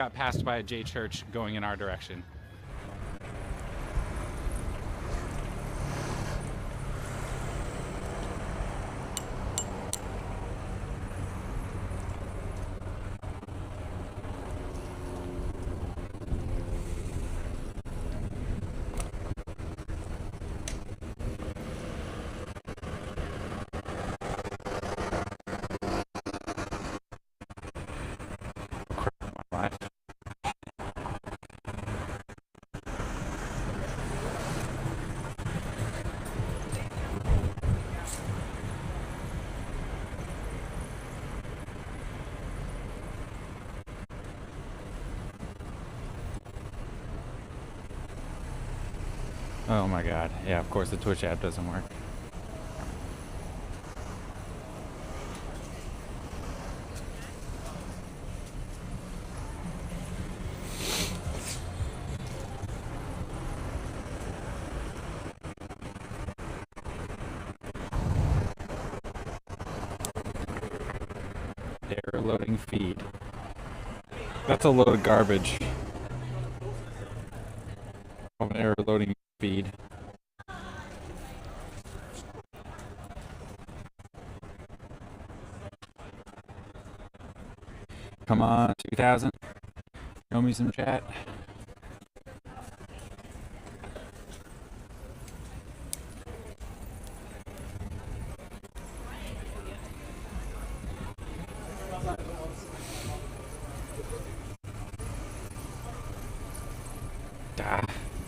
got passed by a J church going in our direction. Oh my god. Yeah, of course the Twitch app doesn't work. Error loading feed. That's a load of garbage. An error loading feed. Come on, 2000. Show me some chat.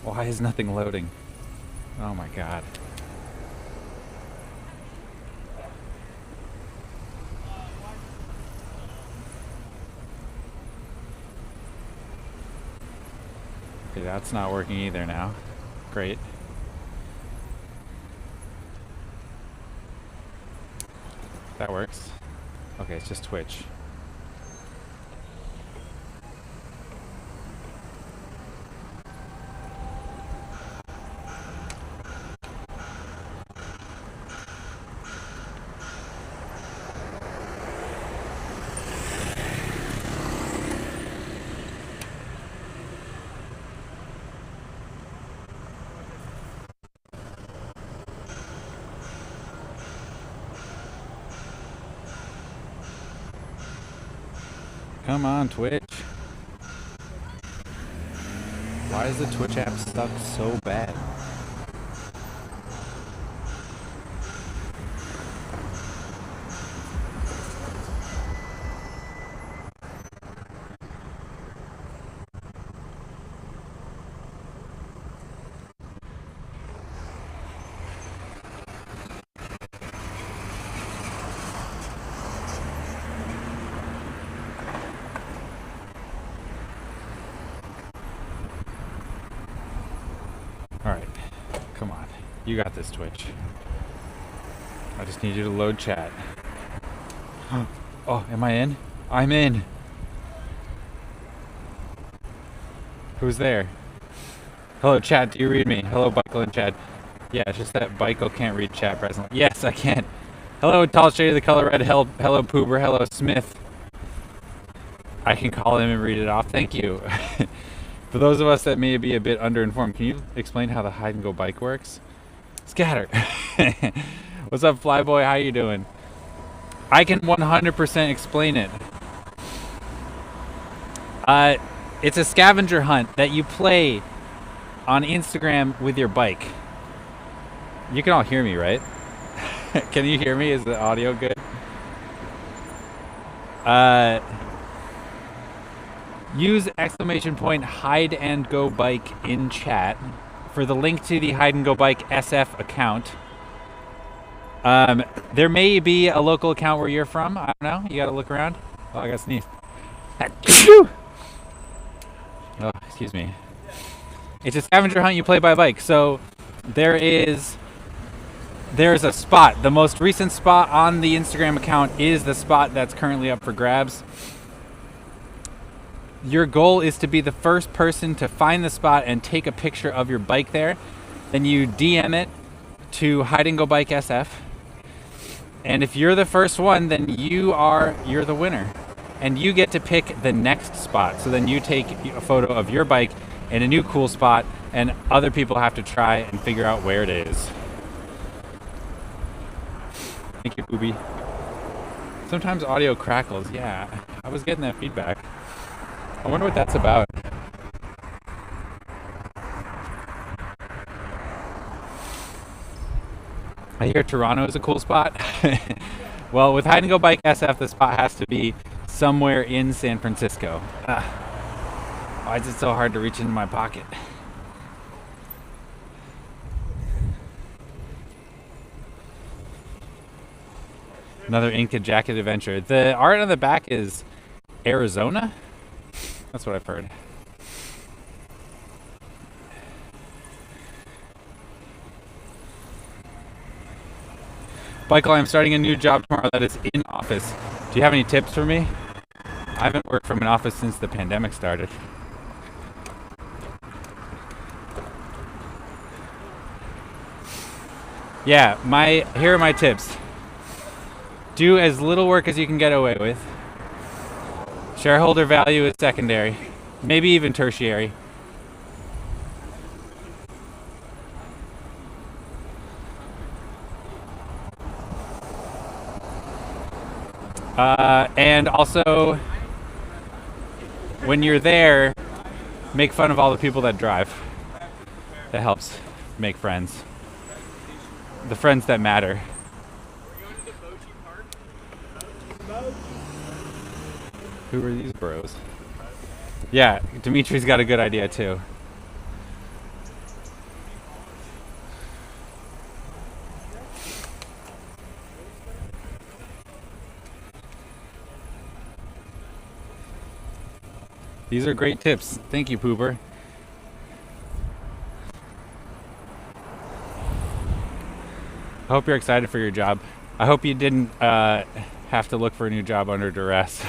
Why is nothing loading? Oh my god. Okay, that's not working either now. Great. That works. Okay, it's just Twitch. Come on, Twitch. Why is the Twitch app stuck so bad? Alright, come on. You got this, Twitch. I just need you to load chat. Oh, am I in? I'm in! Who's there? Hello, chat, do you read me? Hello, Bikel and Chad. Yeah, it's just that Bikel can't read chat presently. Yes, I can. Hello, Tall Shade of the Color Red. Hello, Poober. Hello, Smith. I can call him and read it off. Thank you. For those of us that may be a bit underinformed, can you explain how the hide and go bike works? Scatter. What's up, Flyboy? How you doing? I can 100% explain it. It's a scavenger hunt that you play on Instagram with your bike. You can all hear me, right? Can you hear me? Is the audio good? Use ! hide and go bike in chat for the link to the hide and go bike SF account. There may be a local account where you're from. I don't know. You gotta look around. Oh, I got sneezed. Oh, excuse me. It's a scavenger hunt you play by bike. So there's a spot. The most recent spot on the Instagram account is the spot that's currently up for grabs. Your goal is to be the first person to find the spot and take a picture of your bike there. Then you DM it to Hide and Go Bike SF. And if you're the first one, then you're the winner. and you get to pick the next spot. So then you take a photo of your bike in a new cool spot, and other people have to try and figure out where it is. Thank you, Booby. Sometimes audio crackles. Yeah, I was getting that feedback. I wonder what that's about. I hear Toronto is a cool spot. Well, with Hide and Go Bike SF, the spot has to be somewhere in San Francisco. Why is it so hard to reach into my pocket? Another Inca jacket adventure. The art on the back is Arizona? That's what I've heard. Michael, I'm starting a new job tomorrow that is in office. Do you have any tips for me? I haven't worked from an office since the pandemic started. Yeah, here are my tips. Do as little work as you can get away with. Shareholder value is secondary, maybe even tertiary. And also, when you're there, make fun of all the people that drive. That helps make friends. The friends that matter. Who are these bros? Yeah, Dimitri's got a good idea too. These are great tips. Thank you, Pooper. I hope you're excited for your job. I hope you didn't have to look for a new job under duress.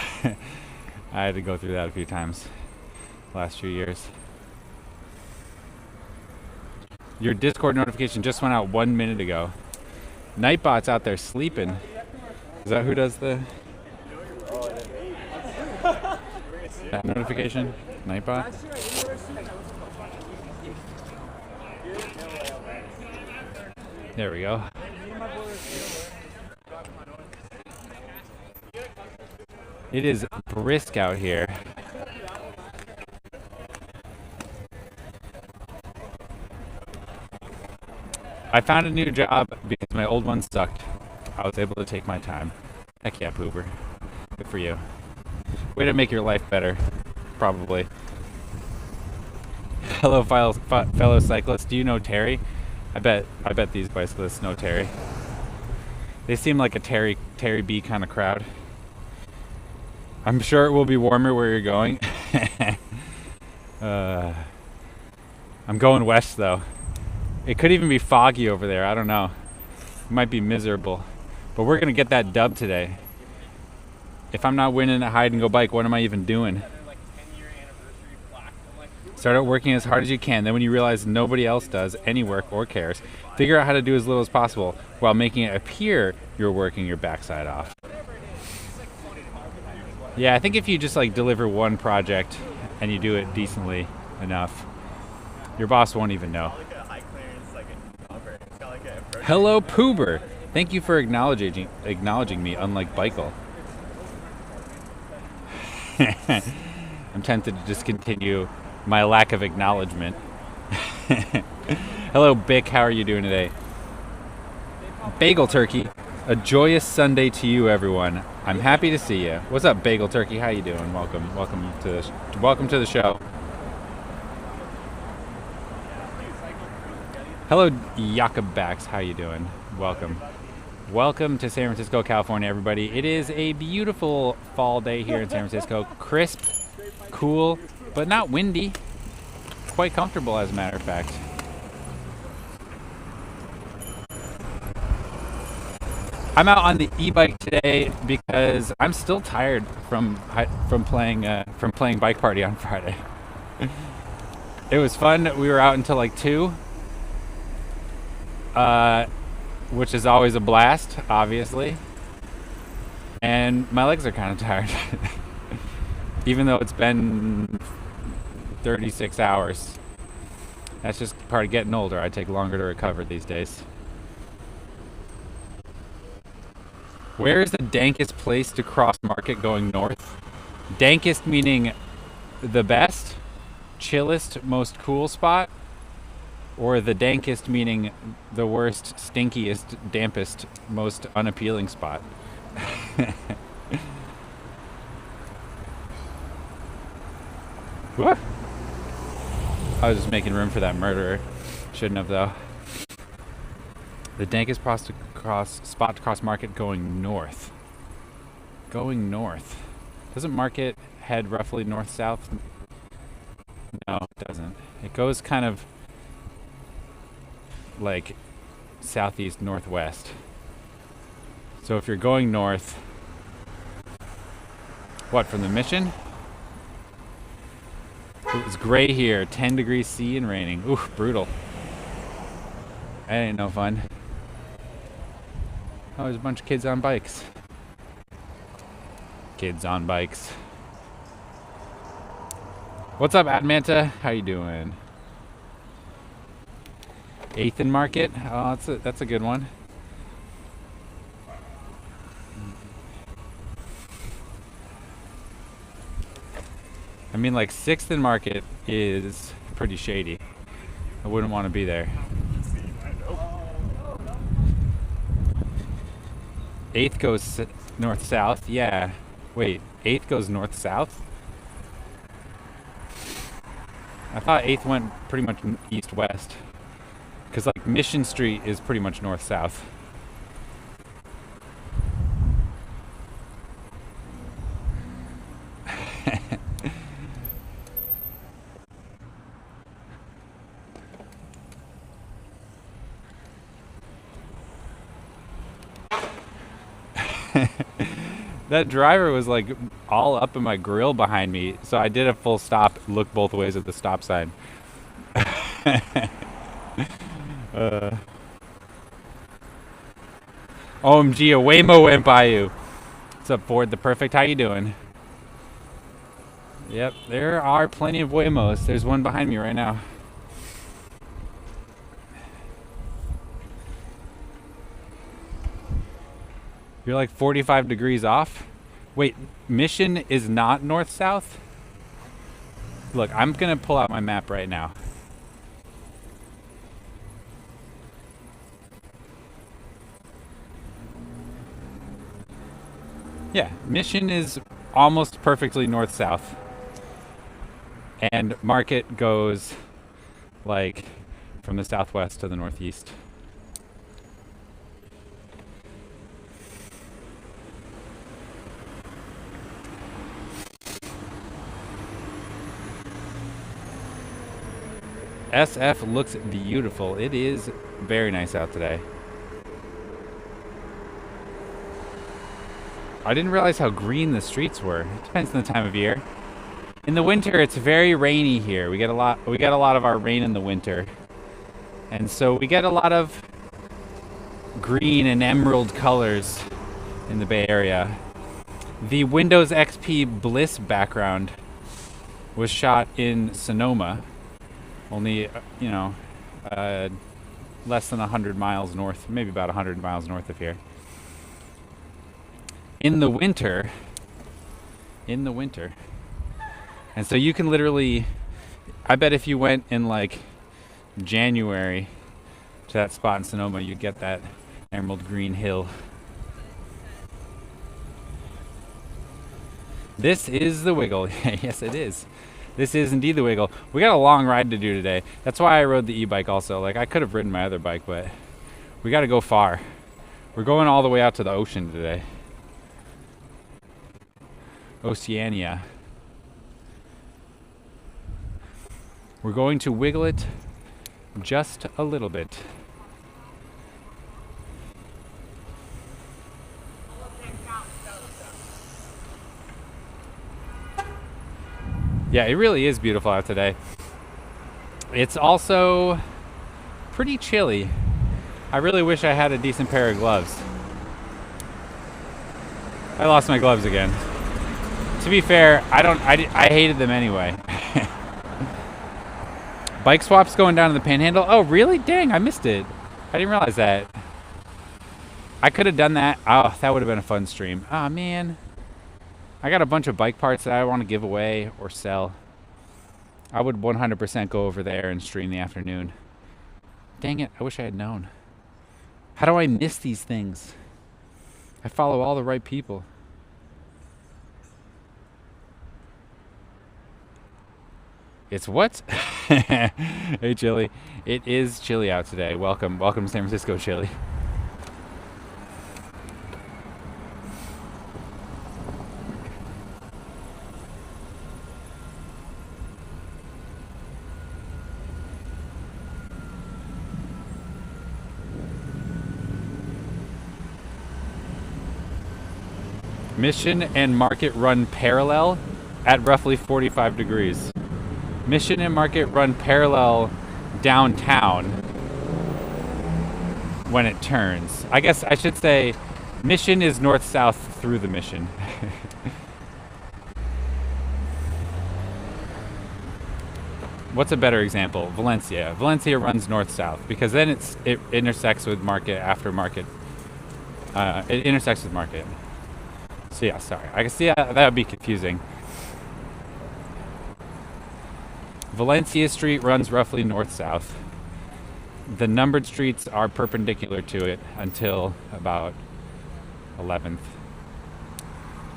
I had to go through that a few times the last few years. Your Discord notification just went out 1 minute ago. Nightbot's out there sleeping. Is that who does that notification? Nightbot? There we go. It is brisk out here. I found a new job because my old one sucked. I was able to take my time. Heck yeah, Pooper. Good for you. Way to make your life better. Probably. Hello, fellow cyclists. Do you know Terry? I bet these bicyclists know Terry. They seem like a Terry B kind of crowd. I'm sure it will be warmer where you're going. I'm going west though. It could even be foggy over there. I don't know. It might be miserable. But we're gonna get that dub today. If I'm not winning at Hide and Go Bike, what am I even doing? Start out working as hard as you can. Then when you realize nobody else does any work or cares, figure out how to do as little as possible while making it appear you're working your backside off. Yeah, I think if you just like deliver one project and you do it decently enough, your boss won't even know. Hello, Poober. Thank you for acknowledging me, unlike Bikel. I'm tempted to discontinue my lack of acknowledgement. Hello, Bick. How are you doing today? Bagel Turkey. A joyous Sunday to you, everyone. I'm happy to see you. What's up, Bagel Turkey? How you doing? Welcome to the show. Hello, Jakob Bax. How you doing? Welcome to San Francisco, California, everybody. It is a beautiful fall day here in San Francisco. Crisp, cool, but not windy. Quite comfortable, as a matter of fact. I'm out on the e-bike today because I'm still tired from playing Bike Party on Friday. It was fun. We were out until like 2, which is always a blast, obviously. And my legs are kind of tired. even though it's been 36 hours. That's just part of getting older. I take longer to recover these days. Where is the dankest place to cross Market going north? Dankest meaning the best, chillest, most cool spot? Or the dankest meaning the worst, stinkiest, dampest, most unappealing spot? What? I was just making room for that murderer. Shouldn't have, though. The dankest spot to cross Market going north. Going north. Doesn't Market head roughly north-south? No, it doesn't. It goes kind of like southeast northwest. So if you're going north, what, from the Mission? It's gray here, 10 degrees C and raining. Ooh, brutal. That ain't no fun. Oh, there's a bunch of kids on bikes. Kids on bikes. What's up, Admanta? How you doing? 8th and Market? Oh, that's a good one. I mean, like, 6th and Market is pretty shady. I wouldn't want to be there. 8th goes north-south. Yeah. Wait, 8th goes north-south? I thought 8th went pretty much east-west. Because, like, Mission Street is pretty much north-south. That driver was like all up in my grill behind me, so I did a full stop, look both ways at the stop sign. OMG, a Waymo went by you. What's up, Ford the Perfect? How you doing? Yep, there are plenty of Waymos. There's one behind me right now. You're like 45 degrees off? Wait, Mission is not north-south? Look, I'm gonna pull out my map right now. Yeah, Mission is almost perfectly north-south. And Market goes like from the southwest to the northeast. SF looks beautiful. It is very nice out today. I didn't realize how green the streets were. It depends on the time of year. In the winter, it's very rainy here. We get a lot of our rain in the winter. And so we get a lot of green and emerald colors in the Bay Area. The Windows XP Bliss background was shot in Sonoma. Only, less than 100 miles north, maybe about 100 miles north of here. In the winter. And so you can literally, I bet if you went in like January to that spot in Sonoma, you'd get that emerald green hill. This is the Wiggle. Yes, it is. This is indeed the Wiggle. We got a long ride to do today. That's why I rode the e-bike also. Like, I could have ridden my other bike, but we got to go far. We're going all the way out to the ocean today. Oceania. We're going to wiggle it just a little bit. Yeah, it really is beautiful out today. It's also pretty chilly. I really wish I had a decent pair of gloves. I lost my gloves again. To be fair, I hated them anyway. Bike swaps going down to the Panhandle. Oh, really? Dang, I missed it. I didn't realize that. I could have done that. Oh, that would have been a fun stream. Oh, man. I got a bunch of bike parts that I want to give away or sell. I would 100% go over there and stream the afternoon. Dang it, I wish I had known. How do I miss these things? I follow all the right people. It's what? Hey, Chili. It is chilly out today. Welcome to San Francisco, Chili. Mission and Market run parallel at roughly 45 degrees. Mission and Market run parallel downtown when it turns. I guess I should say Mission is north-south through the Mission. What's a better example? Valencia. Valencia runs north-south because then it intersects with Market after Market. It intersects with Market. So yeah, sorry. I can see that would be confusing. Valencia Street runs roughly north-south. The numbered streets are perpendicular to it until about 11th,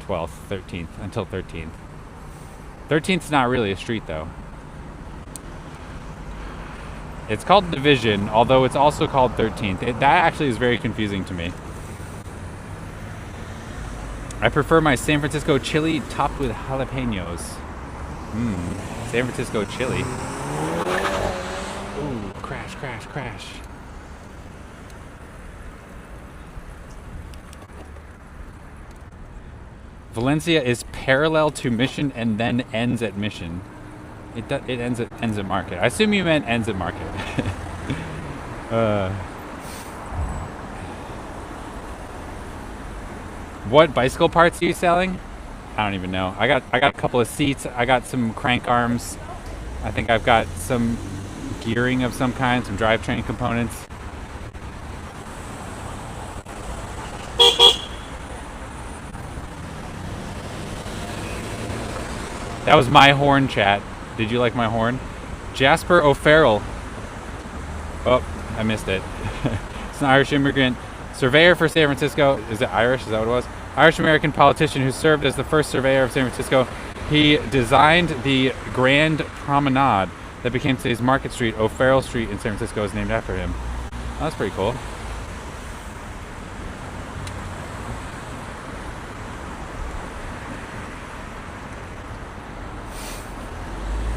12th, 13th, until 13th. 13th's not really a street though. It's called Division, although it's also called 13th. That actually is very confusing to me. I prefer my San Francisco chili topped with jalapenos. San Francisco chili. Ooh, crash, crash, crash. Valencia is parallel to Mission and then ends at Mission. It ends at Market. I assume you meant ends at Market. What bicycle parts are you selling? I don't even know. I got a couple of seats. I got some crank arms. I think I've got some gearing of some kind, some drivetrain components. That was my horn, chat. Did you like my horn? Jasper O'Farrell. Oh, I missed it. It's an Irish immigrant surveyor for San Francisco. Is it Irish? Is that what it was? Irish-American politician who served as the first surveyor of San Francisco. He designed the Grand Promenade that became today's Market Street. O'Farrell Street in San Francisco is named after him. Oh, that's pretty cool.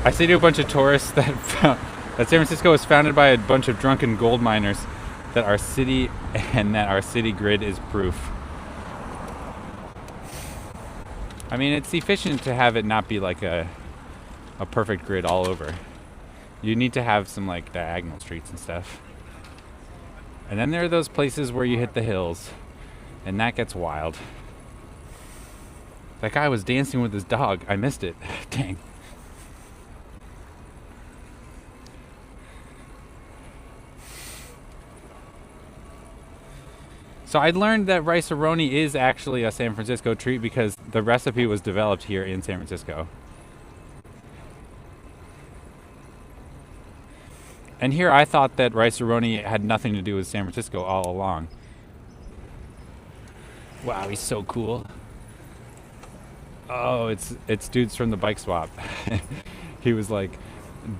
I say to a bunch of tourists that San Francisco was founded by a bunch of drunken gold miners, that our city grid is proof. I mean, it's efficient to have it not be like a perfect grid all over. You need to have some like diagonal streets and stuff. And then there are those places where you hit the hills, and that gets wild. That guy was dancing with his dog. I missed it. Dang. So I learned that rice-a-roni is actually a San Francisco treat because the recipe was developed here in San Francisco. And here I thought that rice-a-roni had nothing to do with San Francisco all along. Wow, he's so cool. Oh, it's dudes from the bike swap. He was like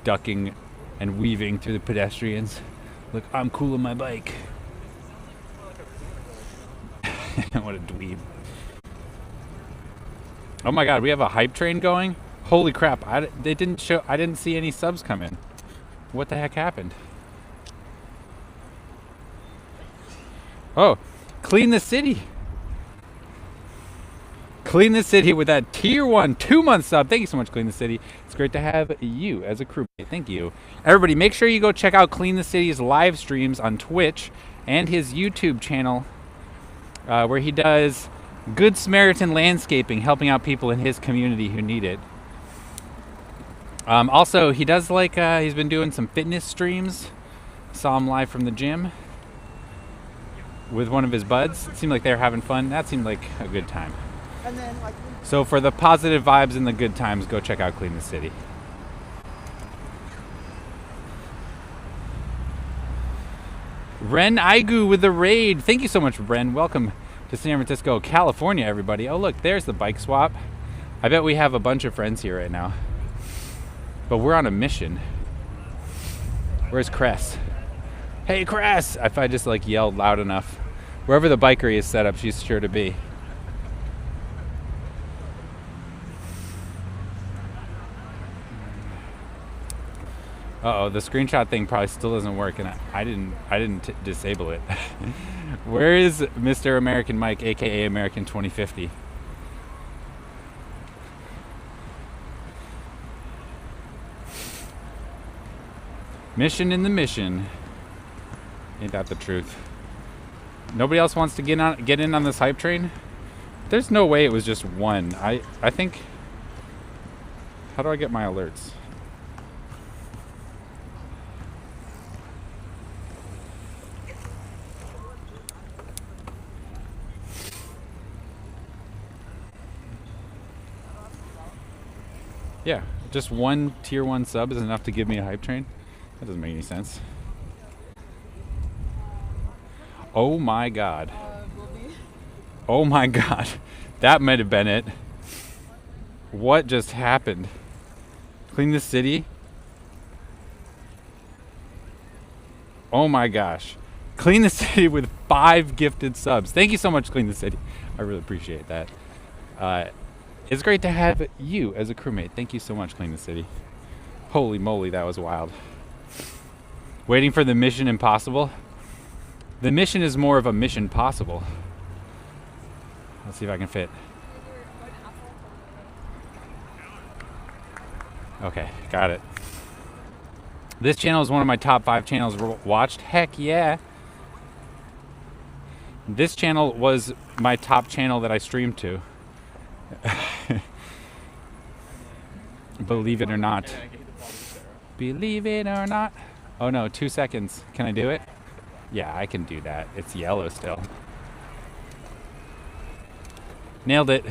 ducking and weaving through the pedestrians. Look, I'm cool on my bike. What a dweeb. Oh my god, we have a hype train going? Holy crap, I didn't see any subs come in. What the heck happened? Oh, Clean the City. Clean the City with that tier 1 2-month sub. Thank you so much, Clean the City. It's great to have you as a crewmate. Thank you. Everybody, make sure you go check out Clean the City's live streams on Twitch and his YouTube channel, where he does Good Samaritan Landscaping, helping out people in his community who need it. Also, he does like, he's been doing some fitness streams. Saw him live from the gym with one of his buds. It seemed like they were having fun. That seemed like a good time. And then, like, So for the positive vibes and the good times, go check out Clean the City. Ren Aigu with the raid. Thank you so much, Ren. Welcome to San Francisco, California, everybody. Oh, look, there's the bike swap. I bet we have a bunch of friends here right now. But we're on a mission. Where's Cress? Hey, Cress! If I just like yelled loud enough. Wherever the bikery is set up, she's sure to be. Uh-oh, the screenshot thing probably still doesn't work, and I didn't disable it. Where is Mr. American Mike, aka American 2050? Mission in the mission. Ain't that the truth? Nobody else wants to get in on this hype train? There's no way it was just one. I think. How do I get my alerts? Yeah, just one tier 1 sub is enough to give me a hype train? That doesn't make any sense. Oh my god. Oh my god. That might have been it. What just happened? Clean the City? Oh my gosh. Clean the City with 5 gifted subs. Thank you so much, Clean the City. I really appreciate that. It's great to have you as a crewmate. Thank you so much, Clean the City. Holy moly, that was wild. Waiting for the Mission Impossible. The mission is more of a mission possible. Let's see if I can fit. Okay, got it. This channel is one of my top 5 channels watched. Heck yeah. This channel was my top channel that I streamed to. Believe it or not. Believe it or not. Oh no, 2 seconds. Can I do it? Yeah, I can do that. It's yellow still. Nailed it.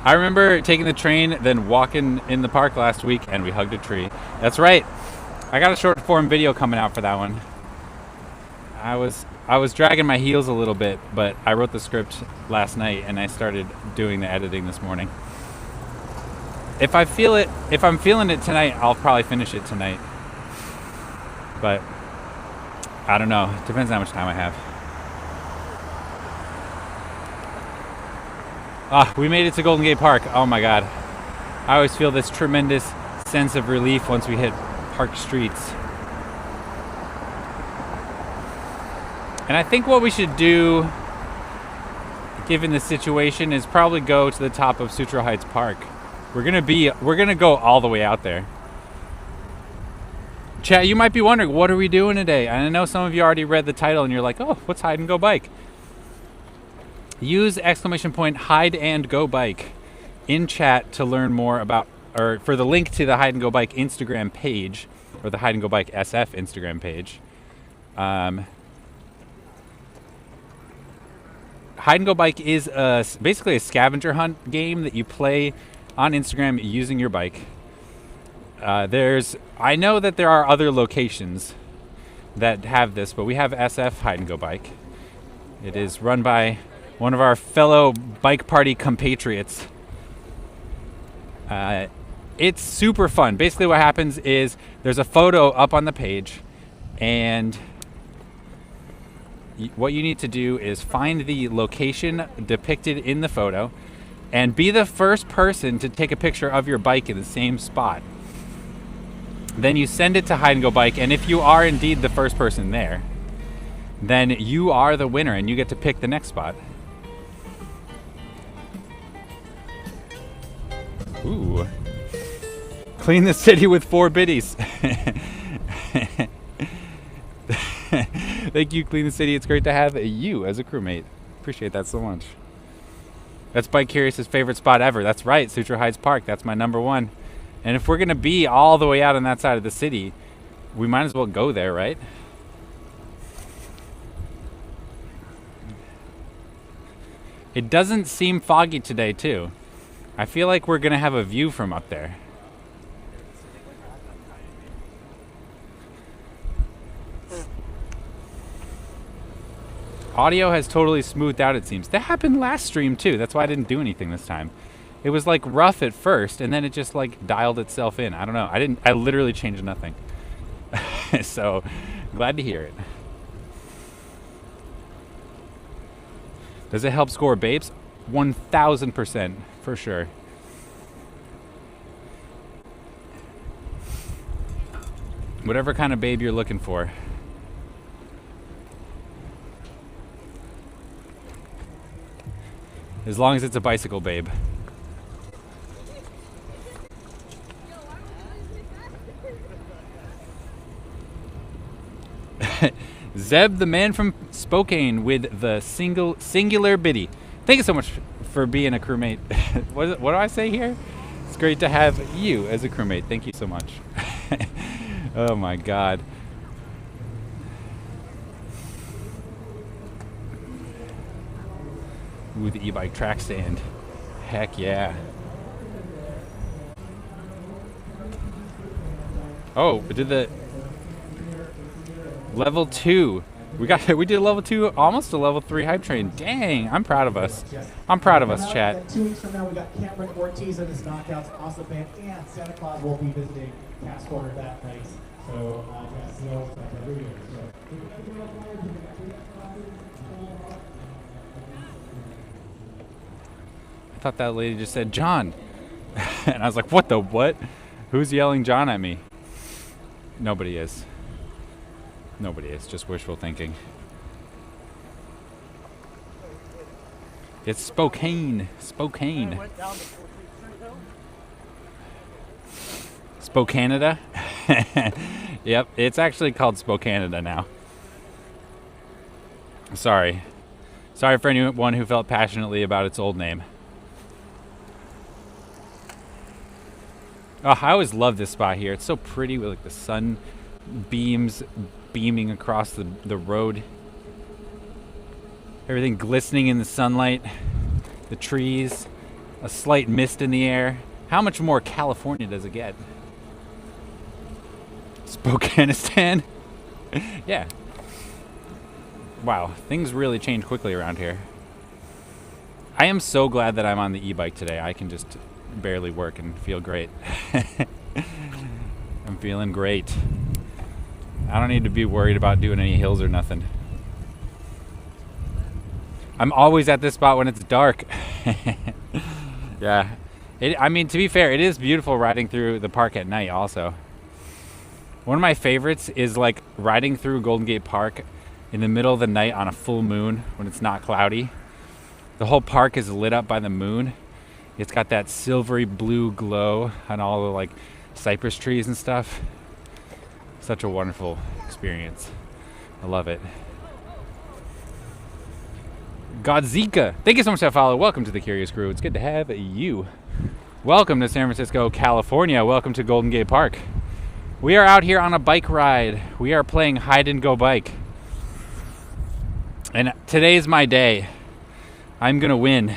I remember taking the train, then walking in the park last week, and we hugged a tree. That's right. I got a short form video coming out for that one. I was dragging my heels a little bit, but I wrote the script last night and I started doing the editing this morning. If I'm feeling it tonight, I'll probably finish it tonight. But I don't know. It depends on how much time I have. Ah, we made it to Golden Gate Park. Oh my god. I always feel this tremendous sense of relief once we hit park streets. And I think what we should do, given the situation, is probably go to the top of Sutro Heights Park. We're gonna go all the way out there. Chat, you might be wondering, what are we doing today? And I know some of you already read the title and you're like, oh, what's Hide and Go Bike? Use ! Hide and Go Bike in chat to learn more about, or for the link to the Hide and Go Bike Instagram page, or the Hide and Go Bike SF Instagram page. Hide and Go Bike is basically a scavenger hunt game that you play on Instagram using your bike. I know that there are other locations that have this, but we have SF Hide and Go Bike. It is run by one of our fellow bike party compatriots. It's super fun. Basically what happens is there's a photo up on the page, and what you need to do is find the location depicted in the photo and be the first person to take a picture of your bike in the same spot. Then you send it to Hide and Go Bike, and if you are indeed the first person there, then you are the winner and you get to pick the next spot. Ooh. Clean the city with 4 biddies. Thank you, Clean the City. It's great to have you as a crewmate. Appreciate that so much. That's Bike Curious's favorite spot ever. That's right, Sutro Heights Park. That's my number one. And if we're going to be all the way out on that side of the city, we might as well go there, right? It doesn't seem foggy today, too. I feel like we're going to have a view from up there. Audio has totally smoothed out, it seems. That happened last stream, too. That's why I didn't do anything this time. It was like rough at first, and then it just like dialed itself in. I don't know. I literally changed nothing. So, glad to hear it. Does it help score babes? 1000%, for sure. Whatever kind of babe you're looking for. As long as it's a bicycle babe. Zeb, the man from Spokane, with the singular biddy. Thank you so much for being a crewmate. What do I say here? It's great to have you as a crewmate. Thank you so much. Oh my God. Ooh, the e-bike track stand. Heck yeah. Oh, we did the level 2. We did a level 2, almost a level 3 hype train. Dang, I'm proud of us. I'm proud of us, chat. 2 weeks from now, we got Cameron Ortiz and his Knockouts Awesome Band, and Santa Claus will be visiting Cass Corner that night. So, yes, you know, every year. I thought that lady just said John. And I was like, what the what? Who's yelling John at me? Nobody is. Nobody is. Just wishful thinking. It's Spokane. Spokane. Spokanada? Yep, it's actually called Spokanada now. Sorry. Sorry for anyone who felt passionately about its old name. Oh, I always love this spot here. It's so pretty with like the sun beams beaming across the road. Everything glistening in the sunlight. The trees. A slight mist in the air. How much more California does it get? Spokanistan? Yeah. Wow, things really change quickly around here. I am so glad that I'm on the e-bike today. I can just barely work and feel great. I'm feeling great. I don't need to be worried about doing any hills or nothing. I'm always at this spot when it's dark. Yeah. I mean, to be fair, it is beautiful riding through the park at night also. One of my favorites is like riding through Golden Gate Park in the middle of the night on a full moon when it's not cloudy. The whole park is lit up by the moon. It's got that silvery blue glow on all the like cypress trees and stuff. Such a wonderful experience. I love it. Godzika, thank you so much for that follow. Welcome to the Curious Crew. It's good to have you. Welcome to San Francisco, California. Welcome to Golden Gate Park. We are out here on a bike ride. We are playing hide and go bike. And today's my day. I'm gonna win.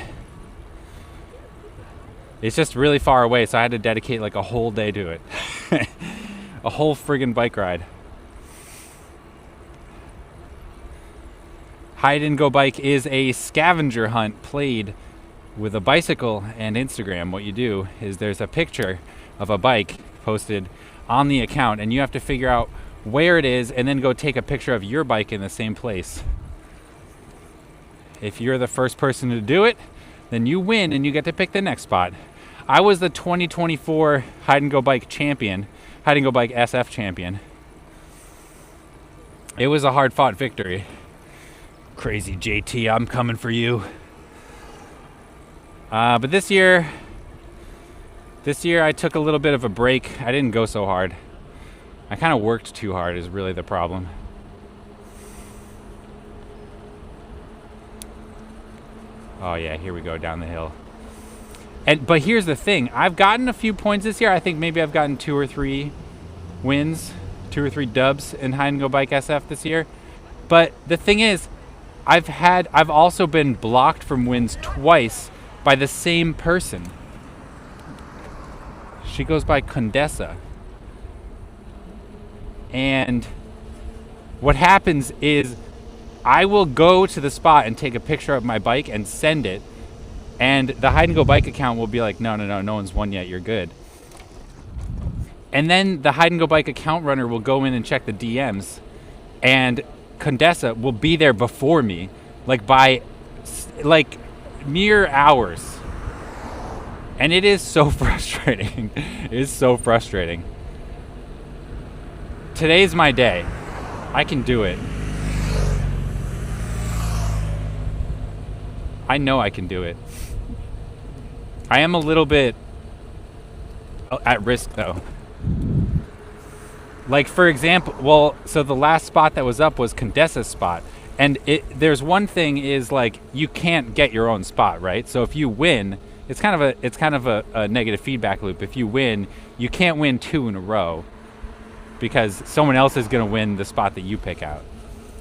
It's just really far away, so I had to dedicate like a whole day to it. A whole friggin' bike ride. Hide and go bike is a scavenger hunt played with a bicycle and Instagram. What you do is there's a picture of a bike posted on the account, and you have to figure out where it is and then go take a picture of your bike in the same place. If you're the first person to do it, then you win and you get to pick the next spot. I was the 2024 Hide and Go Bike champion, Hide and Go Bike SF champion. It was a hard-fought victory. Crazy JT, I'm coming for you. But this year, This year I took a little bit of a break. I didn't go so hard. I kind of worked too hard is really the problem. Oh yeah, here we go down the hill. But here's the thing. I've gotten a few points this year. I think maybe I've gotten 2 or 3 wins, 2 or 3 dubs in Hide and Go Bike SF this year. But the thing is, I've also been blocked from wins twice by the same person. She goes by Condessa. And what happens is I will go to the spot and take a picture of my bike and send it. And the Hide and Go Bike account will be like, no one's won yet, you're good. And then the Hide and Go Bike account runner will go in and check the DMs. And Condessa will be there before me, like by mere hours. And it is so frustrating. It is so frustrating. Today's my day. I can do it. I know I can do it. I am a little bit at risk though. Like for example, so the last spot that was up was Condessa's spot. And there's one thing is like you can't get your own spot, right? So if you win, it's kind of a negative feedback loop. If you win, you can't win 2 in a row because someone else is going to win the spot that you pick out.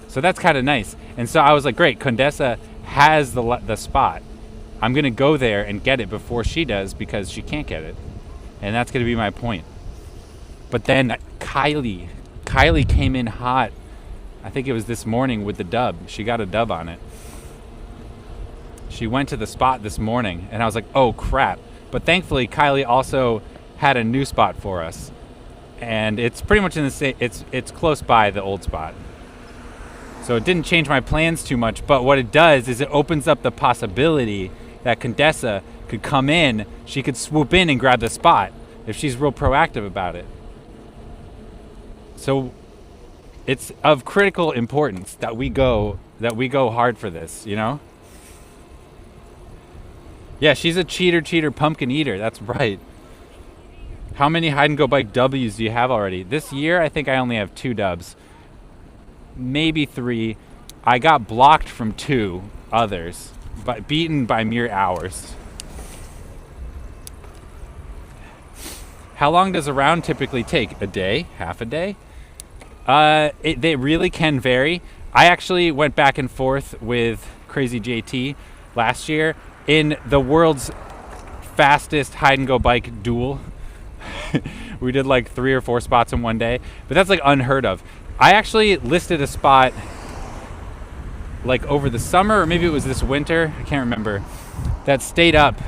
So that's kind of nice. And so I was like, great, Condessa has the spot. I'm going to go there and get it before she does because she can't get it. And that's going to be my point. But then Kylie came in hot. I think it was this morning with the dub. She got a dub on it. She went to the spot this morning and I was like, oh crap. But thankfully Kylie also had a new spot for us. And it's pretty much in the same, it's close by the old spot. So it didn't change my plans too much, but what it does is it opens up the possibility that Condessa could come in, she could swoop in and grab the spot if she's real proactive about it. So it's of critical importance that we go hard for this, you know? Yeah, she's a cheater, pumpkin eater, that's right. How many Hide and Go Bike W's do you have already? This year, I think I only have 2 dubs. Maybe 3. I got blocked from 2 others, but beaten by mere hours. How long does a round typically take? A day? Half a day? They really can vary. I actually went back and forth with Crazy JT last year in the world's fastest Hide and Go Bike duel. We did like 3 or 4 spots in one day, but that's like unheard of. I actually listed a spot like over the summer, or maybe it was this winter, I can't remember, that stayed up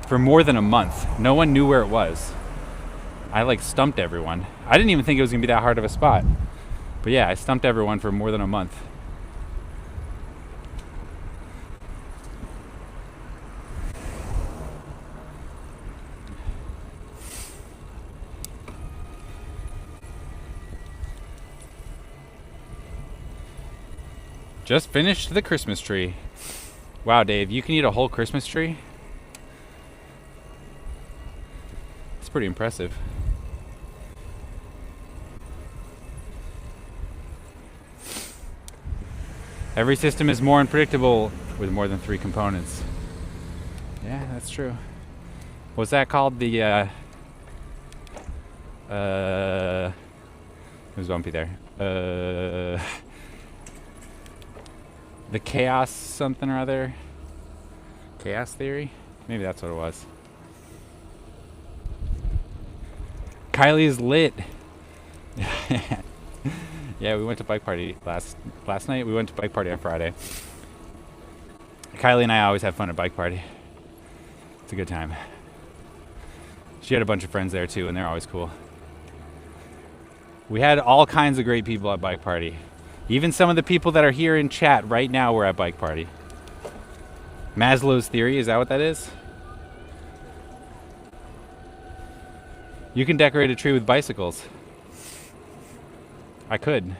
for more than a month. No one knew where it was. I like stumped everyone. I didn't even think it was gonna be that hard of a spot. But yeah, I stumped everyone for more than a month. Just finished the Christmas tree. Wow, Dave, you can eat a whole Christmas tree? It's pretty impressive. Every system is more unpredictable with more than 3 components. Yeah, that's true. What's that called? The it was bumpy there. The chaos something or other. Chaos theory? Maybe that's what it was. Kylie is lit. Yeah, we went to bike party last night. We went to bike party on Friday. Kylie and I always have fun at bike party. It's a good time. She had a bunch of friends there too, and they're always cool. We had all kinds of great people at bike party. Even some of the people that are here in chat right now were at bike party. Maslow's theory, is that what that is? You can decorate a tree with bicycles. I could.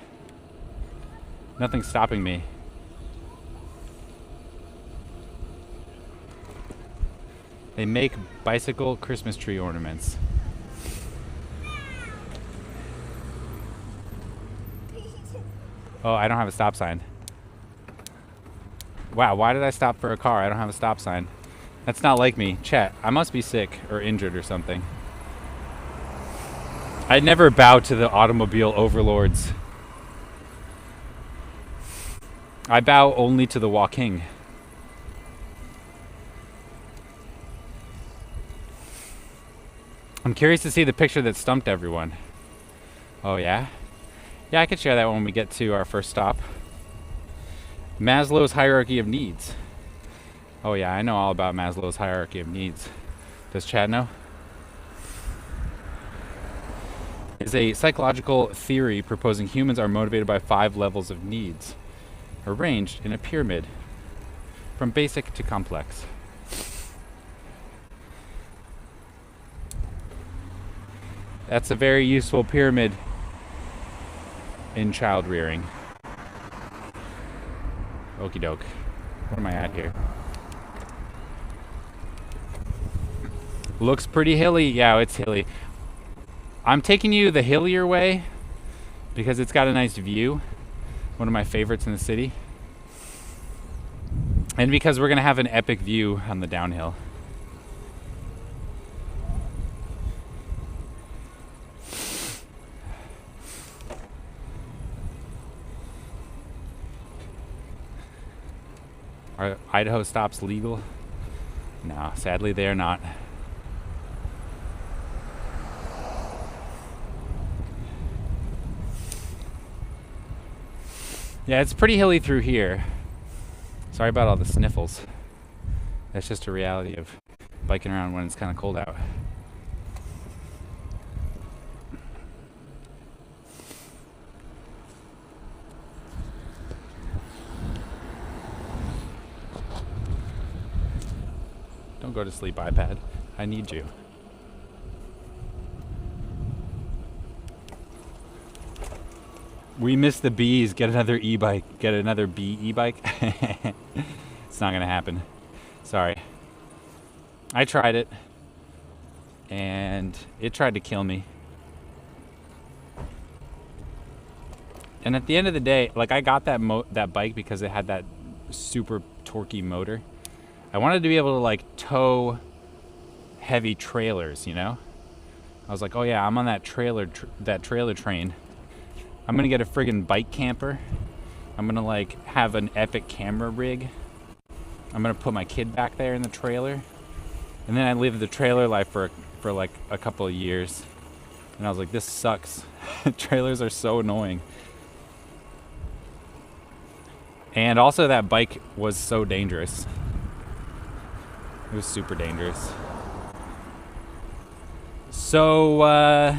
Nothing's stopping me. They make bicycle Christmas tree ornaments. Oh, I don't have a stop sign. Wow, why did I stop for a car? I don't have a stop sign. That's not like me. Chat, I must be sick or injured or something. I'd never bow to the automobile overlords. I bow only to the walking. I'm curious to see the picture that stumped everyone. Oh yeah? Yeah, I could share that when we get to our first stop. Maslow's hierarchy of needs. Oh yeah, I know all about Maslow's hierarchy of needs. Does Chad know? It's a psychological theory proposing humans are motivated by 5 levels of needs, arranged in a pyramid, from basic to complex. That's a very useful pyramid in child rearing. Okie doke. What am I at here? Looks pretty hilly. Yeah, it's hilly. I'm taking you the hillier way because it's got a nice view. One of my favorites in the city. And because we're going to have an epic view on the downhill. Are Idaho stops legal? No, sadly they are not. Yeah, it's pretty hilly through here. Sorry about all the sniffles. That's just a reality of biking around when it's kind of cold out. Don't go to sleep, iPad. I need you. We missed the bees. Get another e-bike. Get another bee e-bike. It's not gonna happen. Sorry. I tried it, and it tried to kill me. And at the end of the day, like I got that bike because it had that super torquey motor. I wanted to be able to like tow heavy trailers, you know? I was like, oh yeah, I'm on that trailer train. I'm gonna get a friggin' bike camper. I'm gonna like have an epic camera rig. I'm gonna put my kid back there in the trailer. And then I lived the trailer life for like a couple of years. And I was like, this sucks. Trailers are so annoying. And also that bike was so dangerous. It was super dangerous. So,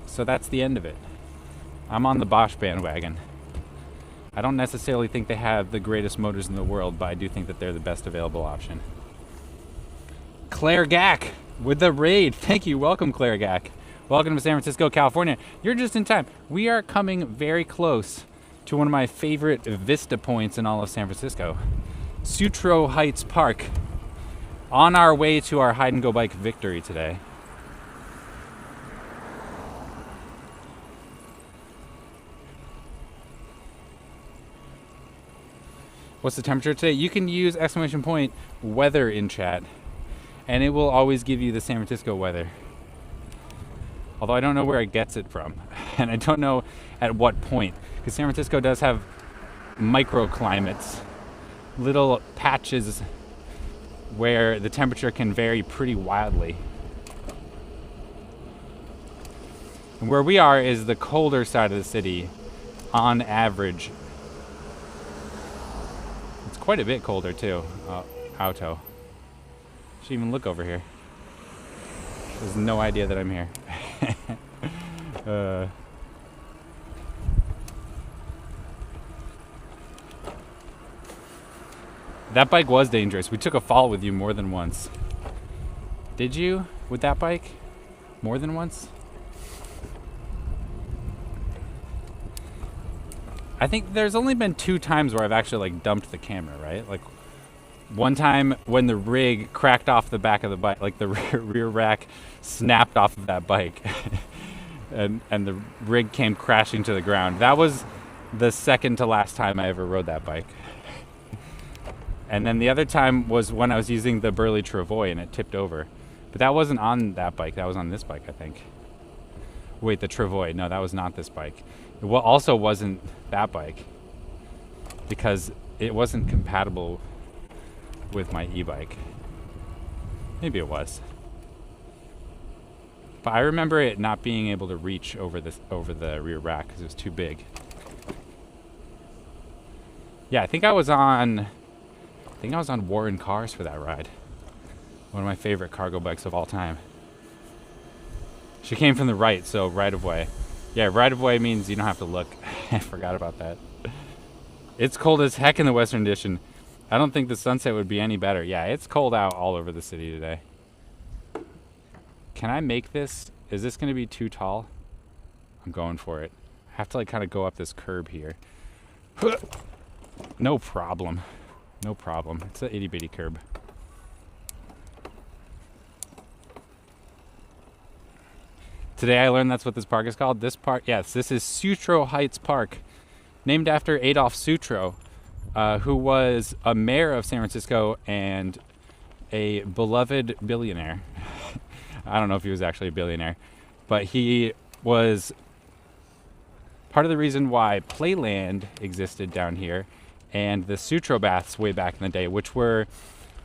so that's the end of it. I'm on the Bosch bandwagon. I don't necessarily think they have the greatest motors in the world, but I do think that they're the best available option. Claire Gack with the raid. Thank you. Welcome, Claire Gack. Welcome to San Francisco, California. You're just in time. We are coming very close to one of my favorite vista points in all of San Francisco, Sutro Heights Park. On our way to our hide and go bike victory today. What's the temperature today? You can use exclamation point weather in chat, and it will always give you the San Francisco weather. Although I don't know where it gets it from, and I don't know at what point, because San Francisco does have microclimates, little patches where the temperature can vary pretty wildly. And where we are is the colder side of the city, on average. It's quite a bit colder too. Auto. Should even look over here. There's no idea that I'm here. That bike was dangerous. We took a fall with you more than once. Did you? With that bike? More than once? I think there's only been 2 times where I've actually like dumped the camera, right? Like one time when the rig cracked off the back of the bike, like the rear rack snapped off of that bike, and the rig came crashing to the ground. That was the second to last time I ever rode that bike. And then the other time was when I was using the Burley Travoy and it tipped over. But that wasn't on that bike, that was on this bike, I think. Wait, the Travoy, no, that was not this bike. It also wasn't that bike because it wasn't compatible with my e-bike. Maybe it was. But I remember it not being able to reach over the rear rack because it was too big. Yeah, I think I was on Warren Cars for that ride. One of my favorite cargo bikes of all time. She came from the right, so right of way. Yeah, right of way means you don't have to look. I forgot about that. It's cold as heck in the Western Addition. I don't think the sunset would be any better. Yeah, it's cold out all over the city today. Can I make this? Is this going to be too tall? I'm going for it. I have to like kind of go up this curb here. No problem. No problem. It's an itty bitty curb. Today I learned that's what this park is called. This park, yes, this is Sutro Heights Park, named after Adolf Sutro, who was a mayor of San Francisco and a beloved billionaire. I don't know if he was actually a billionaire, but he was part of the reason why Playland existed down here and the Sutro baths way back in the day, which were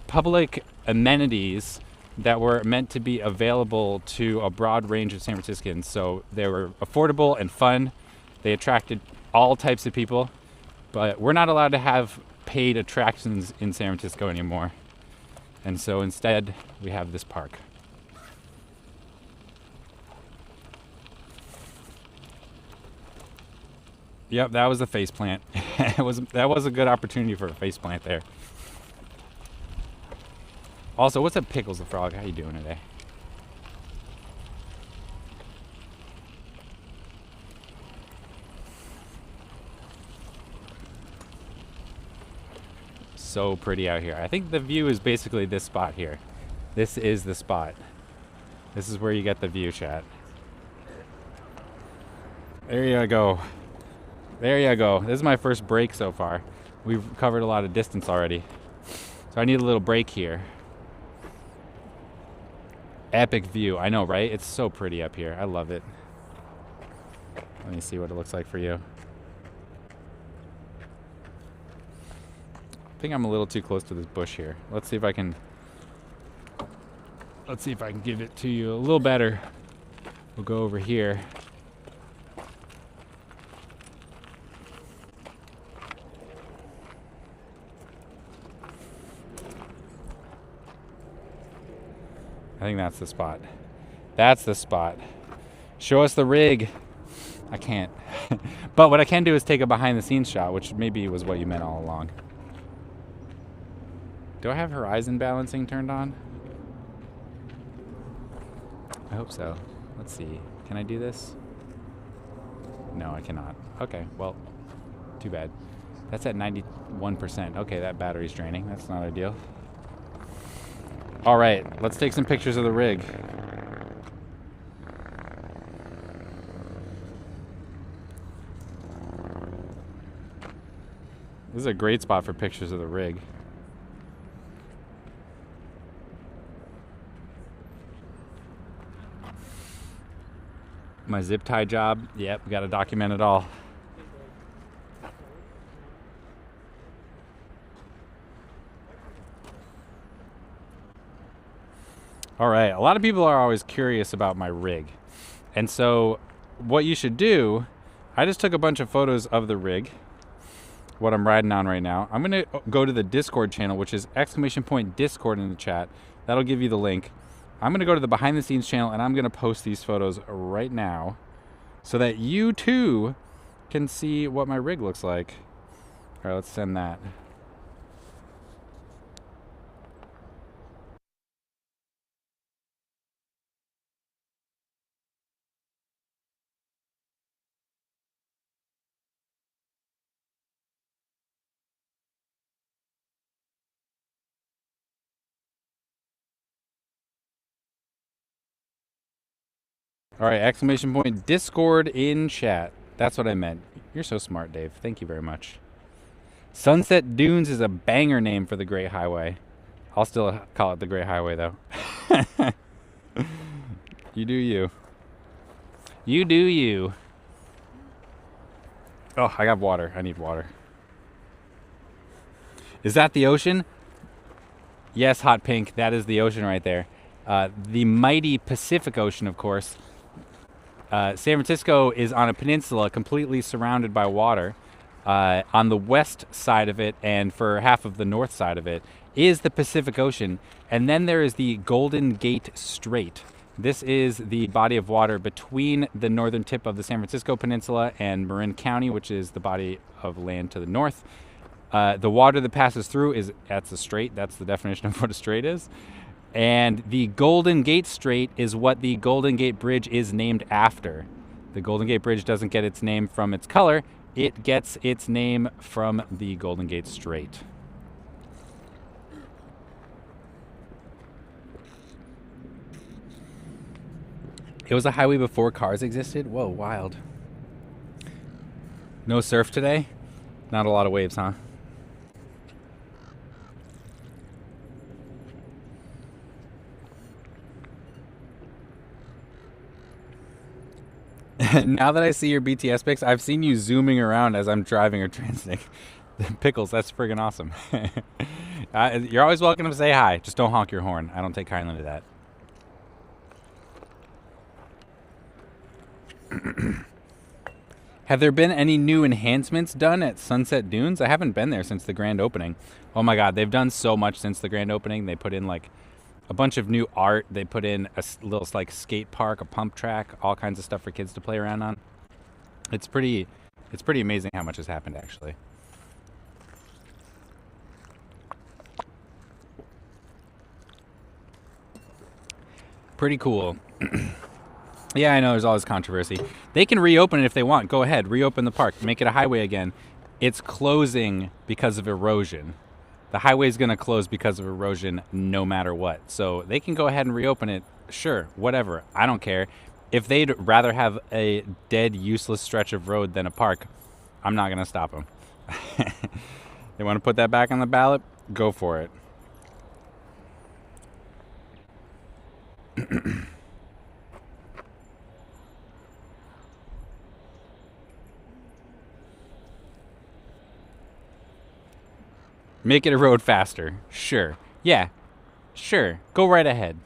public amenities that were meant to be available to a broad range of San Franciscans. So they were affordable and fun. They attracted all types of people, but we're not allowed to have paid attractions in San Francisco anymore. And so instead, we have this park. Yep, that was a face plant. That was a good opportunity for a face plant there. Also, what's up, Pickles the Frog? How you doing today? So pretty out here. I think the view is basically this spot here. This is the spot. This is where you get the view, chat. There you go. There you go. This is my first break so far. We've covered a lot of distance already. So I need a little break here. Epic view. I know, right? It's so pretty up here. I love it. Let me see what it looks like for you. I think I'm a little too close to this bush here. Let's see if I can give it to you a little better. We'll go over here. I think that's the spot. That's the spot. Show us the rig. I can't. But what I can do is take a behind the scenes shot, which maybe was what you meant all along. Do I have horizon balancing turned on? I hope so. Let's see. Can I do this? No, I cannot. Okay, well, too bad. That's at 91%. Okay, that battery's draining. That's not ideal. All right, let's take some pictures of the rig. This is a great spot for pictures of the rig. My zip tie job. Yep, we got to document it all. All right, a lot of people are always curious about my rig. And so what you should do, I just took a bunch of photos of the rig, what I'm riding on right now. I'm gonna go to the Discord channel, which is !Discord in the chat. That'll give you the link. I'm gonna go to the behind the scenes channel and I'm gonna post these photos right now so that you too can see what my rig looks like. All right, let's send that. All right, exclamation point Discord in chat. That's what I meant. You're so smart, Dave. Thank you very much. Sunset Dunes is a banger name for the Great Highway. I'll still call it the Great Highway, though. You do you. You do you. Oh, I got water. I need water. Is that the ocean? Yes, Hot Pink. That is the ocean right there. The mighty Pacific Ocean, of course. San Francisco is on a peninsula completely surrounded by water. On the west side of it, and for half of the north side of it, is the Pacific Ocean. And then there is the Golden Gate Strait. This is the body of water between the northern tip of the San Francisco Peninsula and Marin County, which is the body of land to the north. The water that passes through that's a strait. That's the definition of what a strait is. And the Golden Gate Strait is what the Golden Gate Bridge is named after. The Golden Gate Bridge doesn't get its name from its color. It gets its name from the Golden Gate Strait. It was a highway before cars existed? Whoa, wild. No surf today? Not a lot of waves, huh? Now that I see your BTS pics, I've seen you zooming around as I'm driving or transiting. Pickles, that's friggin' awesome. You're always welcome to say hi. Just don't honk your horn. I don't take kindly to that. Have there been any new enhancements done at Sunset Dunes? I haven't been there since the grand opening. Oh my god, they've done so much since the grand opening. They put in like a bunch of new art. They put in a little like skate park, a pump track, all kinds of stuff for kids to play around on. It's pretty amazing how much has happened, actually. Pretty cool. Yeah, I know there's all this controversy. They can reopen it if they want. Go ahead, reopen the park, make it a highway again. It's closing because of erosion. The highway's going to close because of erosion no matter what. So they can go ahead and reopen it. Sure, whatever. I don't care. If they'd rather have a dead, useless stretch of road than a park, I'm not going to stop them. They want to put that back on the ballot? Go for it. Make it a road faster. Sure. Yeah. Sure. Go right ahead.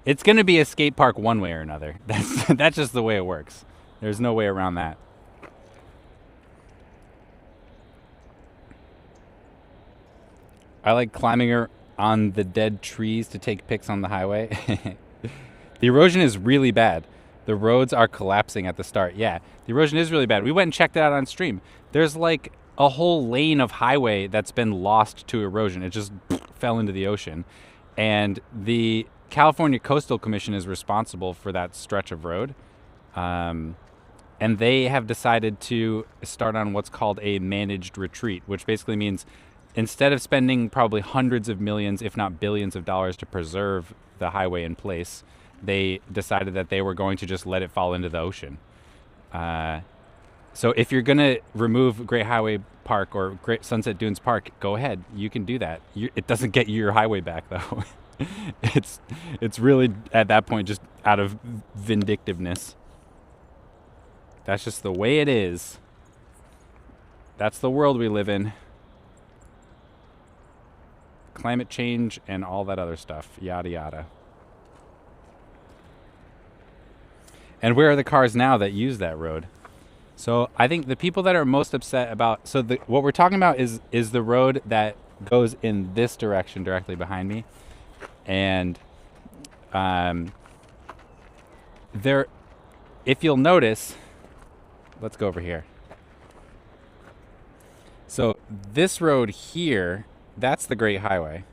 It's going to be a skate park one way or another. That's just the way it works. There's no way around that. I like climbing on the dead trees to take pics on the highway. The erosion is really bad. The roads are collapsing at the start. Yeah, the erosion is really bad. We went and checked it out on stream. There's like a whole lane of highway that's been lost to erosion. It just fell into the ocean. And the California Coastal Commission is responsible for that stretch of road. And they have decided to start on what's called a managed retreat, which basically means instead of spending probably hundreds of millions, if not billions of dollars to preserve the highway in place, they decided that they were going to just let it fall into the ocean. So if you're going to remove Great Highway Park or Great Sunset Dunes Park, go ahead. You can do that. It doesn't get you your highway back, though. It's really, at that point, just out of vindictiveness. That's just the way it is. That's the world we live in. Climate change and all that other stuff. Yada, yada. And where are the cars now that use that road? So I think the people that are most upset about... So what we're talking about is the road that goes in this direction directly behind me. And there, if you'll notice... Let's go over here. So this road here, that's the Great Highway.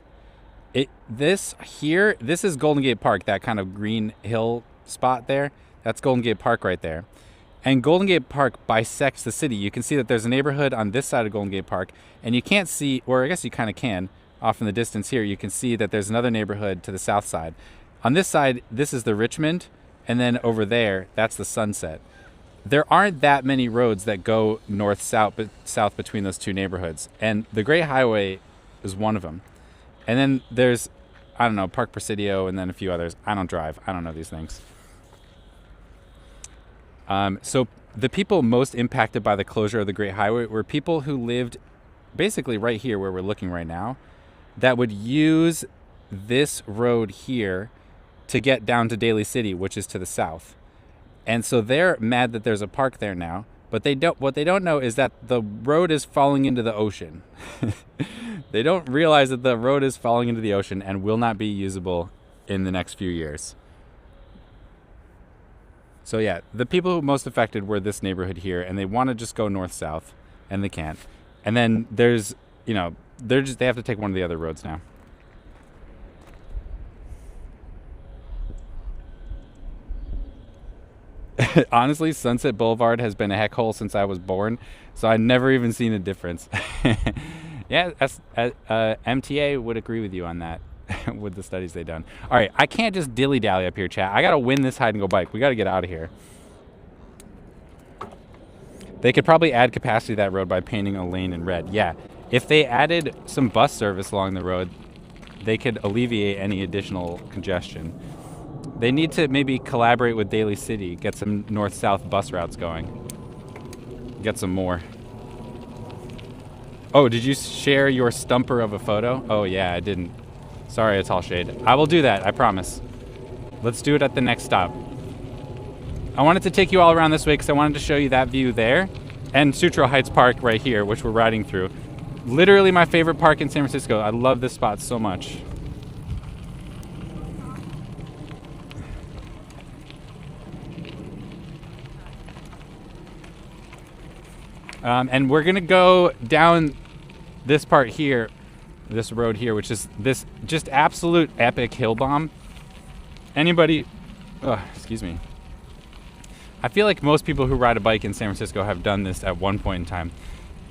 This is Golden Gate Park, that kind of green hill spot there. That's Golden Gate Park right there. And Golden Gate Park bisects the city. You can see that there's a neighborhood on this side of Golden Gate Park, and you can't see, or I guess you kind of can, off in the distance here, you can see that there's another neighborhood to the south side. On this side, this is the Richmond and then over there, that's the Sunset. There aren't that many roads that go north-south south between those two neighborhoods, and the Great Highway is one of them. And then there's, I don't know, Park Presidio, and then a few others. I don't drive. I don't know these things. So the people most impacted by the closure of the Great Highway were people who lived basically right here where we're looking right now, that would use this road here to get down to Daly City, which is to the south. And so they're mad that there's a park there now, but what they don't know is that the road is falling into the ocean. They don't realize that the road is falling into the ocean and will not be usable in the next few years. So yeah, the people most affected were this neighborhood here, and they want to just go north-south, and they can't. And then there's, they have to take one of the other roads now. Honestly, Sunset Boulevard has been a heck hole since I was born, so I've never even seen a difference. Yeah, MTA would agree with you on that with the studies they've done. All right, I can't just dilly-dally up here, chat. I got to win this hide-and-go bike. We got to get out of here. They could probably add capacity to that road by painting a lane in red. Yeah, if they added some bus service along the road, they could alleviate any additional congestion. They need to maybe collaborate with Daly City, get some north-south bus routes going. Get some more. Oh, did you share your stumper of a photo? Oh yeah, I didn't. Sorry, it's all shade. I will do that, I promise. Let's do it at the next stop. I wanted to take you all around this way because I wanted to show you that view there and Sutro Heights Park right here, which we're riding through. Literally my favorite park in San Francisco. I love this spot so much. And we're gonna go down this part here, this road here, which is this just absolute epic hill bomb. Anybody, excuse me. I feel like most people who ride a bike in San Francisco have done this at one point in time.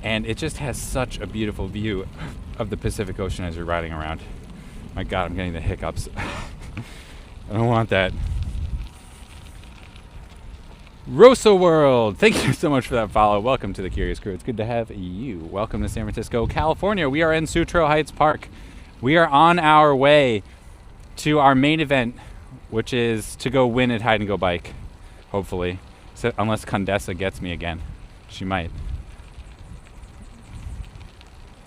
And it just has such a beautiful view of the Pacific Ocean as you're riding around. My God, I'm getting the hiccups. I don't want that. Rosa World, thank you so much for that follow. Welcome to the Curious Crew. It's good to have you. Welcome to San Francisco, California. We are in Sutro Heights Park. We are on our way to our main event, which is to go win at Hide and Go Bike, hopefully. So, unless Condessa gets me again. She might.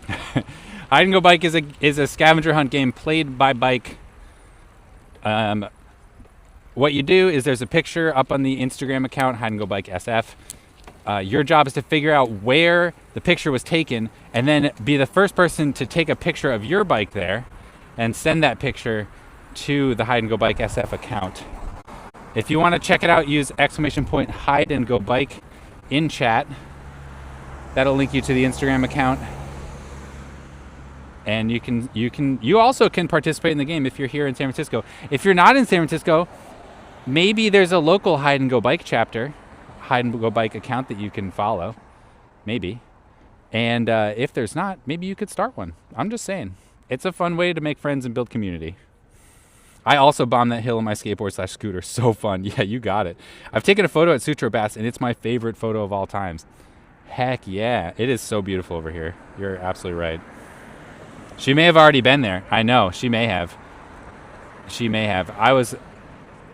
Hide and Go Bike is a scavenger hunt game played by bike. What you do is there's a picture up on the Instagram account, Hide and Go Bike SF. Your job is to figure out where the picture was taken and then be the first person to take a picture of your bike there and send that picture to the Hide and Go Bike SF account. If you want to check it out, use !Hide and Go Bike in chat. That'll link you to the Instagram account. And you also can participate in the game if you're here in San Francisco. If you're not in San Francisco, maybe there's a local Hide and Go Bike chapter, Hide and Go Bike account that you can follow. Maybe. And if there's not, maybe you could start one. I'm just saying. It's a fun way to make friends and build community. I also bombed that hill on my skateboard/scooter. So fun. Yeah, you got it. I've taken a photo at Sutro Bass, and it's my favorite photo of all times. Heck yeah. It is so beautiful over here. You're absolutely right. She may have already been there. I know. She may have. She may have. I was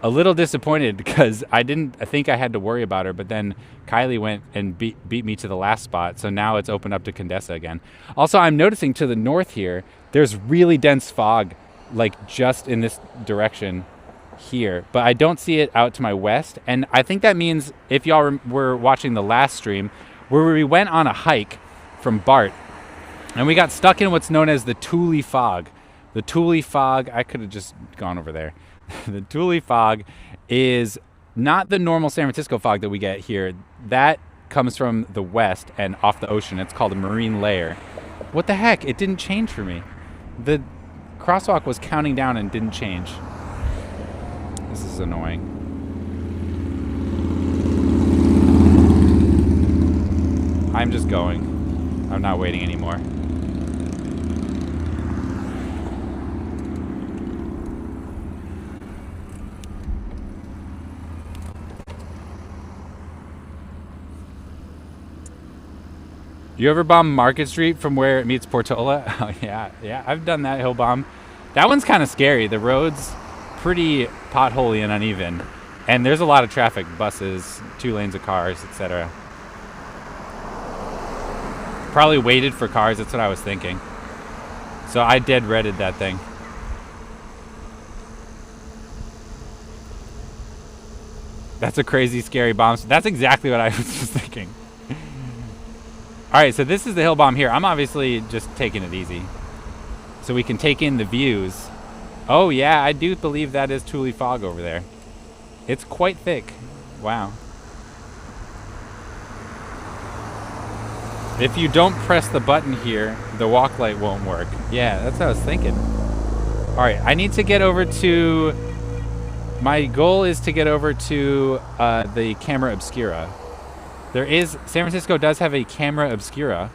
a little disappointed because I think I had to worry about her, but then Kylie went and beat me to the last spot, so now it's opened up to Condessa again. Also, I'm noticing to the north here, there's really dense fog, like just in this direction here, but I don't see it out to my west, and I think that means if y'all were watching the last stream, where we went on a hike from BART, and we got stuck in what's known as the Tule fog. The Tule fog, I could have just gone over there. The Tule fog is not the normal San Francisco fog that we get here. That comes from the west and off the ocean. It's called a marine layer. What the heck? It didn't change for me. The crosswalk was counting down and didn't change. This is annoying. I'm just going. I'm not waiting anymore. You ever bomb Market Street from where it meets Portola? Oh yeah, I've done that hill bomb. That one's kind of scary. The road's pretty potholey and uneven, and there's a lot of traffic, buses, 2 lanes of cars, etc. Probably waited for cars. That's what I was thinking. So I dead redded that thing. That's a crazy, scary bomb. That's exactly what I was just thinking. All right, so this is the hill bomb here. I'm obviously just taking it easy, so we can take in the views. Oh yeah, I do believe that is Thule fog over there. It's quite thick. Wow. If you don't press the button here, the walk light won't work. Yeah, that's what I was thinking. All right, I need to get over to... My goal is to get over to the camera obscura. San Francisco does have a camera obscura,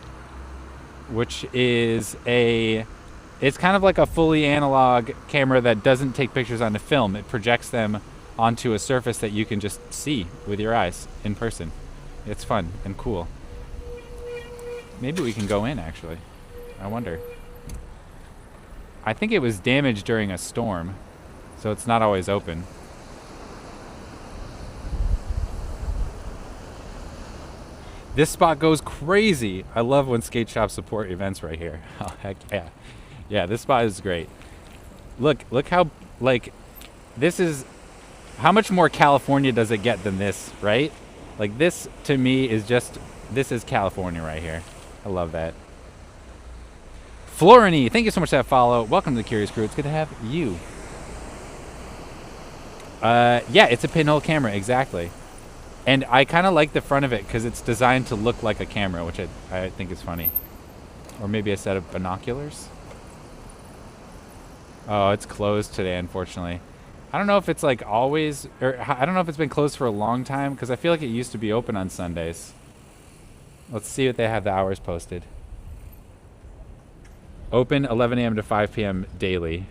which is it's kind of like a fully analog camera that doesn't take pictures onto film. It projects them onto a surface that you can just see with your eyes in person. It's fun and cool. Maybe we can go in, actually. I wonder. I think it was damaged during a storm, so it's not always open. This spot goes crazy. I love when skate shops support events right here. Oh, heck yeah. Yeah, this spot is great. Look how, like, this is, how much more California does it get than this, right? Like, this, to me, is just, this is California right here. I love that. Floriny, thank you so much for that follow. Welcome to the Curious Crew. It's good to have you. Yeah, it's a pinhole camera, exactly. And I kind of like the front of it because it's designed to look like a camera, which I think is funny. Or maybe a set of binoculars. Oh, it's closed today, unfortunately. I don't know if it's like always, or I don't know if it's been closed for a long time because I feel like it used to be open on Sundays. Let's see what they have the hours posted. Open 11 a.m. to 5 p.m. daily.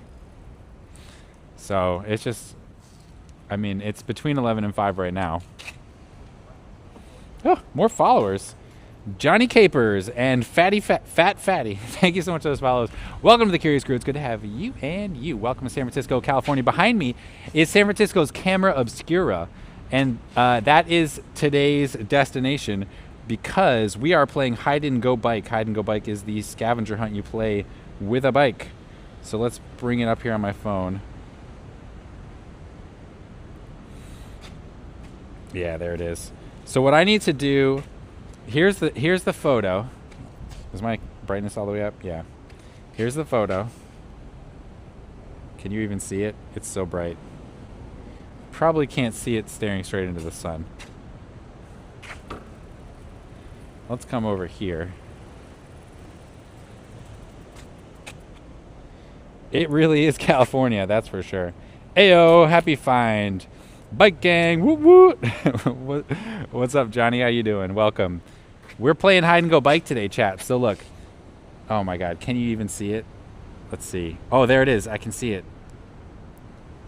So it's just, I mean, it's between 11 and 5 right now. Oh, more followers. Johnny Capers and Fat Fatty. Thank you so much for those follows. Welcome to the Curious Crew. It's good to have you and you. Welcome to San Francisco, California. Behind me is San Francisco's Camera Obscura. And that is today's destination because we are playing Hide and Go Bike. Hide and Go Bike is the scavenger hunt you play with a bike. So let's bring it up here on my phone. Yeah, there it is. So what I need to do, here's the photo. Is my brightness all the way up? Yeah. Here's the photo. Can you even see it? It's so bright. Probably can't see it staring straight into the sun. Let's come over here. It really is California, that's for sure. Ayo, happy find. Bike gang, woot woot. What's up, Johnny? How you doing? Welcome. We're playing Hide and Go Bike today, chat. So look. Oh my God, can you even see it? Let's see. Oh, there it is. I can see it.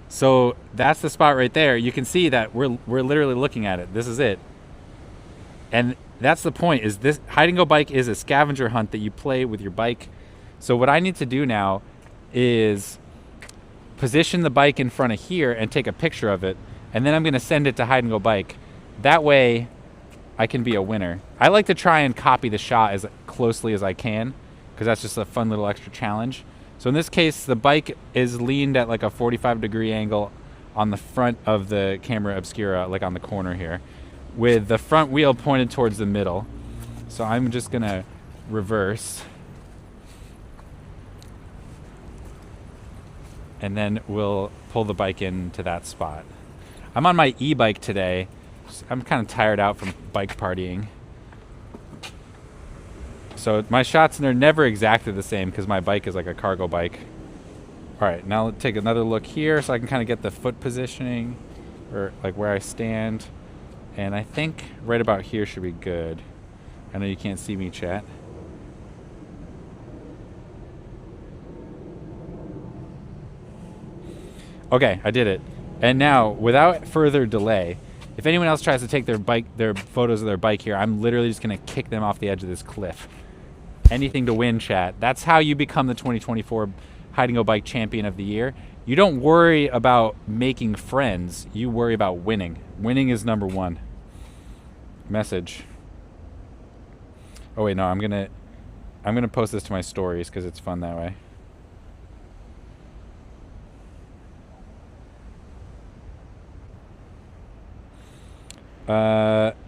So that's the spot right there. You can see that we're literally looking at it. This is it. And that's the point. Is this Hide and Go Bike is a scavenger hunt that you play with your bike. So what I need to do now is position the bike in front of here and take a picture of it. And then I'm going to send it to Hide and Go Bike. That way, I can be a winner. I like to try and copy the shot as closely as I can, because that's just a fun little extra challenge. So in this case, the bike is leaned at like a 45-degree angle on the front of the camera obscura, like on the corner here, with the front wheel pointed towards the middle. So I'm just going to reverse. And then we'll pull the bike into that spot. I'm on my e-bike today. I'm kind of tired out from bike partying. So my shots, they're never exactly the same because my bike is like a cargo bike. All right, now let's take another look here so I can kind of get the foot positioning or like where I stand. And I think right about here should be good. I know you can't see me, chat. Okay, I did it. And now, without further delay, If anyone else tries to take their photos of their bike here, I'm literally just gonna kick them off the edge of this cliff. Anything to win, chat. That's how you become the 2024 Hide and Go Bike Champion of the Year. You don't worry about making friends. You worry about winning. Winning is number one. Message. Oh wait, no, I'm gonna post this to my stories because it's fun that way.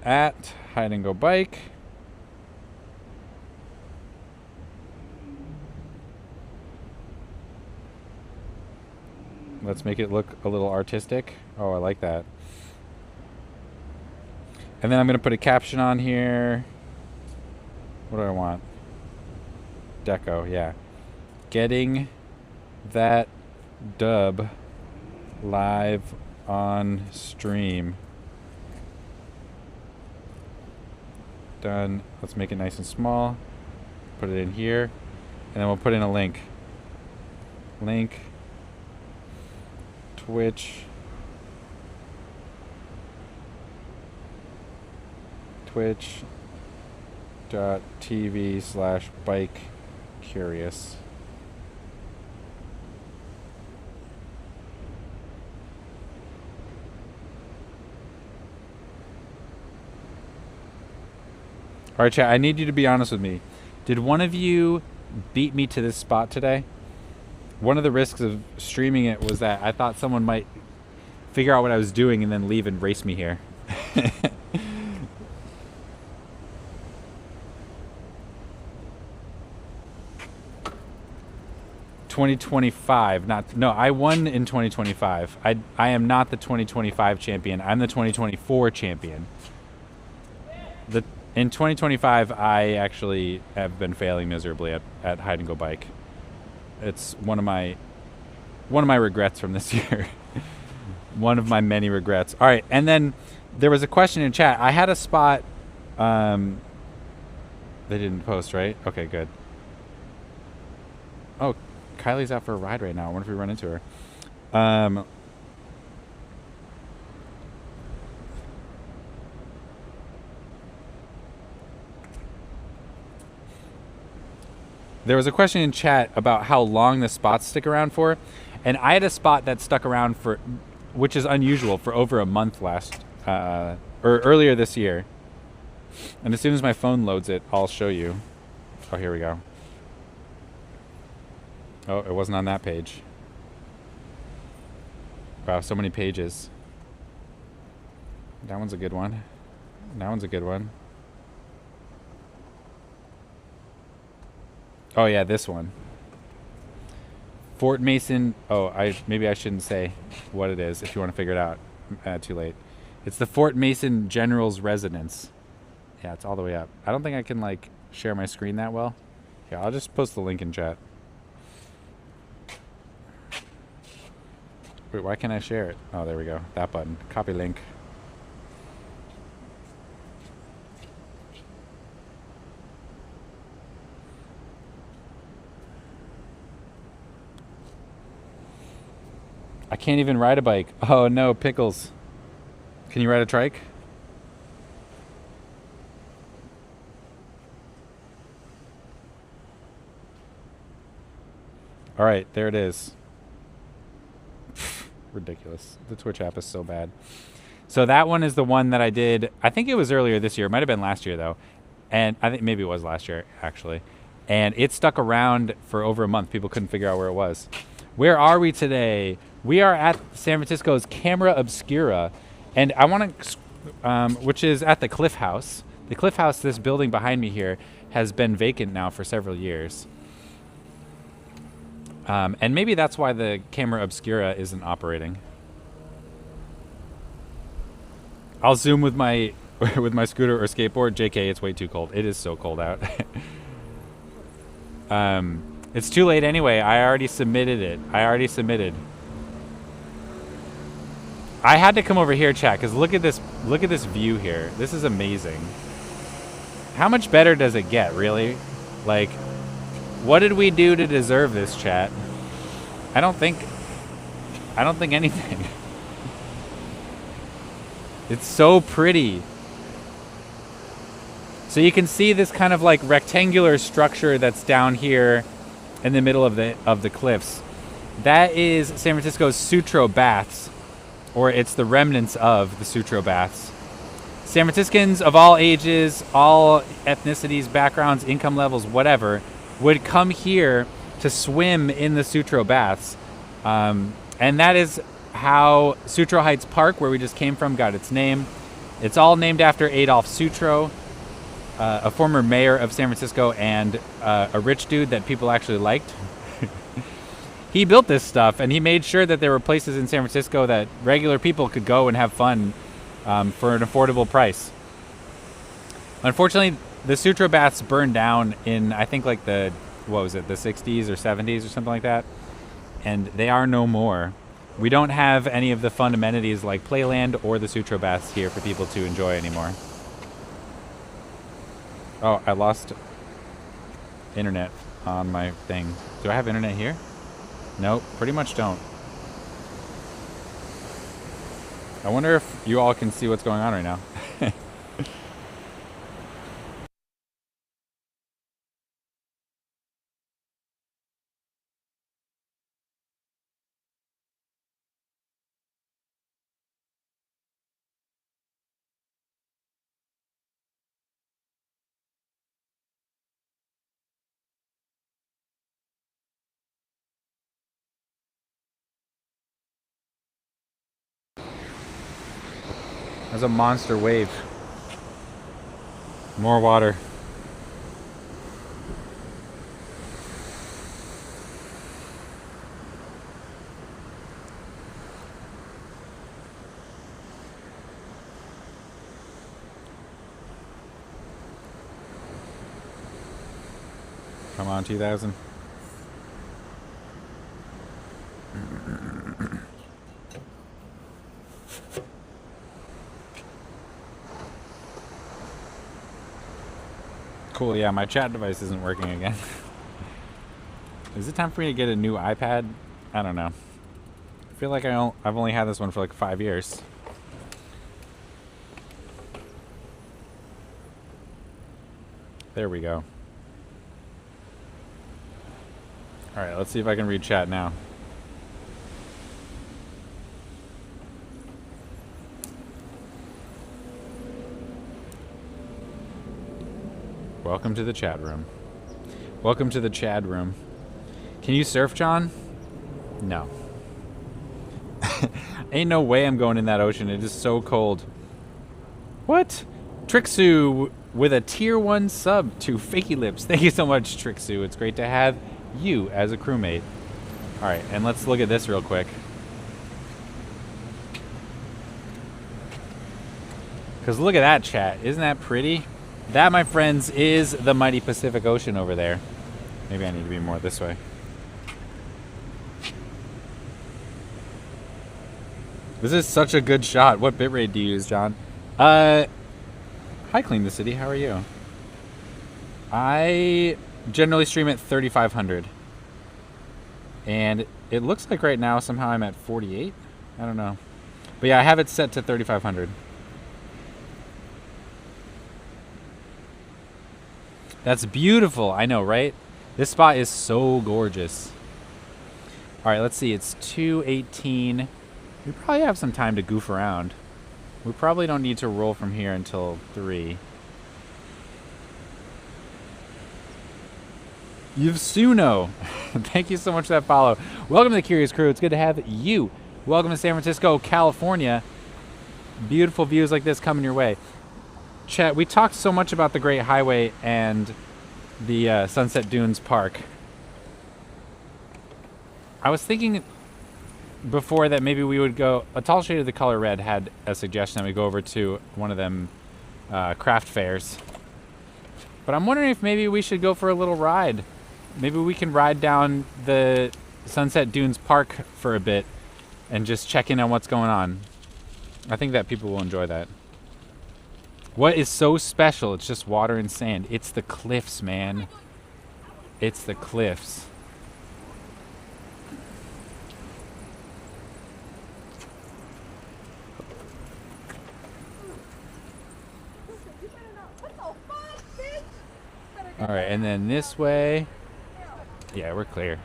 At Hide and Go Bike. Let's make it look a little artistic. Oh, I like that. And then I'm going to put a caption on here. What do I want? Deco, yeah. Getting that dub live on stream. Done. Let's make it nice and small. Put it in here. And then we'll put in a link. Link. Twitch.tv/bike curious. All right, chat, I need you to be honest with me. Did one of you beat me to this spot today? One of the risks of streaming it was that I thought someone might figure out what I was doing and then leave and race me here. 2025, no, I won in 2025. I am not the 2025 champion. I'm the 2024 champion. In 2025, I actually have been failing miserably at Hide and Go Bike. It's one of my regrets from this year. One of my many regrets. All right, and then there was a question in chat. I had a spot. They didn't post, right? Okay, good. Oh, Kylie's out for a ride right now. I wonder if we run into her. There was a question in chat about how long the spots stick around for, and I had a spot that stuck around for, which is unusual, for over a month or earlier this year. And as soon as my phone loads it, I'll show you. Oh, here we go. Oh, it wasn't on that page. Wow, so many pages. That one's a good one. That one's a good one. Oh yeah, this one. Fort Mason. Oh, maybe I shouldn't say what it is if you want to figure it out. Too late. It's the Fort Mason General's Residence. Yeah, it's all the way up. I don't think I can like share my screen that well. Yeah, I'll just post the link in chat. Wait, why can't I share it? Oh, there we go. That button. Copy link. I can't even ride a bike. Oh no, Pickles. Can you ride a trike? All right, there it is. Ridiculous. The Twitch app is so bad. So that one is the one that I did. I think it was earlier this year. It might have been last year though. And I think maybe it was last year actually. And it stuck around for over a month. People couldn't figure out where it was. Where are we today? We are at San Francisco's Camera Obscura, and I want to, which is at the Cliff House. The Cliff House, this building behind me here, has been vacant now for several years. And maybe that's why the Camera Obscura isn't operating. I'll zoom with my with my scooter or skateboard. JK, it's way too cold. It is so cold out. It's too late anyway. I already submitted it. I had to come over here, chat, because look at this view here. This is amazing. How much better does it get, really? Like, what did we do to deserve this, chat? I don't think anything. It's so pretty. So you can see this kind of like rectangular structure that's down here in the middle of the cliffs. That is San Francisco's Sutro Baths, or it's the remnants of the Sutro Baths. San Franciscans of all ages, all ethnicities, backgrounds, income levels, whatever, would come here to swim in the Sutro Baths. And that is how Sutro Heights Park, where we just came from, got its name. It's all named after Adolf Sutro, a former mayor of San Francisco and a rich dude that people actually liked. He built this stuff, and he made sure that there were places in San Francisco that regular people could go and have fun for an affordable price. Unfortunately, the Sutro Baths burned down in, I think, like the 60s or 70s or something like that. And they are no more. We don't have any of the fun amenities like Playland or the Sutro Baths here for people to enjoy anymore. Oh, I lost internet on my thing. Do I have internet here? Nope, pretty much don't. I wonder if you all can see what's going on right now. There's a monster wave. More water. Come on, 2000. Cool, yeah, my chat device isn't working again. Is it time for me to get a new iPad? I don't know. I feel like I've only had this one for like 5 years. There we go. Alright, let's see if I can read chat now. Welcome to the chat room. Welcome to the Chad room. Can you surf, John? No. Ain't no way I'm going in that ocean. It is so cold. What? Trixu with a tier 1 sub to Fakey Lips. Thank you so much, Trixu. It's great to have you as a crewmate. Alright, and let's look at this real quick. Because look at that, chat. Isn't that pretty? That, my friends, is the mighty Pacific Ocean over there. Maybe I need to be more this way. This is such a good shot. What bitrate do you use, John? Hi, Clean the City. How are you? I generally stream at 3500. And it looks like right now somehow I'm at 48. I don't know. But yeah, I have it set to 3500. That's beautiful. I know, right? This spot is so gorgeous. All right, let's see. It's 2:18. We probably have some time to goof around. We probably don't need to roll from here until 3. Yvsuno. Thank you so much for that follow. Welcome to the Curious Crew. It's good to have you. Welcome to San Francisco, California. Beautiful views like this coming your way. Chat, we talked so much about the Great Highway and the Sunset Dunes Park. I was thinking before that maybe we would go... A Tall Shade of the Color Red had a suggestion that we go over to one of them craft fairs. But I'm wondering if maybe we should go for a little ride. Maybe we can ride down the Sunset Dunes Park for a bit and just check in on what's going on. I think that people will enjoy that. What is so special? It's just water and sand. It's the cliffs, man. It's the cliffs. All right, and then this way. Yeah, we're clear.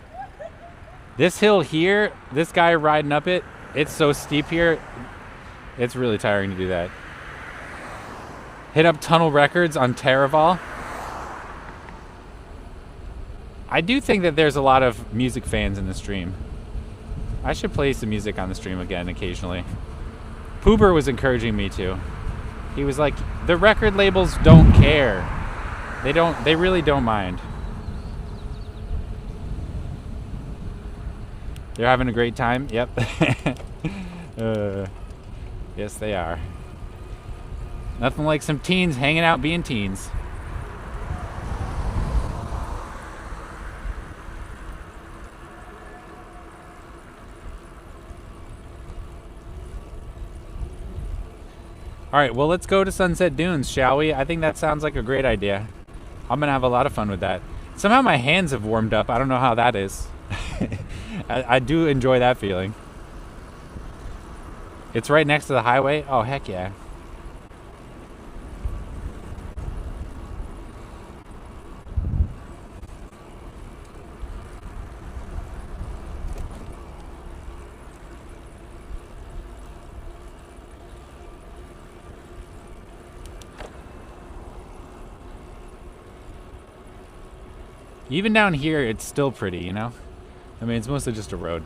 This hill here, this guy riding up it, it's so steep here. It's really tiring to do that. Hit up Tunnel Records on Taraval. I do think that there's a lot of music fans in the stream. I should play some music on the stream again occasionally. Poober was encouraging me to. He was like, the record labels don't care. They really don't mind. They're having a great time? Yep. Yes, they are. Nothing like some teens hanging out being teens. All right, well, let's go to Sunset Dunes, shall we? I think that sounds like a great idea. I'm going to have a lot of fun with that. Somehow my hands have warmed up. I don't know how that is. I do enjoy that feeling. It's right next to the highway? Oh, heck yeah. Even down here, it's still pretty, you know? I mean, it's mostly just a road.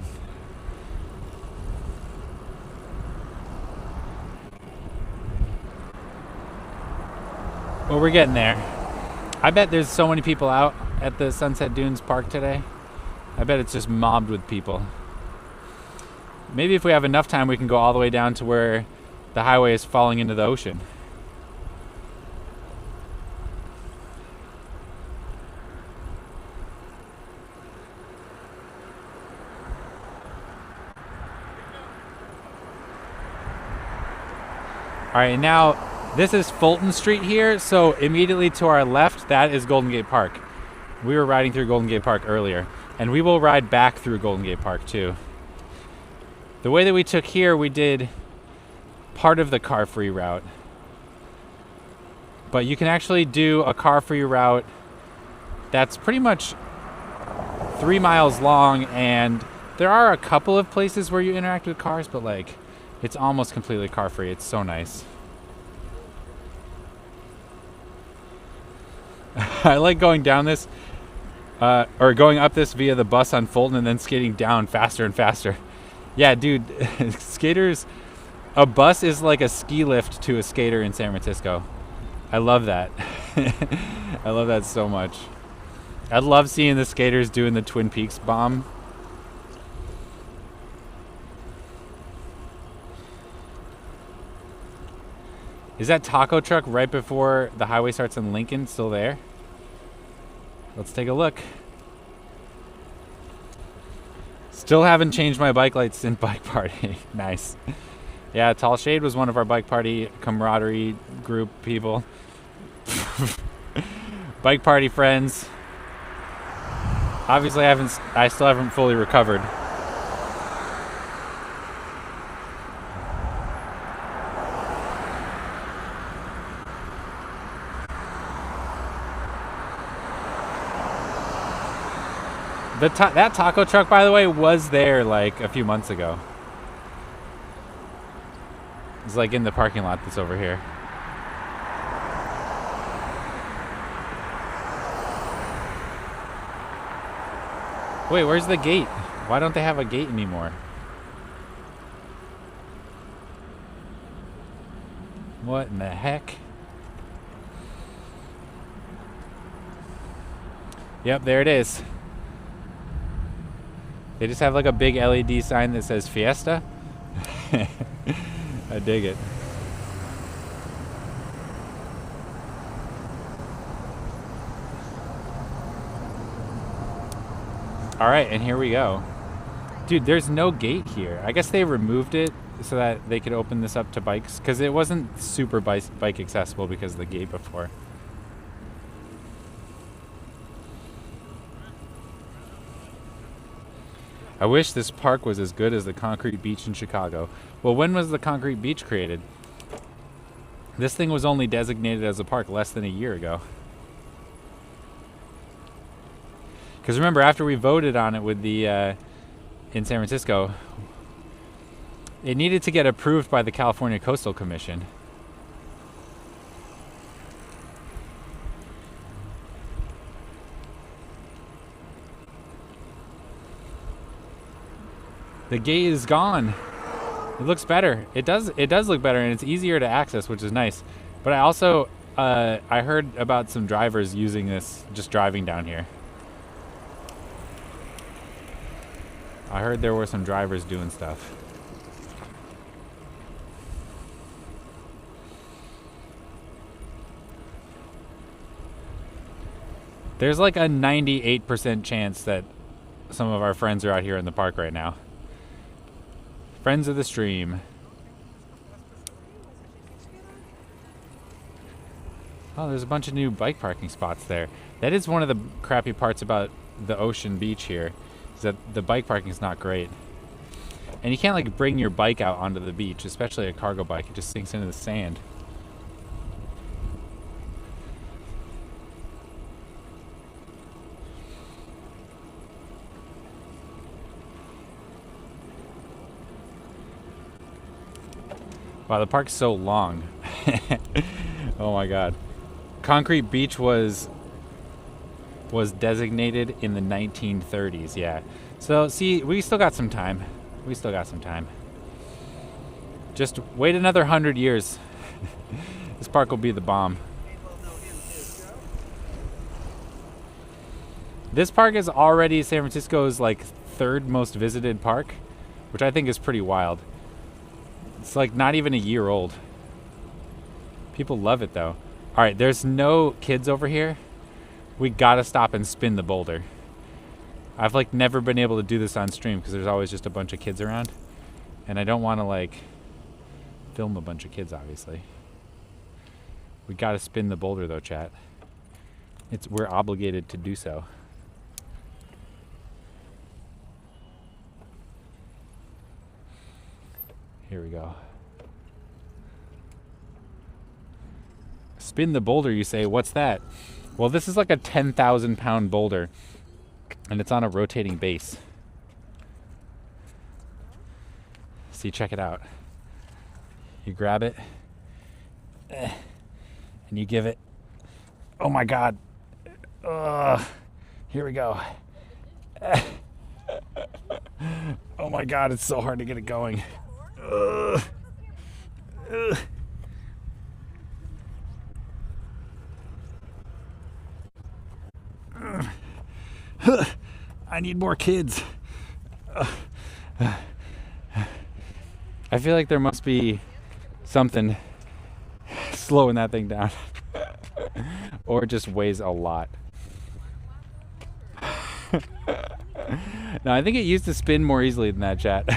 Well, we're getting there. I bet there's so many people out at the Sunset Dunes Park today. I bet it's just mobbed with people. Maybe if we have enough time, we can go all the way down to where the highway is falling into the ocean. All right, now this is Fulton Street here, so immediately to our left, that is Golden Gate Park. We were riding through Golden Gate Park earlier, and we will ride back through Golden Gate Park too. The way that we took here, we did part of the car-free route. But you can actually do a car-free route that's pretty much 3 miles long, and there are a couple of places where you interact with cars, but like, it's almost completely car-free. It's so nice. I like going down this, or going up this via the bus on Fulton and then skating down faster and faster. Yeah, dude, skaters, a bus is like a ski lift to a skater in San Francisco. I love that. I love that so much. I love seeing the skaters doing the Twin Peaks bomb. Is that taco truck right before the highway starts in Lincoln still there? Let's take a look. Still haven't changed my bike lights since Bike Party. Nice. Yeah, Tall Shade was one of our Bike Party camaraderie group people. Bike Party friends. Obviously, I still haven't fully recovered. That taco truck, by the way, was there like a few months ago. It's like in the parking lot that's over here. Wait, where's the gate? Why don't they have a gate anymore? What in the heck? Yep, there it is. They just have like a big LED sign that says Fiesta. I dig it. All right, and here we go. Dude, there's no gate here. I guess they removed it so that they could open this up to bikes, because it wasn't super bike accessible because of the gate before. I wish this park was as good as the concrete beach in Chicago. Well, when was the concrete beach created? This thing was only designated as a park less than a year ago. Because remember, after we voted on it with the in San Francisco, it needed to get approved by the California Coastal Commission. The gate is gone. It looks better. It does look better, and it's easier to access, which is nice. But I also I heard about some drivers using this, just driving down here. I heard there were some drivers doing stuff. There's like a 98% chance that some of our friends are out here in the park right now. Friends of the stream. Oh, there's a bunch of new bike parking spots there. That is one of the crappy parts about the Ocean Beach here, is that the bike parking is not great. And you can't like bring your bike out onto the beach, especially a cargo bike. It just sinks into the sand. Wow, the park's so long. Oh my god. Concrete Beach was designated in the 1930s, yeah. So, see, we still got some time. We still got some time. Just wait another 100 years. This park will be the bomb. This park is already San Francisco's like third most visited park, which I think is pretty wild. It's like not even a year old. People love it though. All right, there's no kids over here. We gotta stop and spin the boulder. I've like never been able to do this on stream because there's always just a bunch of kids around. And I don't want to like film a bunch of kids, obviously. We gotta spin the boulder though, chat. We're obligated to do so. Here we go. Spin the boulder, you say? What's that? Well, this is like a 10,000 pound boulder, and it's on a rotating base. See, check it out. You grab it, and you give it. Oh my God. Here we go. Oh my God, it's so hard to get it going. I need more kids. I feel like there must be something slowing that thing down. Or it just weighs a lot. No, I think it used to spin more easily than that, chat.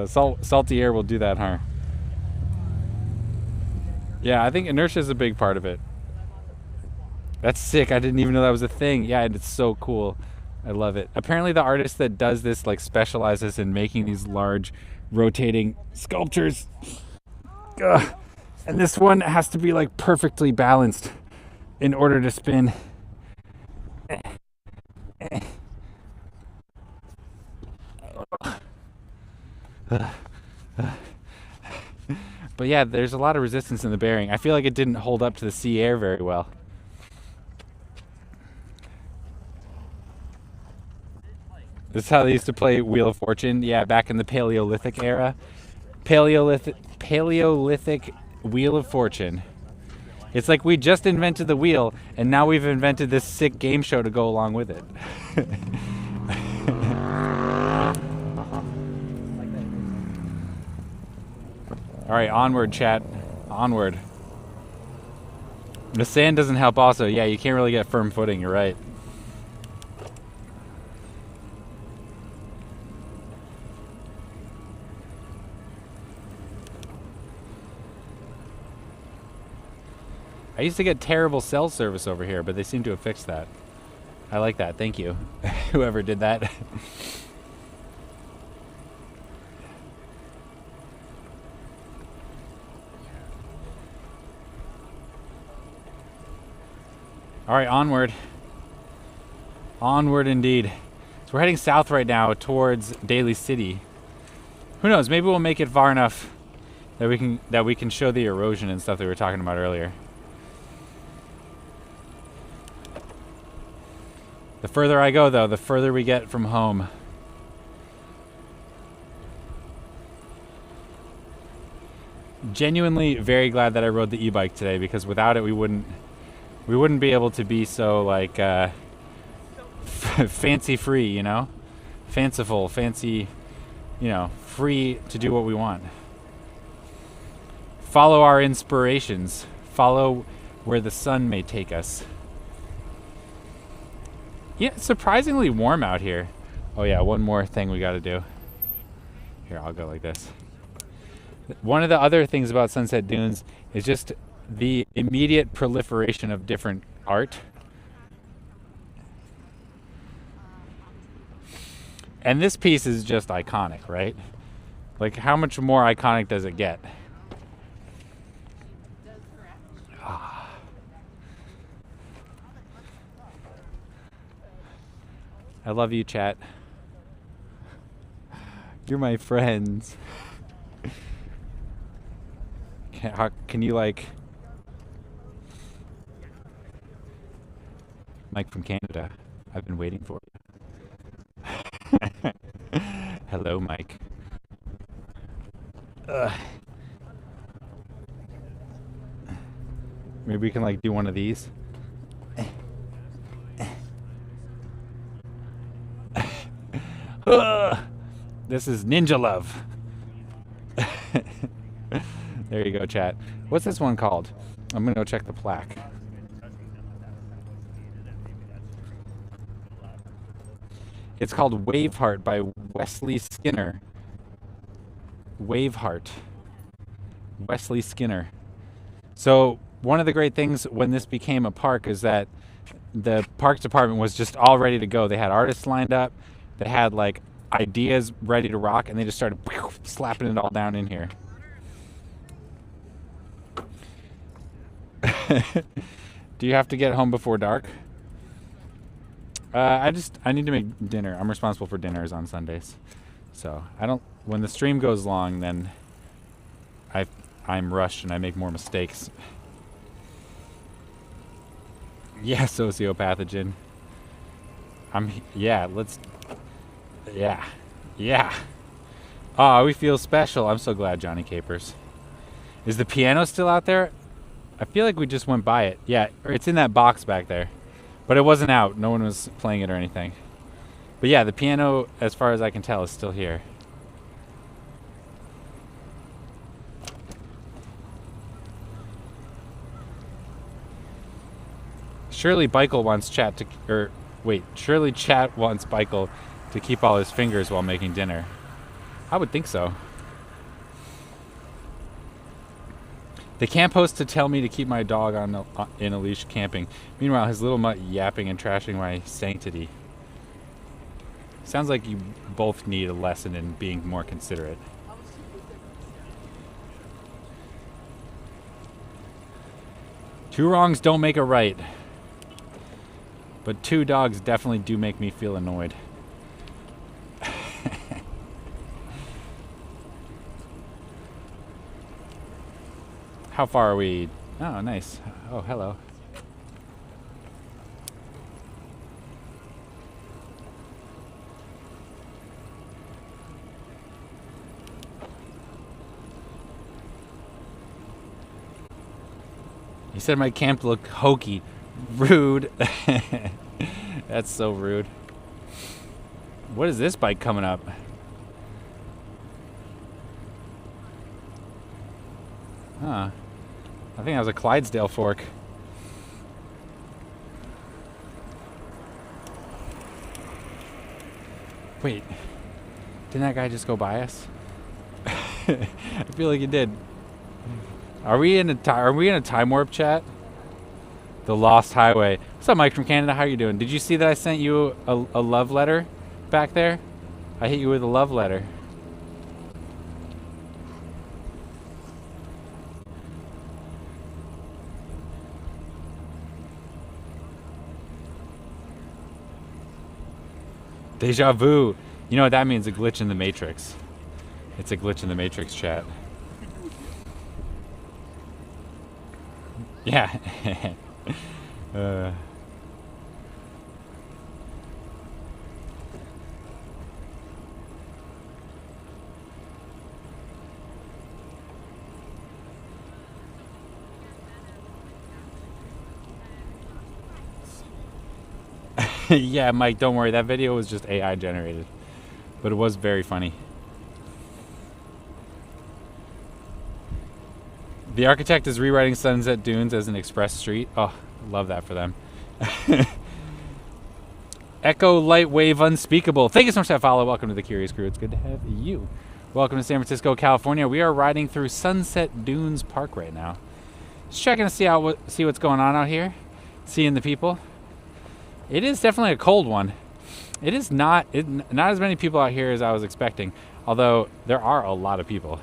Salty air will do that, huh? Yeah, I think inertia is a big part of it. That's sick. I didn't even know that was a thing. Yeah, and it's so cool. I love it. Apparently the artist that does this like specializes in making these large rotating sculptures. Ugh. And this one has to be like perfectly balanced in order to spin. But yeah, there's a lot of resistance in the bearing. I feel like it didn't hold up to the sea air very well. This is how they used to play Wheel of Fortune. Yeah, back in the Paleolithic era. Paleolithic Wheel of Fortune. It's like we just invented the wheel, and now we've invented this sick game show to go along with it. All right, onward, chat. Onward. The sand doesn't help also. Yeah, you can't really get firm footing. You're right. I used to get terrible cell service over here, but they seem to have fixed that. I like that. Thank you, whoever did that. All right, onward. Onward indeed. So we're heading south right now towards Daly City. Who knows? Maybe we'll make it far enough that we can show the erosion and stuff that we were talking about earlier. The further I go, though, the further we get from home. Genuinely very glad that I rode the e-bike today, because without it we wouldn't be able to be so like fancy free, you know? Fanciful, fancy, you know, free to do what we want. Follow our inspirations. Follow where the sun may take us. Yeah, it's surprisingly warm out here. Oh yeah, one more thing we gotta do. Here, I'll go like this. One of the other things about Sunset Dunes is just the immediate proliferation of different art. And this piece is just iconic, right? Like, how much more iconic does it get? Ah. I love you, chat. You're my friends. Can you, like... Mike from Canada, I've been waiting for you. Hello, Mike. Maybe we can, like, do one of these. This is Ninja Love. There you go, chat. What's this one called? I'm gonna go check the plaque. It's called Waveheart by Wesley Skinner. Waveheart. Wesley Skinner. So one of the great things when this became a park is that the parks department was just all ready to go. They had artists lined up. They had like ideas ready to rock, and they just started slapping it all down in here. Do you have to get home before dark? I need to make dinner. I'm responsible for dinners on Sundays. So when the stream goes long, then I'm rushed and I make more mistakes. Yeah, sociopathogen. Yeah. Oh, we feel special. I'm so glad, Johnny Capers. Is the piano still out there? I feel like we just went by it. Yeah, it's in that box back there. But it wasn't out. No one was playing it or anything. But yeah, the piano, as far as I can tell, is still here. Surely Beichel wants Chat to... surely Chat wants Beichel to keep all his fingers while making dinner. I would think so. The camp host to tell me to keep my dog in a leash camping. Meanwhile, his little mutt yapping and trashing my sanctity. Sounds like you both need a lesson in being more considerate. Two wrongs don't make a right. But two dogs definitely do make me feel annoyed. How far are we? Oh, nice. Oh, hello. He said my camp looked hokey. Rude. That's so rude. What is this bike coming up? Huh. I think that was a Clydesdale fork. Wait. Didn't that guy just go by us? I feel like he did. Are we in a time warp, chat? The Lost Highway. What's up, Mike from Canada? How you doing? Did you see that I sent you a love letter back there? I hit you with a love letter. Deja vu. You know what that means? A glitch in the Matrix. It's a glitch in the Matrix, chat. Yeah. Yeah, Mike, don't worry. That video was just AI generated. But it was very funny. The architect is rewriting Sunset Dunes as an express street. Oh, love that for them. Echo Lightwave Unspeakable. Thank you so much for that follow. Welcome to the Curious Crew. It's good to have you. Welcome to San Francisco, California. We are riding through Sunset Dunes Park right now. Just checking to see what's going on out here. Seeing the people. It is definitely a cold one. It is not as many people out here as I was expecting. Although there are a lot of people.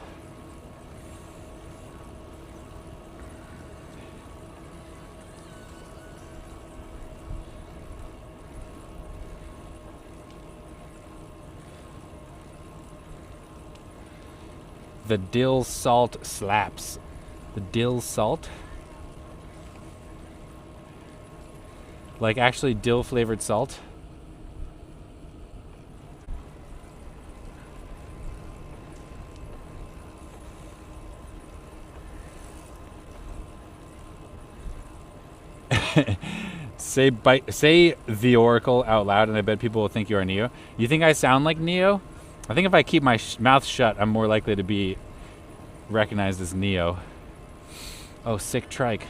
The dill salt slaps. The dill salt? Like actually dill flavored salt? Say the Oracle out loud, and I bet people will think you are Neo. You think I sound like Neo? I think if I keep my mouth shut, I'm more likely to be recognized as Neo. Oh, sick trike.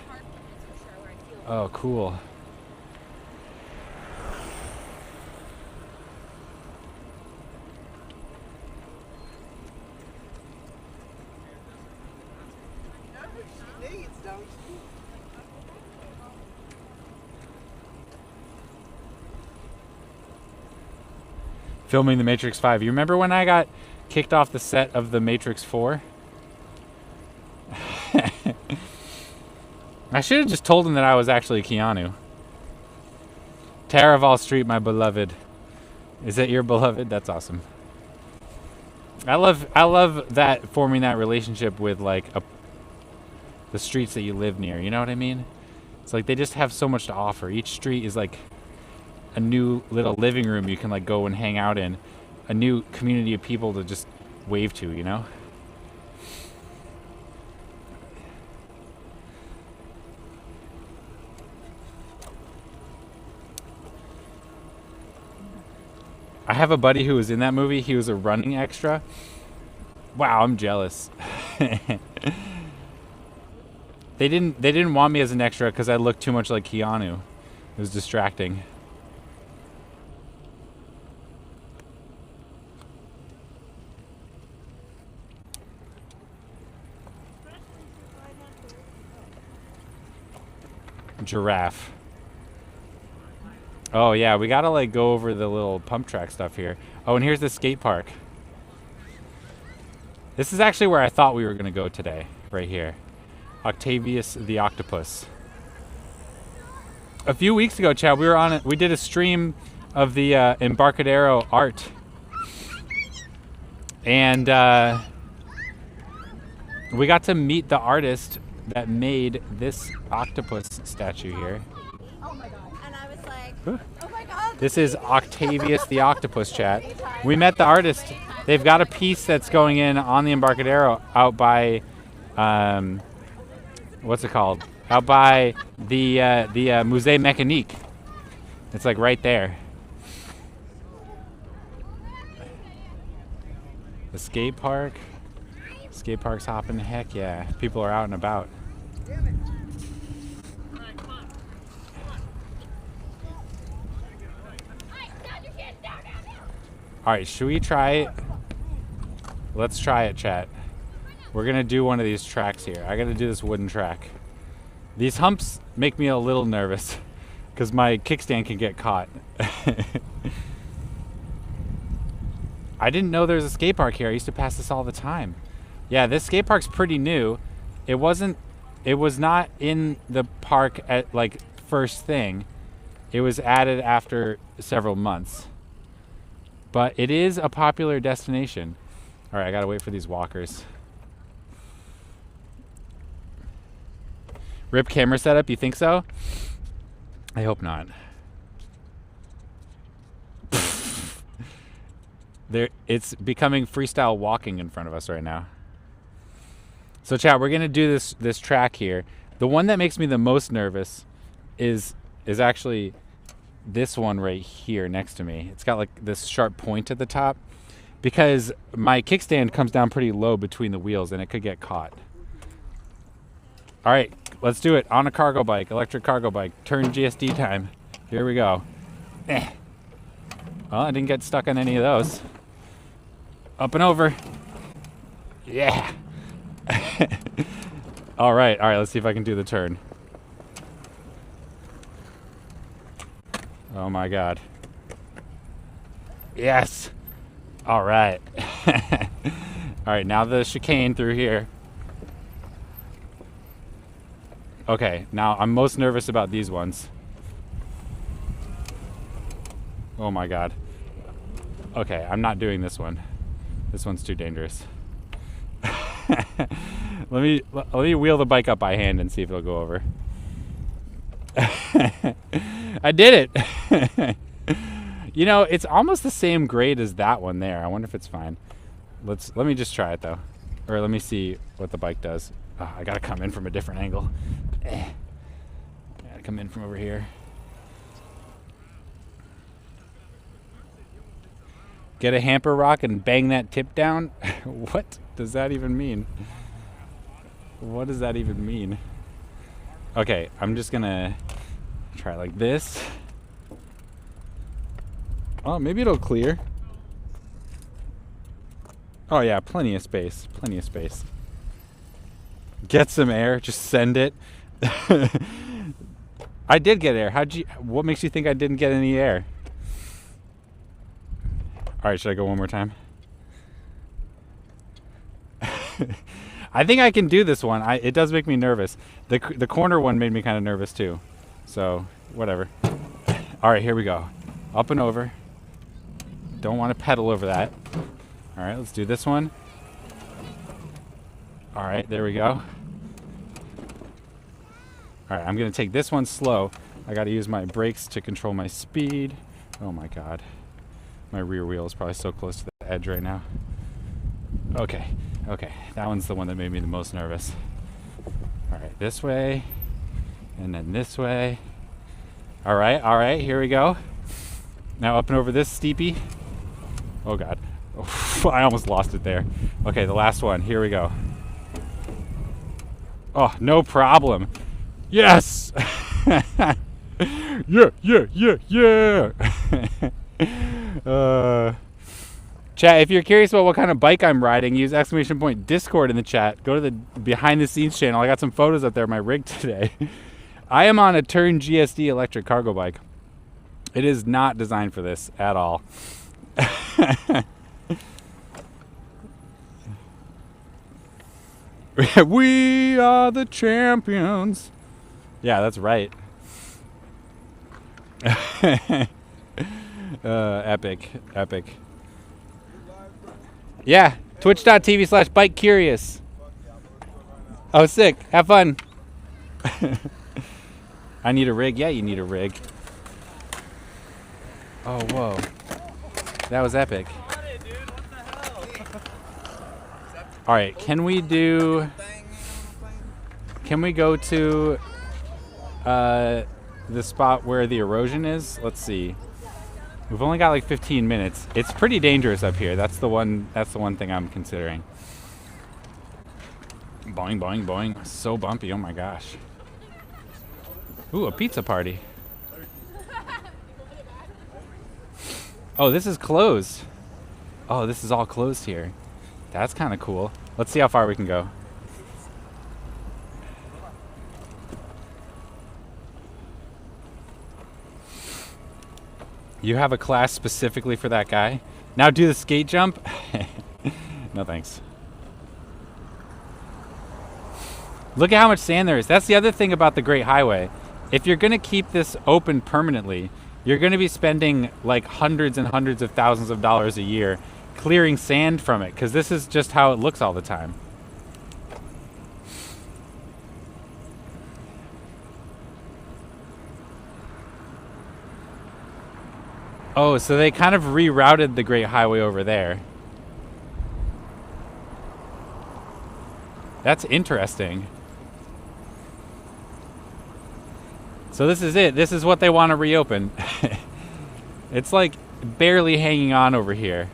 Oh, cool. Filming The Matrix 5. You remember when I got kicked off the set of The Matrix 4? I should have just told him that I was actually Keanu. Taraval Street, my beloved. Is that your beloved? That's awesome. I love that, forming that relationship with like the streets that you live near. You know what I mean? It's like they just have so much to offer. Each street is like a new little living room you can like go and hang out in, a new community of people to just wave to, you know? I have a buddy who was in that movie. He was a running extra. Wow, I'm jealous. They didn't want me as an extra because I looked too much like Keanu. It was distracting. Giraffe. Oh yeah, we gotta like go over the little pump track stuff here. Oh, and here's the skate park. This is actually where I thought we were gonna go today, right here. Octavius the Octopus. A few weeks ago, Chad, we did a stream of the Embarcadero art. And we got to meet the artist that made this octopus statue here. Oh my god. And I was like, oh my god. This is Octavius the Octopus, chat. We met the artist. They've got a piece that's going in on the Embarcadero out by, what's it called? Out by the Musée Mécanique. It's like right there. The skate park. Skate park's hopping. Heck yeah. People are out and about. Alright, should we try it? Let's try it, chat. We're gonna do one of these tracks here. I gotta do this wooden track. These humps make me a little nervous because my kickstand can get caught. I didn't know there was a skate park here. I used to pass this all the time. Yeah, this skate park's pretty new. It was not in the park at like first thing. It was added after several months. but it is a popular destination. All right, I gotta wait for these walkers. Rip camera setup, you think so? I hope not. It's becoming freestyle walking in front of us right now. So chat, we're gonna do this track here. The one that makes me the most nervous is actually this one right here next to me. It's got like this sharp point at the top because my kickstand comes down pretty low between the wheels and it could get caught. All right, let's do it on a cargo bike, electric cargo bike. Turn GSD time. Here we go. Well, I didn't get stuck on any of those. Up and over. Yeah. All right, let's see if I can do the turn. Oh my God. Yes. All right. All right, now the chicane through here. Okay, now I'm most nervous about these ones. Oh my God. Okay, I'm not doing this one. This one's too dangerous. Let me wheel the bike up by hand and see if it'll go over. I did it. You know, it's almost the same grade as that one there. I wonder if it's fine. Let me just try it though, or let me see what the bike does. Oh, I gotta come in from a different angle. I gotta come in from over here. Get a hamper rock and bang that tip down? What does that even mean? What does that even mean? Okay, I'm just gonna try like this. Oh, maybe it'll clear. Oh yeah, plenty of space, plenty of space. Get some air, just send it. I did get air. What makes you think I didn't get any air? All right, should I go one more time? I think I can do this one. It does make me nervous. The corner one made me kind of nervous too. So, whatever. All right, here we go. Up and over. Don't want to pedal over that. All right, let's do this one. All right, there we go. All right, I'm going to take this one slow. I got to use my brakes to control my speed. Oh my God. My rear wheel is probably so close to the edge right now. Okay, that one's the one that made me the most nervous. All right, this way, and then this way. All right, here we go. Now up and over this steepy. Oh God, I almost lost it there. Okay, the last one, here we go. Oh, no problem. Yes! Yeah. Chat, if you're curious about what kind of bike I'm riding, use !Discord in the chat. Go to the behind the scenes channel. I got some photos up there of my rig today. I am on a Turn GSD electric cargo bike. It is not designed for this at all. We are the champions. Yeah, that's right. Epic. Yeah, twitch.tv/bikecurious. Oh, sick. Have fun. I need a rig. Yeah, you need a rig. Oh, whoa. That was epic. All right, can we go to the spot where the erosion is? Let's see. We've only got like 15 minutes. It's pretty dangerous up here. That's the one thing I'm considering. Boing, boing, boing. So bumpy. Oh my gosh. Ooh, a pizza party. Oh, this is closed. Oh, this is all closed here. That's kind of cool. Let's see how far we can go. You have a class specifically for that guy? Now do the skate jump? No thanks. Look at how much sand there is. That's the other thing about the Great Highway. If you're going to keep this open permanently, You're going to be spending like hundreds and hundreds of thousands of dollars a year clearing sand from it, because this is just how it looks all the time. Oh, so they kind of rerouted the Great Highway over there. That's interesting. So this is it. This is what they want to reopen. It's like barely hanging on over here.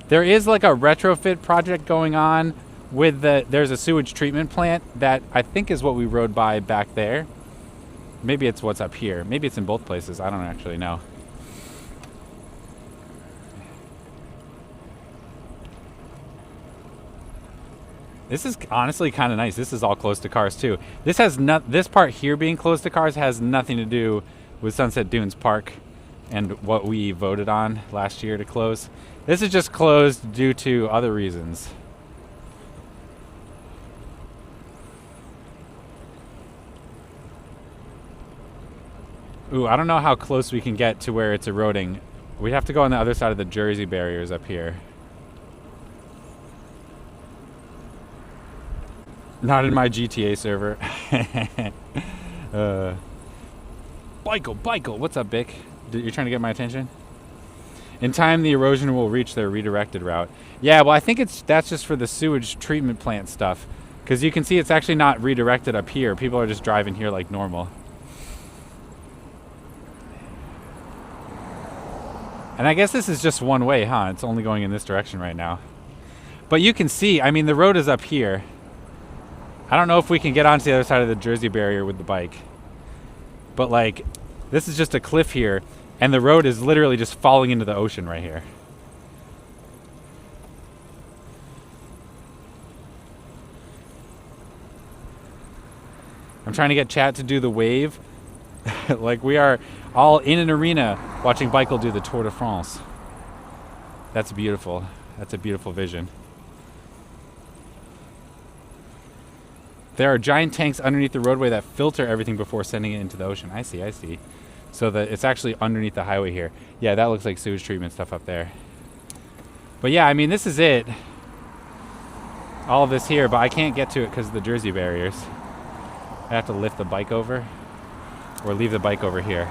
There is like a retrofit project going on with there's a sewage treatment plant that I think is what we rode by back there. Maybe it's what's up here. Maybe it's in both places. I don't actually know. This is honestly kind of nice. This is all close to cars too. This has this part here being close to cars has nothing to do with Sunset Dunes Park and what we voted on last year to close. This is just closed due to other reasons. Ooh, I don't know how close we can get to where it's eroding. We have to go on the other side of the Jersey barriers up here. Not in my GTA server. Bikel, what's up, Bick? You're trying to get my attention? In time, the erosion will reach their redirected route. Yeah, well, I think that's just for the sewage treatment plant stuff. Because you can see it's actually not redirected up here. People are just driving here like normal. And I guess this is just one way, huh? It's only going in this direction right now. But you can see, I mean, the road is up here. I don't know if we can get onto the other side of the Jersey barrier with the bike. But like, this is just a cliff here, and the road is literally just falling into the ocean right here. I'm trying to get chat to do the wave. Like we are all in an arena watching Bikel do the Tour de France. That's beautiful. That's a beautiful vision. There are giant tanks underneath the roadway that filter everything before sending it into the ocean. I see. So that it's actually underneath the highway here. Yeah, that looks like sewage treatment stuff up there. But yeah, I mean, this is it. All of this here, but I can't get to it because of the Jersey barriers. I have to lift the bike over or leave the bike over here.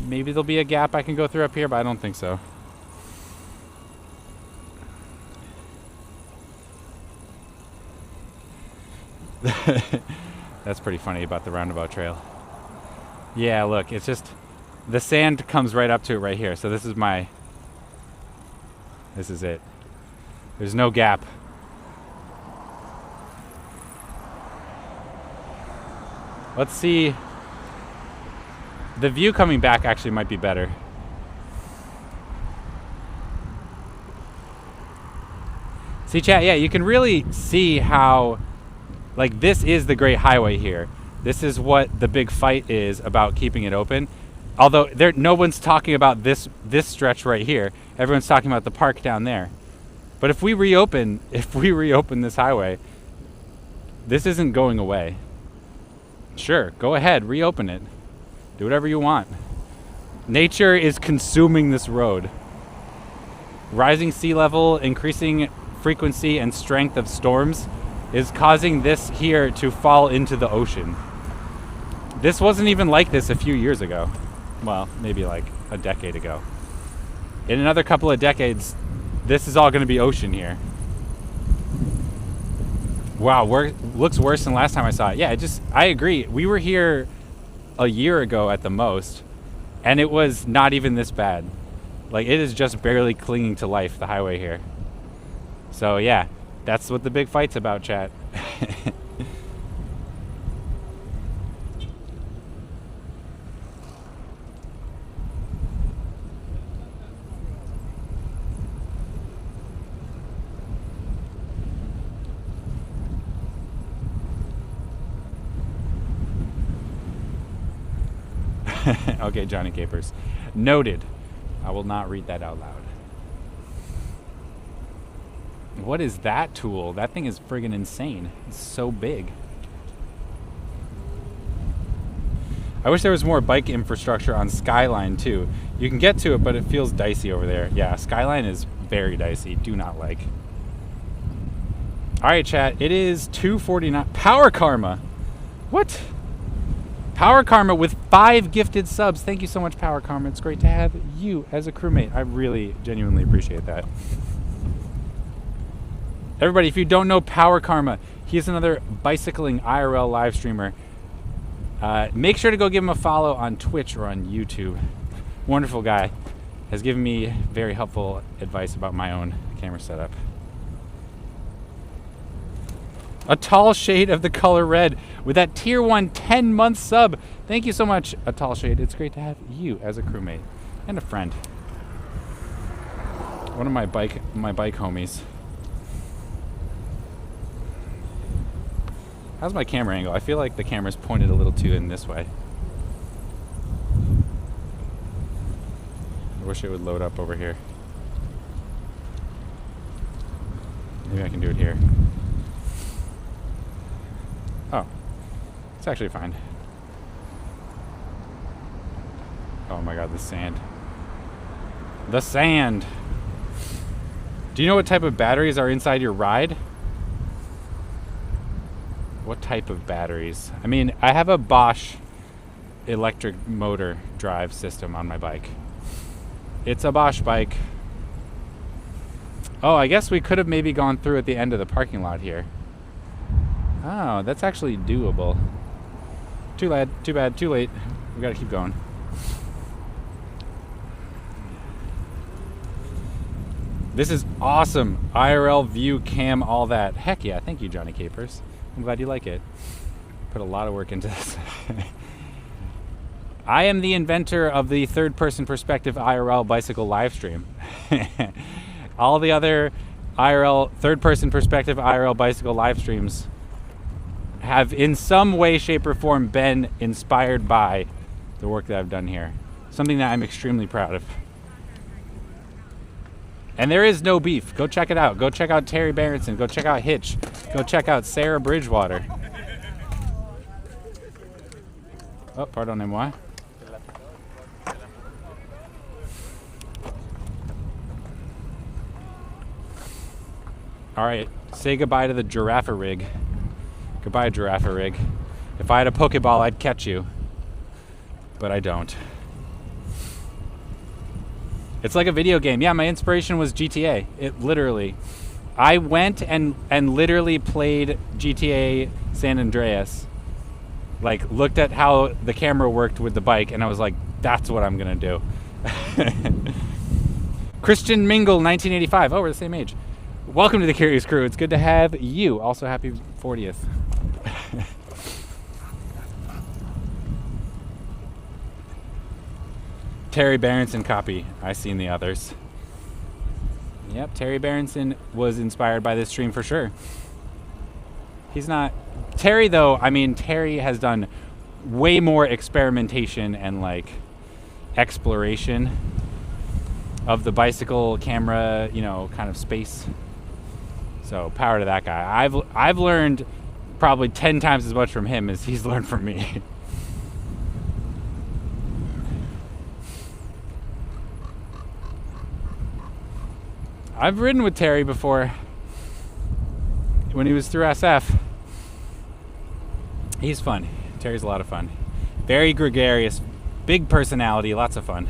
Maybe there'll be a gap I can go through up here, but I don't think so. That's pretty funny about the roundabout trail. Yeah, look, it's just the sand comes right up to it right here. So this is it. There's no gap. Let's see. The view coming back actually might be better. See, chat, yeah, you can really see how, like, this is the Great Highway here. This is what the big fight is about keeping it open. Although no one's talking about this stretch right here. Everyone's talking about the park down there. But if we reopen this highway, this isn't going away. Sure, go ahead, reopen it. Do whatever you want. Nature is consuming this road. Rising sea level, increasing frequency and strength of storms is causing this here to fall into the ocean. This wasn't even like this a few years ago. Well, maybe like a decade ago. In another couple of decades, this is all going to be ocean here. Wow, looks worse than last time I saw it. Yeah, I agree. We were here a year ago at the most, and it was not even this bad. Like, it is just barely clinging to life, the highway here. So yeah, that's what the big fight's about, chat. Okay, Johnny Capers. Noted. I will not read that out loud. What is that tool? That thing is friggin' insane. It's so big. I wish there was more bike infrastructure on Skyline too. You can get to it, but it feels dicey over there. Yeah, Skyline is very dicey. Do not like. All right, chat. It is 2:49. Power Karma. What? Power Karma with 5 gifted subs. Thank you so much, Power Karma. It's great to have you as a crewmate. I really, genuinely appreciate that. Everybody, if you don't know Power Karma, he is another bicycling IRL live streamer. Make sure to go give him a follow on Twitch or on YouTube. Wonderful guy. Has given me very helpful advice about my own camera setup. A tall shade of the color red with that tier 1 10-month sub. Thank you so much, A Tall Shade. It's great to have you as a crewmate and a friend. One of my bike homies. How's my camera angle? I feel like the camera's pointed a little too in this way. I wish it would load up over here. Maybe I can do it here. Oh, it's actually fine. Oh my god, the sand. The sand! Do you know what type of batteries are inside your ride? What type of batteries? I mean, I have a Bosch electric motor drive system on my bike. It's a Bosch bike. Oh, I guess we could have maybe gone through at the end of the parking lot here. Oh, that's actually doable. Too bad, too late. We gotta keep going. This is awesome. IRL view, cam, all that. Heck yeah, thank you, Johnny Capers. I'm glad you like it. Put a lot of work into this. I am the inventor of the third-person perspective IRL bicycle live stream. All the other IRL, third-person perspective IRL bicycle live streams have in some way, shape, or form been inspired by the work that I've done here. Something that I'm extremely proud of. And there is no beef. Go check it out. Go check out Terry Berenson. Go check out Hitch. Go check out Sarah Bridgewater. Oh, pardonnez-moi. All right, say goodbye to the giraffe rig. Goodbye, giraffe rig. If I had a Pokeball, I'd catch you. But I don't. It's like a video game. Yeah, my inspiration was GTA. It literally. I went and literally played GTA San Andreas. Like, looked at how the camera worked with the bike, and I was like, that's what I'm gonna do. Christian Mingle, 1985. Oh, we're the same age. Welcome to the Curious Crew. It's good to have you. Also, happy 40th. Terry Berenson copy. I seen the others. Yep, Terry Berenson was inspired by this stream for sure. He's not... Terry, though, I mean, Terry has done way more experimentation and, like, exploration of the bicycle camera, you know, kind of space. So, power to that guy. I've learned probably 10 times as much from him as he's learned from me. I've ridden with Terry before when he was through SF. He's fun. Terry's a lot of fun. Very gregarious, big personality, lots of fun.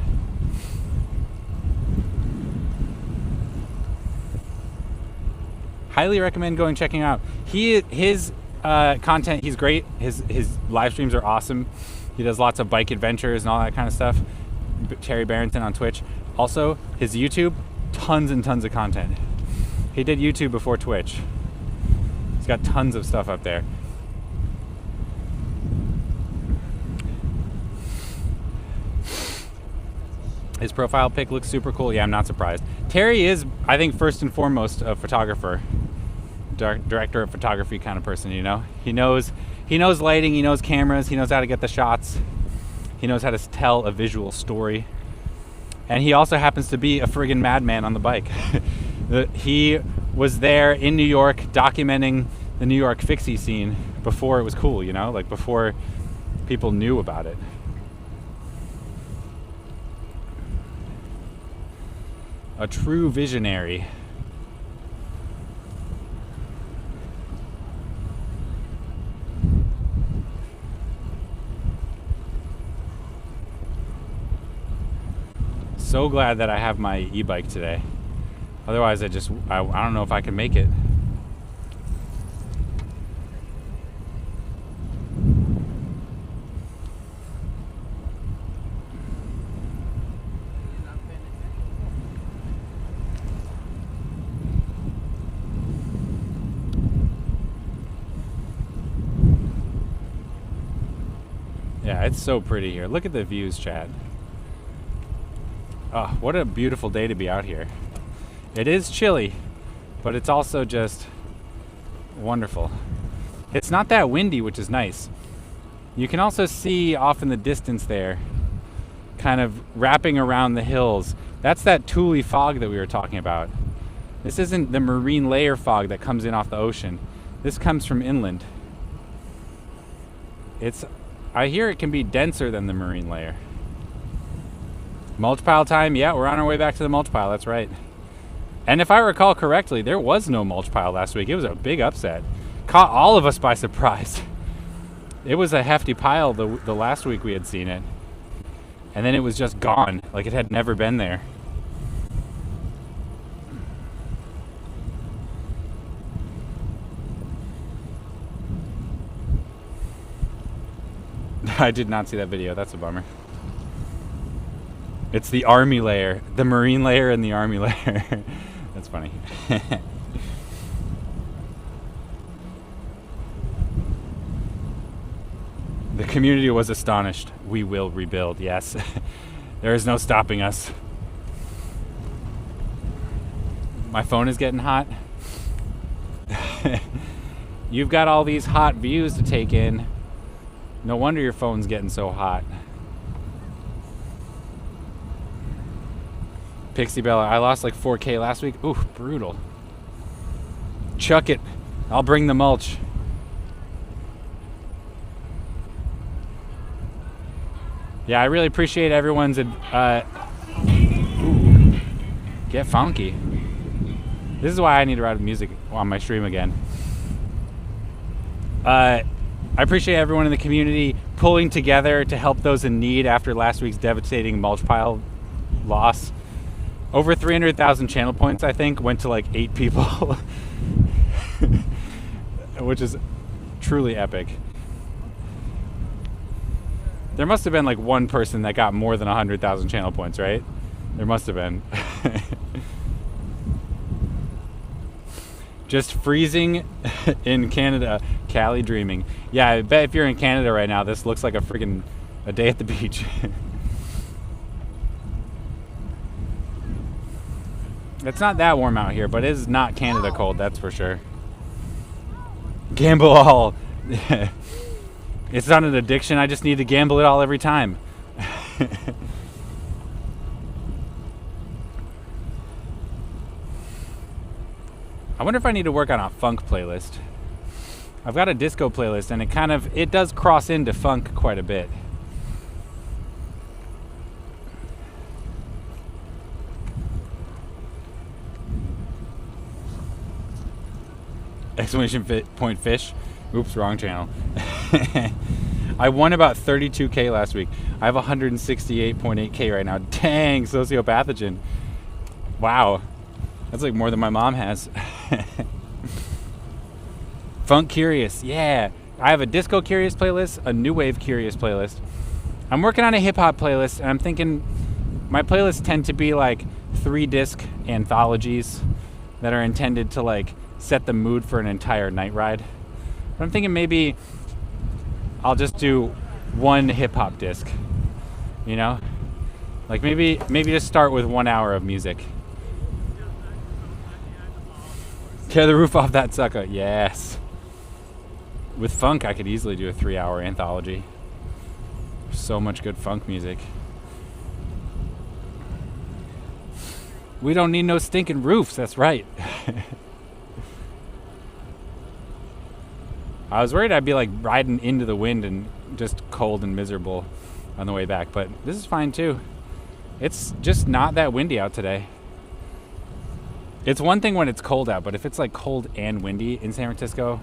Highly recommend going checking out. His content, he's great. His live streams are awesome. He does lots of bike adventures and all that kind of stuff. Terry Berenson on Twitch. Also, his YouTube, tons and tons of content. He did YouTube before Twitch. He's got tons of stuff up there. His profile pic looks super cool. Yeah, I'm not surprised. Terry is, I think, first and foremost a photographer. Director of photography kind of person, you know? He knows lighting, he knows cameras, he knows how to get the shots. He knows how to tell a visual story. And he also happens to be a friggin' madman on the bike. He was there in New York documenting the New York fixie scene before it was cool, you know, like before people knew about it. A true visionary. So glad that I have my e-bike today. Otherwise, I don't know if I can make it. Yeah, it's so pretty here. Look at the views, Chad. Oh, what a beautiful day to be out here. It is chilly, but it's also just wonderful. It's not that windy, which is nice. You can also see off in the distance there, kind of wrapping around the hills. That's that Thule fog that we were talking about. This isn't the marine layer fog that comes in off the ocean. This comes from inland. I hear it can be denser than the marine layer. Mulch pile time? Yeah, we're on our way back to the mulch pile, that's right. And if I recall correctly, there was no mulch pile last week. It was a big upset. Caught all of us by surprise. It was a hefty pile the last week we had seen it. And then it was just gone, like it had never been there. I did not see that video, that's a bummer. It's the army layer, the marine layer and the army layer. That's funny. The community was astonished. We will rebuild, yes. There is no stopping us. My phone is getting hot. You've got all these hot views to take in. No wonder your phone's getting so hot. Pixie Bella, I lost like 4K last week. Ooh, brutal. Chuck it. I'll bring the mulch. Yeah, I really appreciate everyone's get funky. This is why I need to write music on my stream again. I appreciate everyone in the community pulling together to help those in need after last week's devastating mulch pile loss. Over 300,000 channel points, I think, went to like 8 people, which is truly epic. There must have been like one person that got more than 100,000 channel points, right? There must have been. Just freezing in Canada, Cali dreaming. Yeah, I bet if you're in Canada right now, this looks like a day at the beach. It's not that warm out here, but it is not Canada cold, that's for sure. Gamble all. It's not an addiction, I just need to gamble it all every time. I wonder if I need to work on a funk playlist. I've got a disco playlist and it does cross into funk quite a bit. Exclamation point fish. Oops, wrong channel. I won about 32K last week. I have 168.8K right now. Dang, sociopathogen. Wow. That's like more than my mom has. Funk Curious, yeah. I have a Disco Curious playlist, a New Wave Curious playlist. I'm working on a hip hop playlist, and I'm thinking my playlists tend to be like 3-disc anthologies that are intended to like set the mood for an entire night ride. But I'm thinking maybe I'll just do one hip hop disc, you know? Like maybe just start with 1 hour of music. Tear the roof off that sucker, yes. With funk, I could easily do a 3-hour anthology. So much good funk music. We don't need no stinking roofs, that's right. I was worried I'd be like riding into the wind and just cold and miserable on the way back, but this is fine too. It's just not that windy out today. It's one thing when it's cold out, but if it's like cold and windy in San Francisco,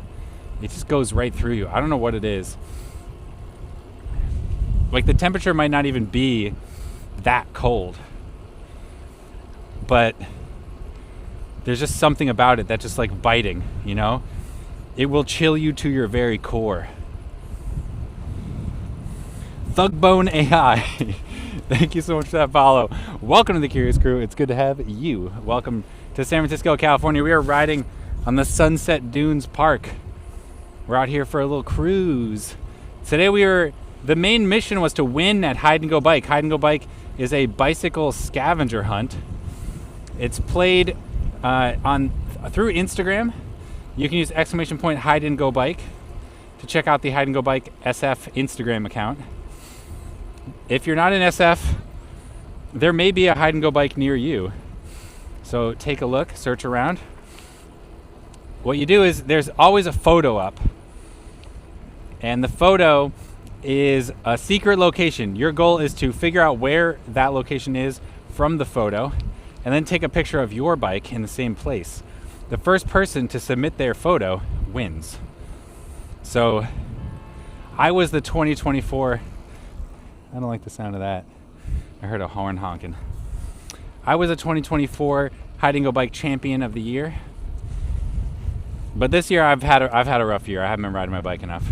it just goes right through you. I don't know what it is. Like the temperature might not even be that cold, but there's just something about it that's just like biting, you know? It will chill you to your very core. Thugbone AI. Thank you so much for that follow. Welcome to the Curious Crew. It's good to have you. Welcome to San Francisco, California. We are riding on the Sunset Dunes Park. We're out here for a little cruise. Today the main mission was to win at Hide and Go Bike. Hide and Go Bike is a bicycle scavenger hunt. It's played through Instagram. You can use !Hide and Go Bike to check out the Hide and Go Bike SF Instagram account. If you're not in SF, there may be a Hide and Go Bike near you. So take a look, search around. What you do is there's always a photo up. And the photo is a secret location. Your goal is to figure out where that location is from the photo and then take a picture of your bike in the same place. The first person to submit their photo wins. So I was the 2024, I don't like the sound of that. I heard a horn honking. I was a 2024 Hide and Go Bike Champion of the Year. But this year I've had a rough year. I haven't been riding my bike enough.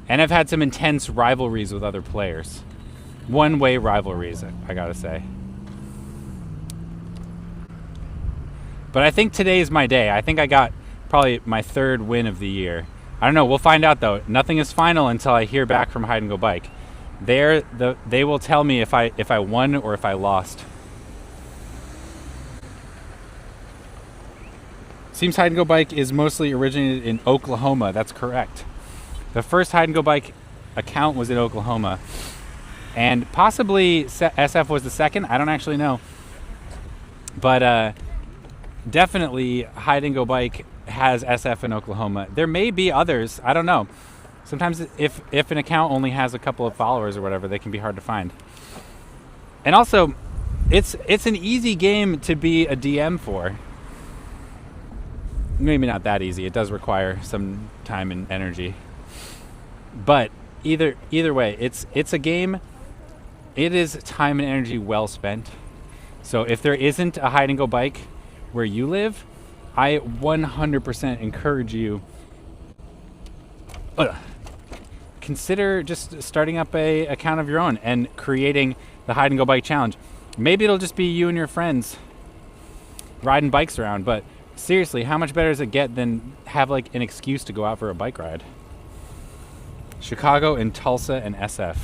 And I've had some intense rivalries with other players. One-way rivalries, I gotta say. But I think today's my day. I think I got probably my third win of the year. I don't know, we'll find out though. Nothing is final until I hear back from Hide and Go Bike. They will tell me if I won or if I lost. Seems Hide and Go Bike is mostly originated in Oklahoma. That's correct. The first Hide and Go Bike account was in Oklahoma. And possibly SF was the second. I don't actually know. But definitely Hide and Go Bike has SF in Oklahoma. There may be others. I don't know. Sometimes if an account only has a couple of followers or whatever, they can be hard to find. And also, it's an easy game to be a DM for. Maybe not that easy. It does require some time and energy. But either way, it's a game. It is time and energy well spent. So if there isn't a Hide and Go Bike where you live, I 100% encourage you consider just starting up a account of your own and creating the Hide and Go Bike challenge. Maybe it'll just be you and your friends riding bikes around, but seriously, how much better does it get than have like an excuse to go out for a bike ride? Chicago and Tulsa and SF.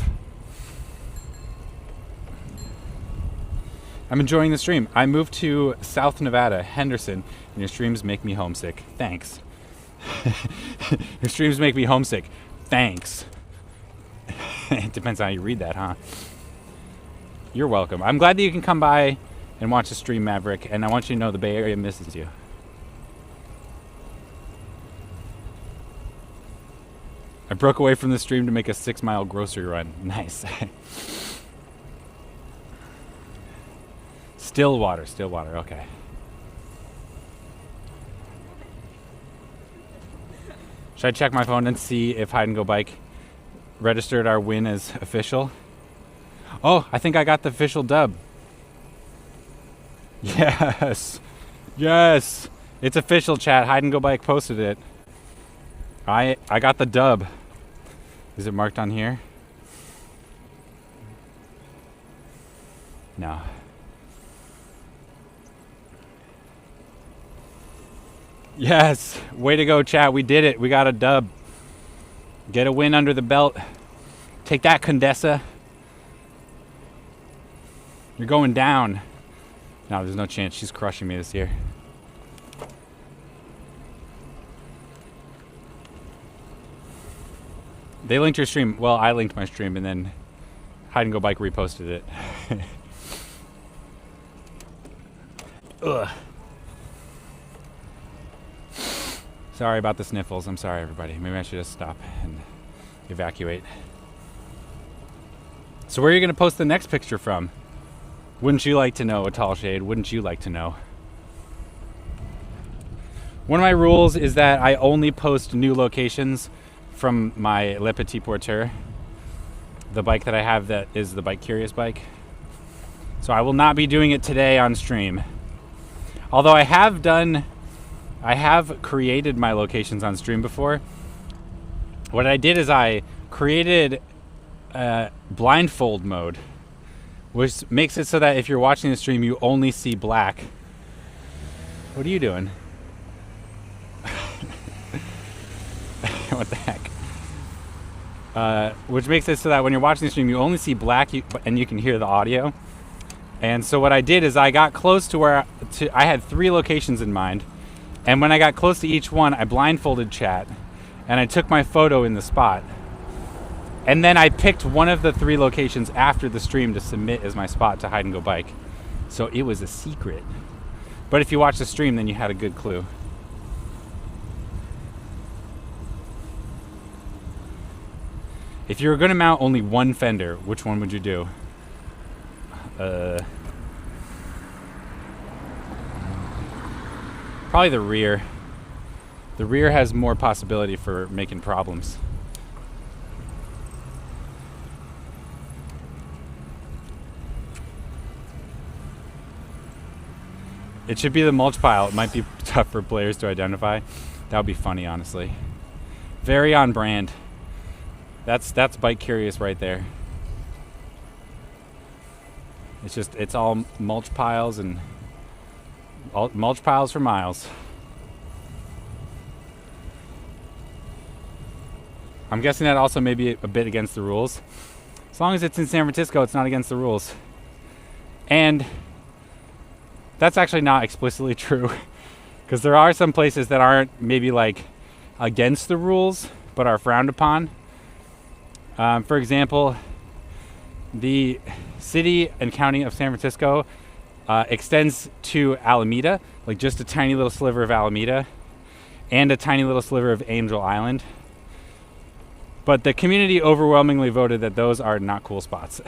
I'm enjoying the stream. I moved to South Nevada, Henderson, and your streams make me homesick. Thanks. Your streams make me homesick. Thanks. It depends on how you read that, huh? You're welcome. I'm glad that you can come by and watch the stream, Maverick, and I want you to know the Bay Area misses you. I broke away from the stream to make a 6-mile grocery run. Nice. Stillwater, okay. Should I check my phone and see if Hide and Go Bike registered our win as official? Oh, I think I got the official dub. Yes. Yes. It's official, chat. Hide and Go Bike posted it. I got the dub. Is it marked on here? No. Yes. Way to go, chat. We did it. We got a dub. Get a win under the belt. Take that, Condessa. You're going down. No, there's no chance. She's crushing me this year. They linked your stream. Well, I linked my stream and then Hide and Go Bike reposted it. Ugh. Sorry about the sniffles. I'm sorry, everybody. Maybe I should just stop and evacuate. So where are you going to post the next picture from? Wouldn't you like to know, a tall shade? Wouldn't you like to know? One of my rules is that I only post new locations from my Le Petit Porteur, the bike that I have that is the Bike Curious bike. So I will not be doing it today on stream. Although I have created my locations on stream before. What I did is I created blindfold mode, which makes it so that if you're watching the stream, you only see black. What are you doing? What the heck? Which makes it so that when you're watching the stream, you only see black and you can hear the audio. And so what I did is I got close to where I had 3 locations in mind. And when I got close to each one, I blindfolded chat and I took my photo in the spot. And then I picked one of the 3 locations after the stream to submit as my spot to Hide and Go Bike. So it was a secret. But if you watch the stream, then you had a good clue. If you were going to mount only one fender, which one would you do? Probably the rear. The rear has more possibility for making problems. It should be the mulch pile. It might be tough for players to identify. That would be funny, honestly. Very on brand. That's Bike Curious right there. It's all mulch piles and all mulch piles for miles. I'm guessing that also may be a bit against the rules. As long as it's in San Francisco, it's not against the rules. And that's actually not explicitly true, because there are some places that aren't maybe like against the rules, but are frowned upon. For example, the city and county of San Francisco extends to Alameda, like just a tiny little sliver of Alameda, and a tiny little sliver of Angel Island. But the community overwhelmingly voted that those are not cool spots.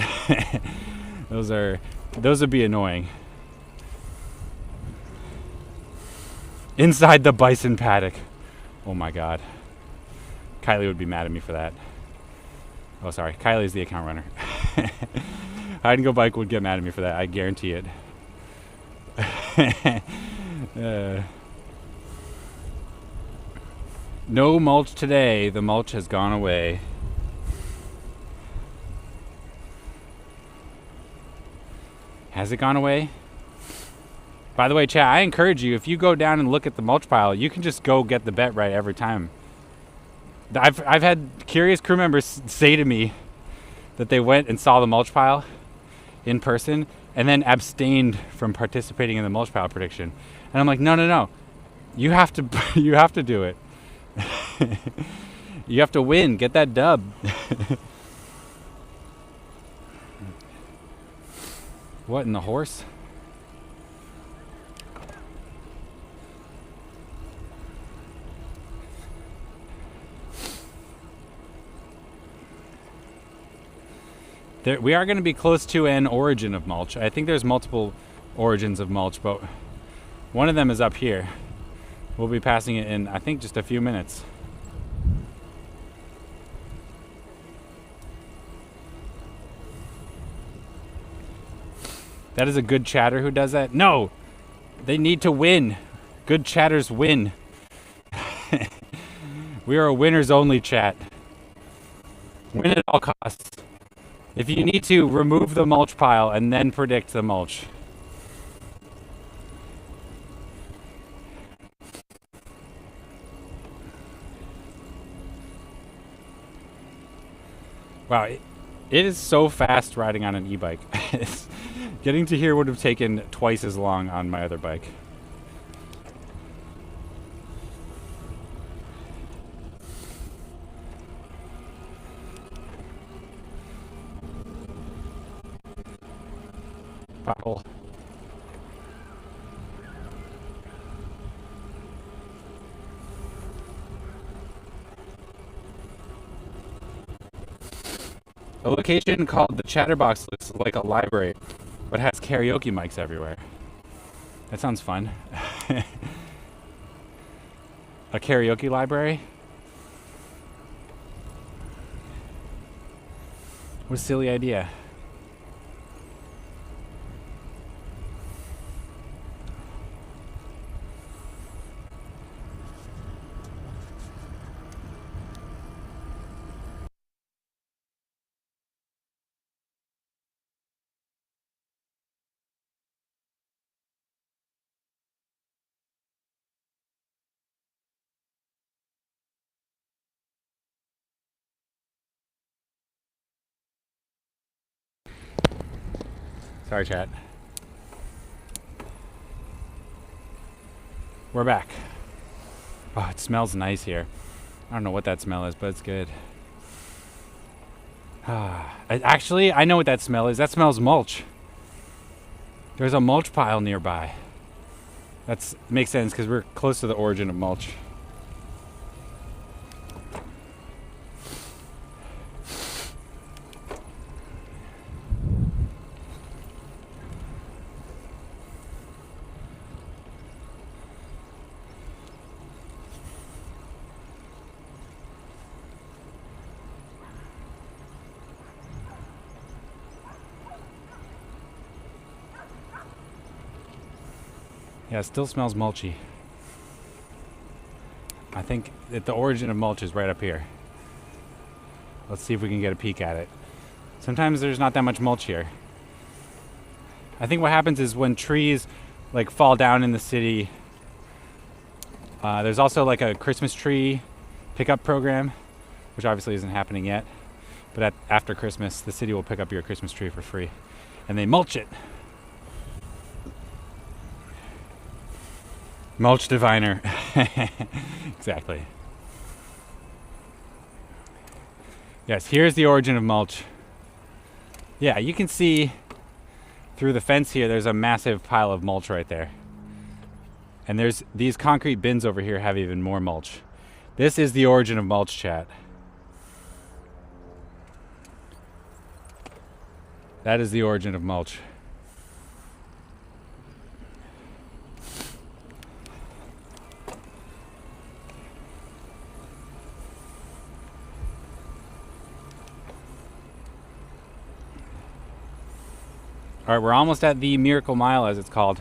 Those would be annoying. Inside the bison paddock. Oh my god. Kylie would be mad at me for that. Oh, sorry. Kylie's the account runner. Hide and Go Bike would get mad at me for that. I guarantee it. No mulch today. The mulch has gone away. Has it gone away? By the way, chat, I encourage you, if you go down and look at the mulch pile, you can just go get the bet right every time. I've had curious crew members say to me that they went and saw the mulch pile in person and then abstained from participating in the mulch pile prediction. And I'm like, no. You have to do it. You have to win. Get that dub. What in the horse? We are going to be close to an origin of mulch. I think there's multiple origins of mulch, but one of them is up here. We'll be passing it in, I think, just a few minutes. That is a good chatter who does that? No! They need to win. Good chatters win. We are a winners only chat. Win at all costs. If you need to, remove the mulch pile and then predict the mulch. Wow, it is so fast riding on an e-bike. Getting to here would have taken twice as long on my other bike. Pothole. A location called the Chatterbox looks like a library, but has karaoke mics everywhere. That sounds fun. A karaoke library? What a silly idea. Sorry, chat. We're back. Oh, it smells nice here. I don't know what that smell is, but it's good. Actually, I know what that smell is. That smells mulch. There's a mulch pile nearby. That makes sense because we're close to the origin of mulch. Yeah, it still smells mulchy. I think that the origin of mulch is right up here. Let's see if we can get a peek at it. Sometimes there's not that much mulch here. I think what happens is when trees like fall down in the city, there's also like a Christmas tree pickup program, which obviously isn't happening yet. But after Christmas, the city will pick up your Christmas tree for free. And they mulch it. Mulch diviner. Exactly. Yes, here's the origin of mulch. Yeah, you can see through the fence here, there's a massive pile of mulch right there. And there's these concrete bins over here have even more mulch. This is the origin of mulch, chat. That is the origin of mulch. All right, we're almost at the Miracle Mile, as it's called.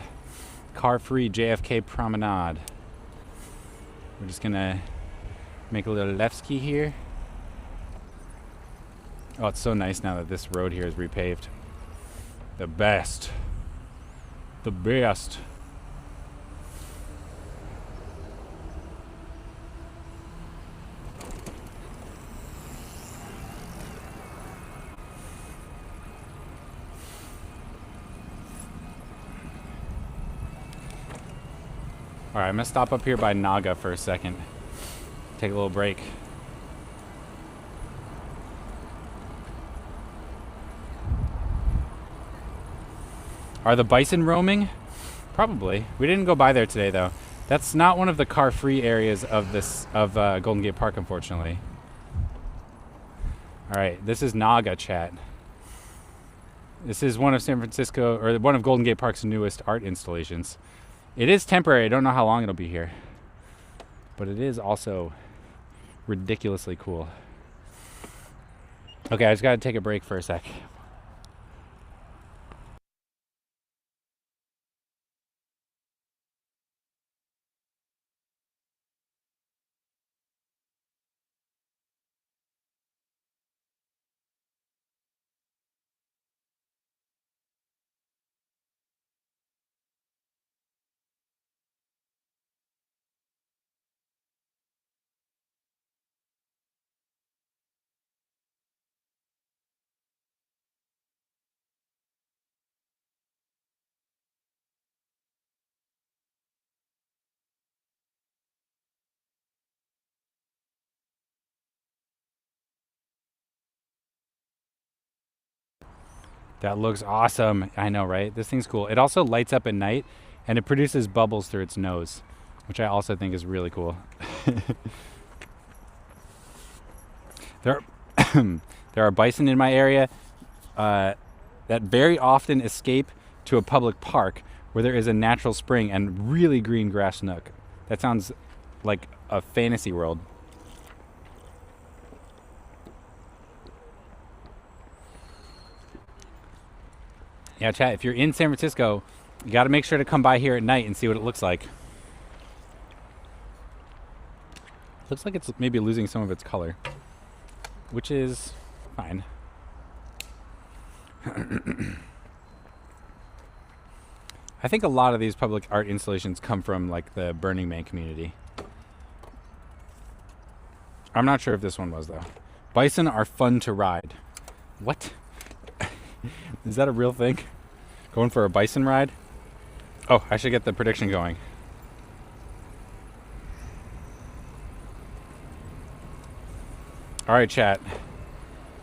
Car-free JFK Promenade. We're just gonna make a little left-ski here. Oh, it's so nice now that this road here is repaved. The best. The best. All right, I'm gonna stop up here by Naga for a second. Take a little break. Are the bison roaming? Probably. We didn't go by there today, though. That's not one of the car-free areas of Golden Gate Park, unfortunately. All right, this is Naga, chat. This is one of San Francisco, or one of Golden Gate Park's newest art installations. It is temporary. I don't know how long it'll be here, but it is also ridiculously cool. Okay, I just gotta take a break for a sec. That looks awesome. I know, right? This thing's cool. It also lights up at night, and it produces bubbles through its nose, which I also think is really cool. There There are bison in my area that very often escape to a public park where there is a natural spring and really green grass nook. That sounds like a fantasy world. Yeah, chat, if you're in San Francisco, you got to make sure to come by here at night and see what it looks like. Looks like it's maybe losing some of its color, which is fine. I think a lot of these public art installations come from like the Burning Man community. I'm not sure if this one was though. Bison are fun to ride. What? Is that a real thing? Going for a bison ride? Oh, I should get the prediction going. All right, chat.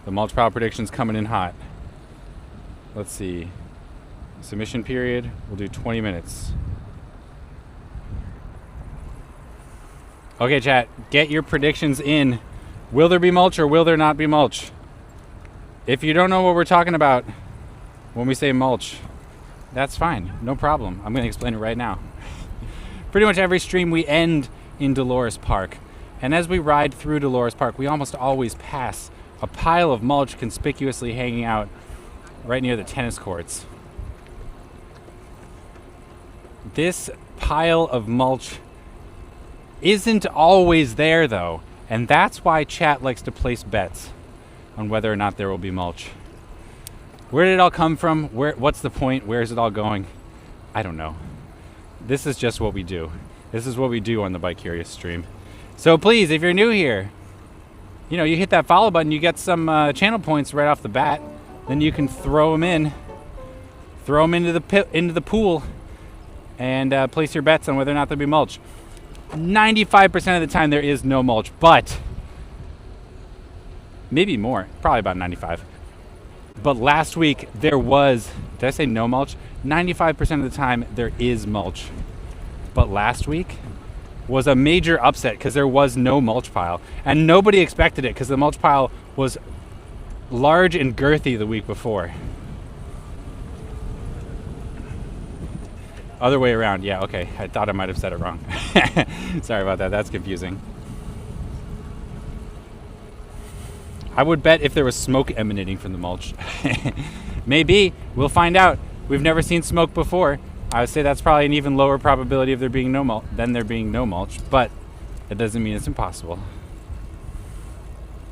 The mulch pile prediction's coming in hot. Let's see. Submission period, we'll do 20 minutes. Okay, chat, get your predictions in. Will there be mulch or will there not be mulch? If you don't know what we're talking about when we say mulch, that's fine, no problem. I'm gonna explain it right now. Pretty much every stream we end in Dolores Park. And as we ride through Dolores Park, we almost always pass a pile of mulch conspicuously hanging out right near the tennis courts. This pile of mulch isn't always there though, and that's why chat likes to place bets on whether or not there will be mulch. Where did it all come from? What's the point? Where is it all going? I don't know. This is just what we do. This is what we do on the Bike Curious stream. So please, if you're new here, you know, you hit that follow button, you get some channel points right off the bat. Then you can throw them into the pool, and place your bets on whether or not there'll be mulch. 95% of the time there is no mulch, but maybe more, probably about 95. But last week there was, did I say no mulch? 95% of the time there is mulch. But last week was a major upset because there was no mulch pile. And nobody expected it because the mulch pile was large and girthy the week before. Other way around, yeah, okay. I thought I might have said it wrong. Sorry about that, that's confusing. I would bet if there was smoke emanating from the mulch. Maybe, we'll find out. We've never seen smoke before. I would say that's probably an even lower probability of there being no mulch than there being no mulch, but that doesn't mean it's impossible.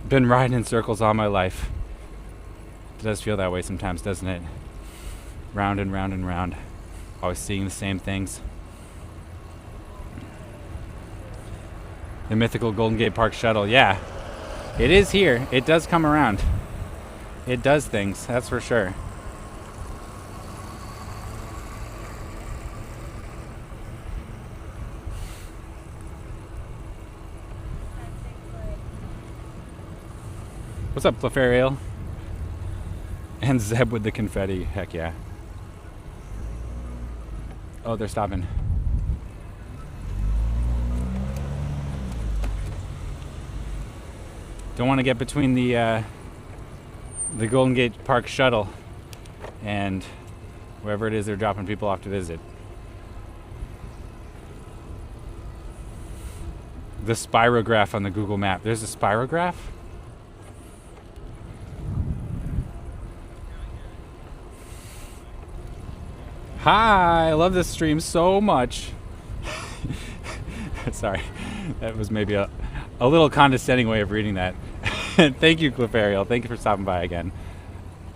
Been riding in circles all my life. It does feel that way sometimes, doesn't it? Round and round and round. Always seeing the same things. The mythical Golden Gate Park shuttle, yeah. It is here. It does come around. It does things, that's for sure. What's up, Clefariel? And Zeb with the confetti, heck yeah. Oh, they're stopping. Don't want to get between the Golden Gate Park shuttle and wherever it is they're dropping people off to visit. The spirograph on the Google map. There's a spirograph? Hi, I love this stream so much. Sorry, that was maybe a little condescending way of reading that. Thank you, Clefariel. Thank you for stopping by again.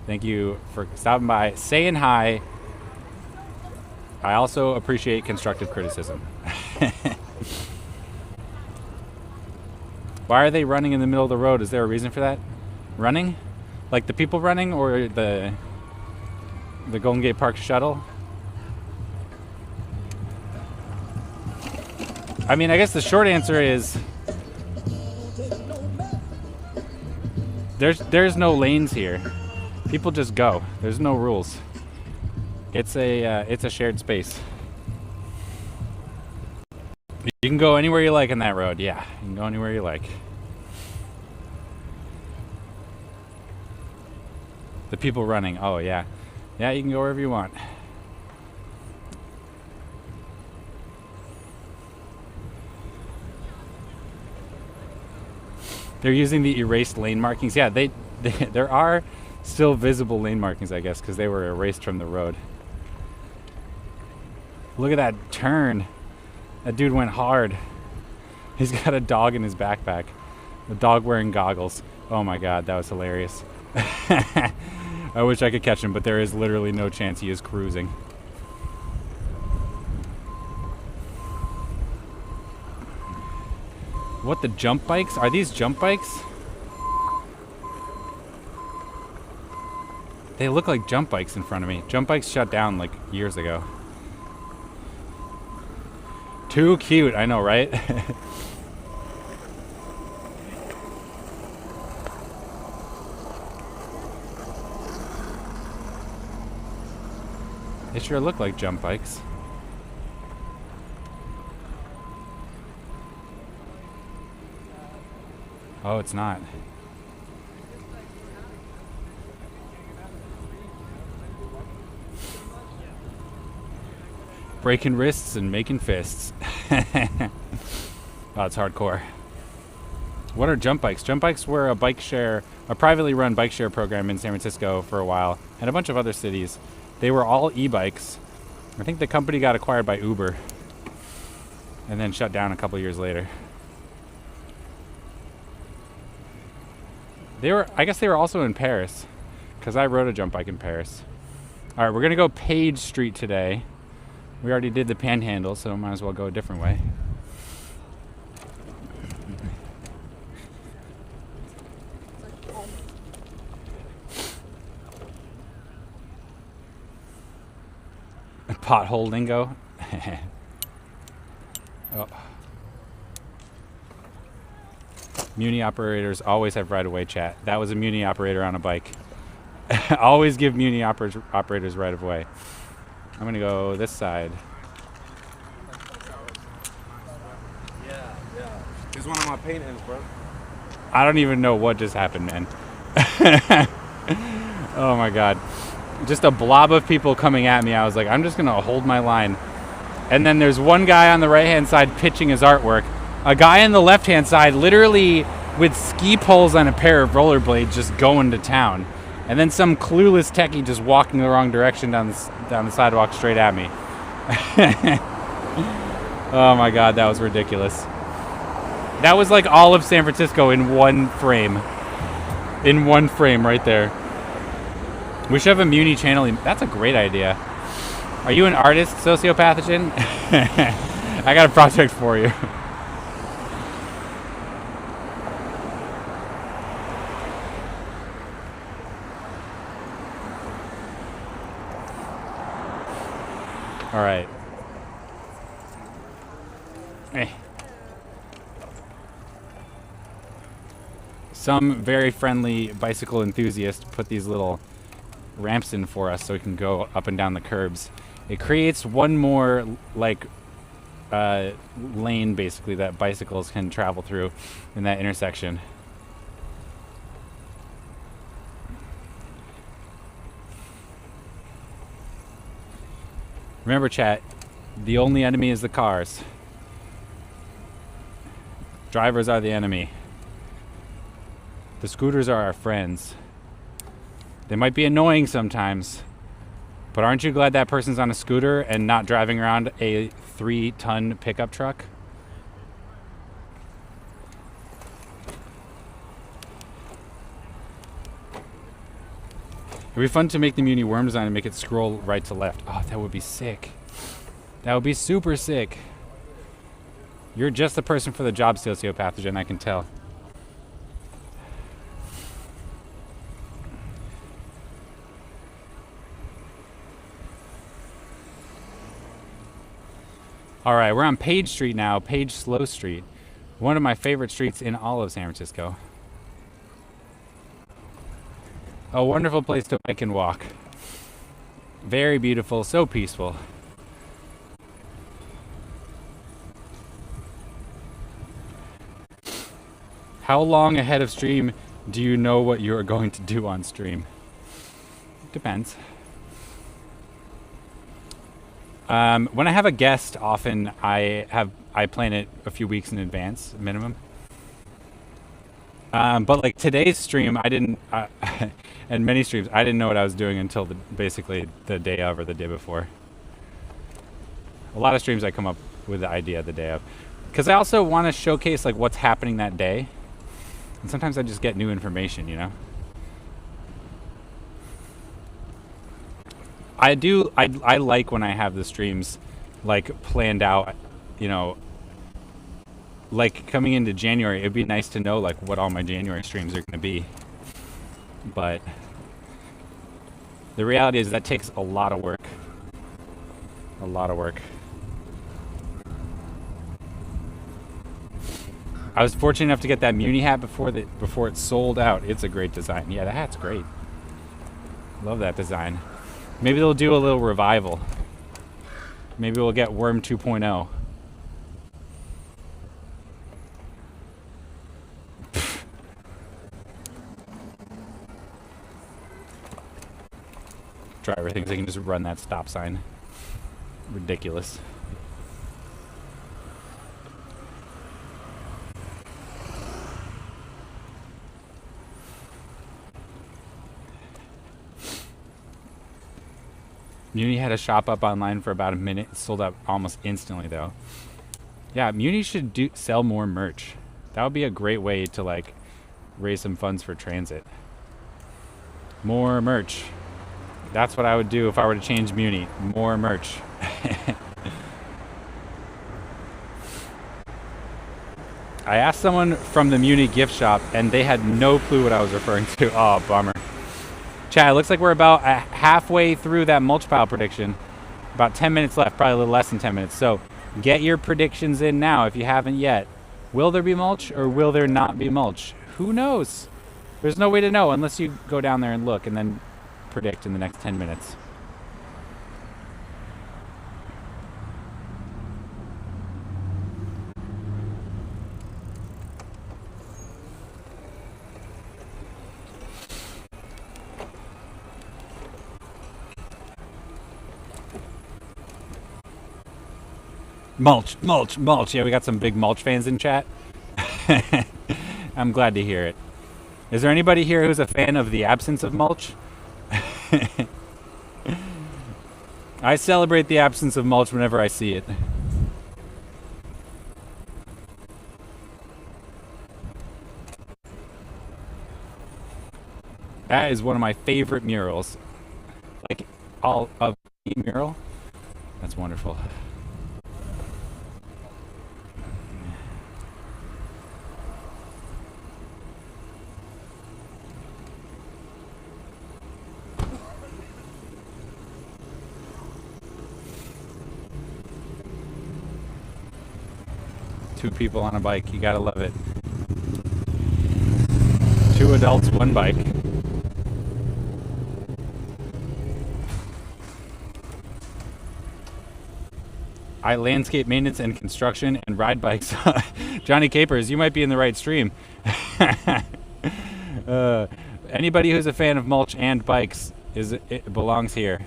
Thank you for stopping by, saying hi. I also appreciate constructive criticism. Why are they running in the middle of the road? Is there a reason for that? Running? Like the people running or the Golden Gate Park shuttle? I mean, I guess the short answer is there's no lanes here. People just go. There's no rules. It's a shared space. You can go anywhere you like on that road. Yeah, you can go anywhere you like. The people running. Oh, yeah. Yeah, you can go wherever you want. They're using the erased lane markings. Yeah, there are still visible lane markings, I guess, because they were erased from the road. Look at that turn. That dude went hard. He's got a dog in his backpack. A dog wearing goggles. Oh my god, that was hilarious. I wish I could catch him, but there is literally no chance he is cruising. What, the jump bikes? Are these jump bikes? They look like jump bikes in front of me. Jump bikes shut down like years ago. Too cute, I know, right? They sure look like jump bikes. Oh, it's not. Breaking wrists and making fists. Oh, it's hardcore. What are jump bikes? Jump bikes were a privately run bike share program in San Francisco for a while, and a bunch of other cities. They were all e-bikes. I think the company got acquired by Uber and then shut down a couple years later. I guess they were also in Paris, because I rode a jump bike in Paris. All right, we're gonna go Page Street today. We already did the Panhandle, so might as well go a different way. Pothole lingo. Oh. Muni operators always have right-of-way chat. That was a Muni operator on a bike. Always give Muni operators right-of-way. I'm gonna go this side. Yeah. He's one of my paintings, bro. I don't even know what just happened, man. Oh my god. Just a blob of people coming at me. I was like, I'm just gonna hold my line. And then there's one guy on the right-hand side pitching his artwork. A guy on the left-hand side literally with ski poles on a pair of rollerblades just going to town. And then some clueless techie just walking the wrong direction down the sidewalk straight at me. Oh my god, that was ridiculous. That was like all of San Francisco in one frame. In one frame right there. We should have a Muni channel. That's a great idea. Are you an artist, Sociopathogen? I got a project for you. All right. Hey. Some very friendly bicycle enthusiast put these little ramps in for us so we can go up and down the curbs. It creates one more lane basically that bicycles can travel through in that intersection. Remember, chat, the only enemy is the cars. Drivers are the enemy. The scooters are our friends. They might be annoying sometimes, but aren't you glad that person's on a scooter and not driving around a 3-ton pickup truck? It'd be fun to make the Muni worm design and make it scroll right to left. Oh, that would be sick. That would be super sick. You're just the person for the job, Sociopathogen, I can tell. All right, we're on Page Street now, Page Slow Street. One of my favorite streets in all of San Francisco. A wonderful place to bike and walk. Very beautiful, so peaceful. How long ahead of stream do you know what you are going to do on stream? Depends. When I have a guest, often I plan it a few weeks in advance, minimum. But like today's stream, I didn't, and many streams, I didn't know what I was doing until basically the day of or the day before. A lot of streams I come up with the idea the day of, because I also want to showcase like what's happening that day, and sometimes I just get new information, you know. I like when I have the streams like planned out, you know, like coming into January, it'd be nice to know like what all my January streams are going to be. But the reality is that takes a lot of work. A lot of work. I was fortunate enough to get that Muni hat before it sold out. It's a great design. Yeah, the hat's great. Love that design. Maybe they'll do a little revival. Maybe we'll get Worm 2.0. Driver thinks they can just run that stop sign. Ridiculous. Muni had a shop up online for about a minute. It sold out almost instantly though. Yeah, Muni should sell more merch. That would be a great way to like raise some funds for transit. More merch. That's what I would do if I were to change Muni. More merch. I asked someone from the Muni gift shop and they had no clue what I was referring to. Oh, bummer. Chad, it looks like we're about halfway through that mulch pile prediction. About 10 minutes left, probably a little less than 10 minutes. So get your predictions in now if you haven't yet. Will there be mulch or will there not be mulch? Who knows? There's no way to know unless you go down there and look and then predict in the next 10 minutes. Mulch, mulch, mulch. Yeah, we got some big mulch fans in chat. I'm glad to hear it. Is there anybody here who's a fan of the absence of mulch? I celebrate the absence of mulch whenever I see it. That is one of my favorite murals. Like, all of the mural. That's wonderful. Two people on a bike, you gotta love it. 2 adults, 1 bike. I landscape maintenance and construction and ride bikes. Johnny Capers, you might be in the right stream. Anybody who's a fan of mulch and bikes it belongs here.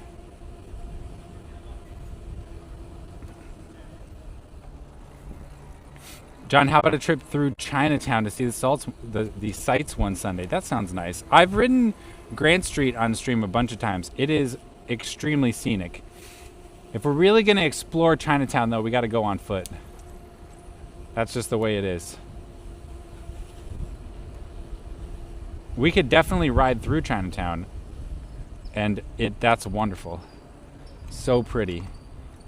John, how about a trip through Chinatown to see the sights one Sunday? That sounds nice. I've ridden Grant Street on stream a bunch of times. It is extremely scenic. If we're really going to explore Chinatown, though, we got to go on foot. That's just the way it is. We could definitely ride through Chinatown, and that's wonderful. So pretty.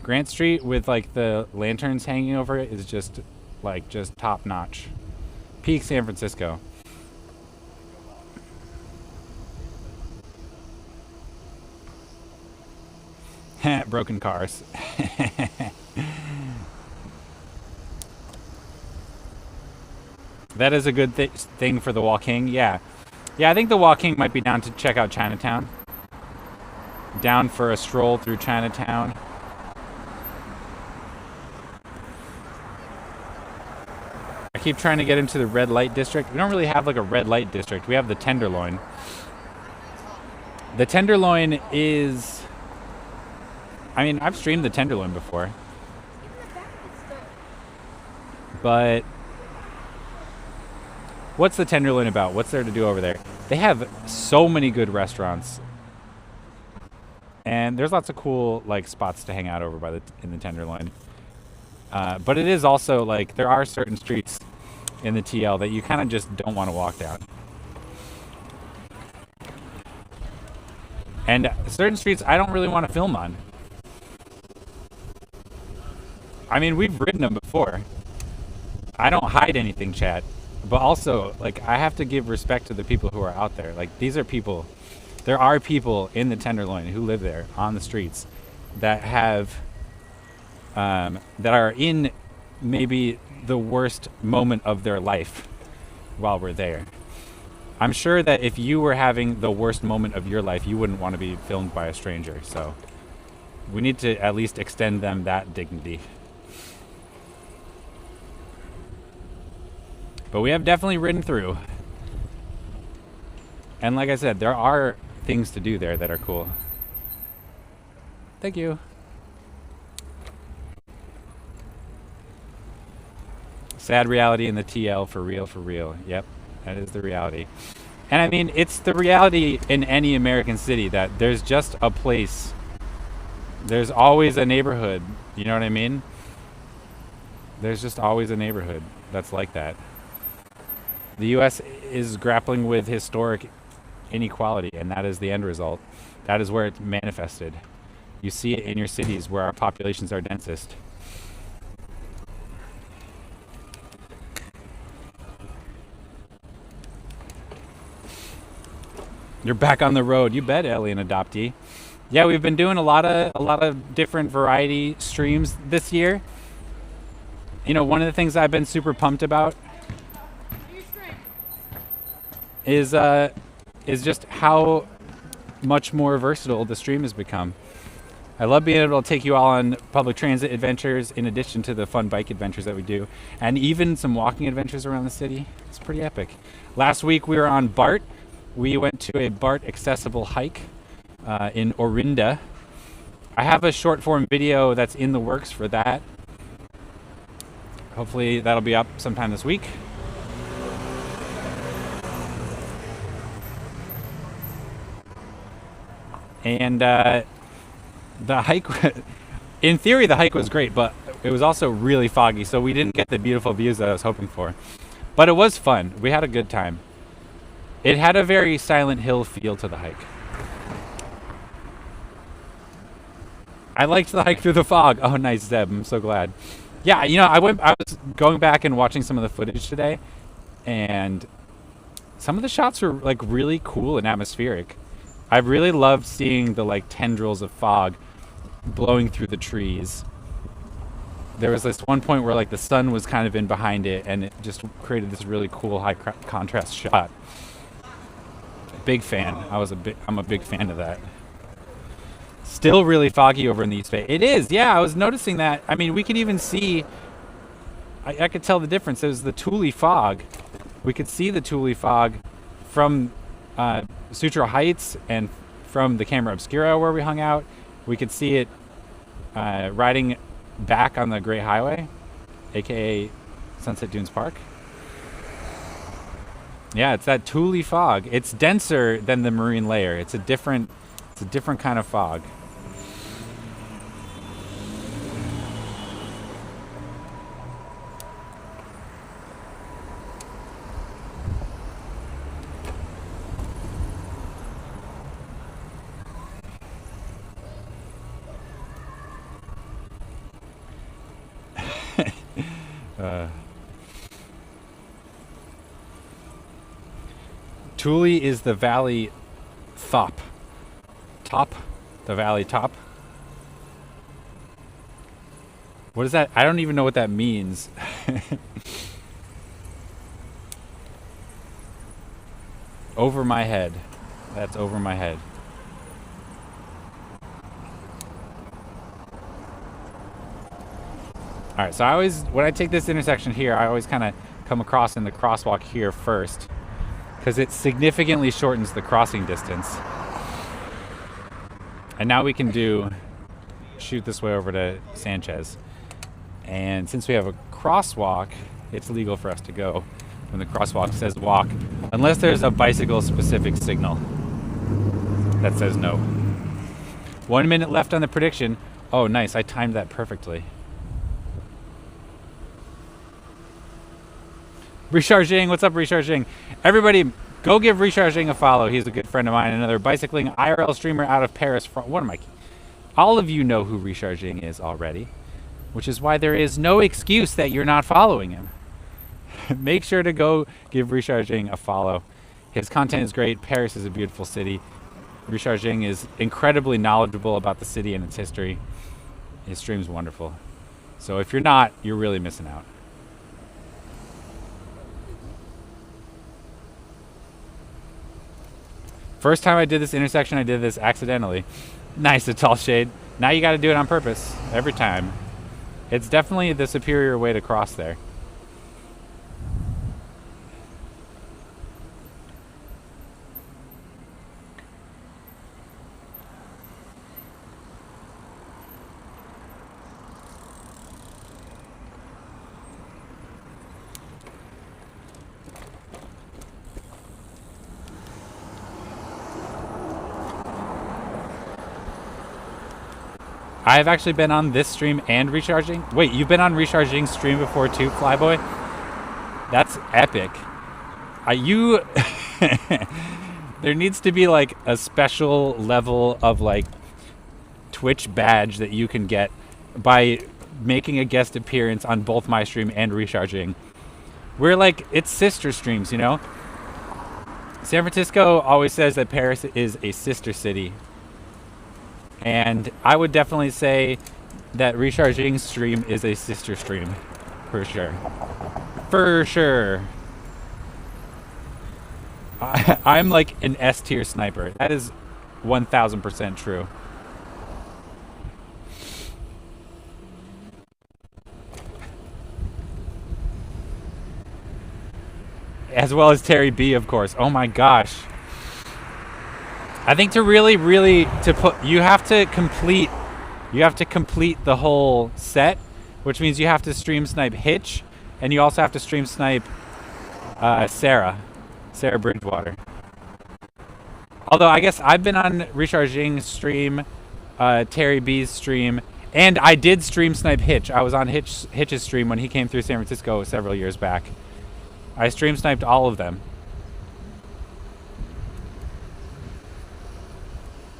Grant Street with like the lanterns hanging over it is just top notch. Peak San Francisco. Broken cars. That is a good thing for the Walking. Yeah, I think the Walking might be down to check out Chinatown. Down for a stroll through Chinatown. I keep trying to get into the red light district. We don't really have like a red light district. We have the Tenderloin. The Tenderloin is... I mean, I've streamed the Tenderloin before. But what's the Tenderloin about? What's there to do over there? They have so many good restaurants. And there's lots of cool like spots to hang out over by in the Tenderloin. But it is also like there are certain streets in the TL that you kind of just don't want to walk down. And certain streets I don't really want to film on. I mean, we've ridden them before. I don't hide anything, chat. But also, like, I have to give respect to the people who are out there. Like, these are people. There are people in the Tenderloin who live there on the streets that have, that are in maybe the worst moment of their life while we're there. I'm sure that if you were having the worst moment of your life, you wouldn't want to be filmed by a stranger. So we need to at least extend them that dignity. But we have definitely ridden through. And like I said, there are things to do there that are cool. Thank you. Sad reality in the TL, for real, for real. Yep, that is the reality. And I mean, it's the reality in any American city that there's just a place. There's always a neighborhood, you know what I mean? There's just always a neighborhood that's like that. The U.S. is grappling with historic inequality, and that is the end result. That is where it's manifested. You see it in your cities where our populations are densest. You're back on the road. You bet, Alien Adoptee. Yeah, we've been doing a lot of different variety streams this year. You know, one of the things I've been super pumped about is just how much more versatile the stream has become. I love being able to take you all on public transit adventures in addition to the fun bike adventures that we do, and even some walking adventures around the city. It's pretty epic. Last week we were on BART. We went to a BART accessible hike in Orinda. I have a short form video that's in the works for that. Hopefully that'll be up sometime this week. And the hike, in theory, the hike was great, but it was also really foggy, so we didn't get the beautiful views that I was hoping for. But it was fun. We had a good time. It had a very Silent Hill feel to the hike. I liked the hike through the fog. Oh, nice, Zeb. I'm so glad. Yeah, you know, I was going back and watching some of the footage today, and some of the shots were like really cool and atmospheric. I really loved seeing the like tendrils of fog blowing through the trees. There was this one point where like the sun was kind of in behind it, and it just created this really cool high contrast shot. Big fan. I'm a big fan of that. Still really foggy over in the East Bay. It is, yeah. I was noticing that. I mean, we could even see. I could tell the difference. It was the Thule fog. We could see the Thule fog from Sutro Heights and from the Camera Obscura where we hung out. We could see it riding back on the Great Highway, aka Sunset Dunes Park. Yeah, it's that Thule fog. It's denser than the marine layer. It's a different kind of fog. Thule is the valley top. The valley top. What is that? I don't even know what that means. Over my head. That's over my head. All right, so when I take this intersection here, I always kind of come across in the crosswalk here first, because it significantly shortens the crossing distance. And now we can shoot this way over to Sanchez. And since we have a crosswalk, it's legal for us to go when the crosswalk says walk, unless there's a bicycle specific signal that says no. 1 minute left on the prediction. Oh, nice. I timed that perfectly. Recharging. What's up, Recharging? Everybody, go give Recharging a follow. He's a good friend of mine. Another bicycling IRL streamer out of Paris. What am I? All of you know who Recharging is already, which is why there is no excuse that you're not following him. Make sure to go give Recharging a follow. His content is great. Paris is a beautiful city. Recharging is incredibly knowledgeable about the city and its history. His stream's wonderful. So if you're not, you're really missing out. First time I did this intersection, I did this accidentally. Nice, a tall shade. Now you got to do it on purpose every time. It's definitely the superior way to cross there. I have actually been on this stream and Recharging. Wait, you've been on Recharging stream before too, Flyboy? That's epic. There needs to be like a special level of like Twitch badge that you can get by making a guest appearance on both my stream and Recharging. We're like, it's sister streams, you know? San Francisco always says that Paris is a sister city. And I would definitely say that Recharging stream is a sister stream. For sure. For sure. I'm like an S tier sniper. That is 1000% true. As well as Terry B, of course. Oh my gosh. I think to really you have to complete the whole set, which means you have to stream snipe Hitch, and you also have to stream snipe Sarah Bridgewater. Although I guess I've been on Recharging stream, Terry B's stream, and I did stream snipe Hitch. I was on Hitch's stream when he came through San Francisco several years back. I stream sniped all of them.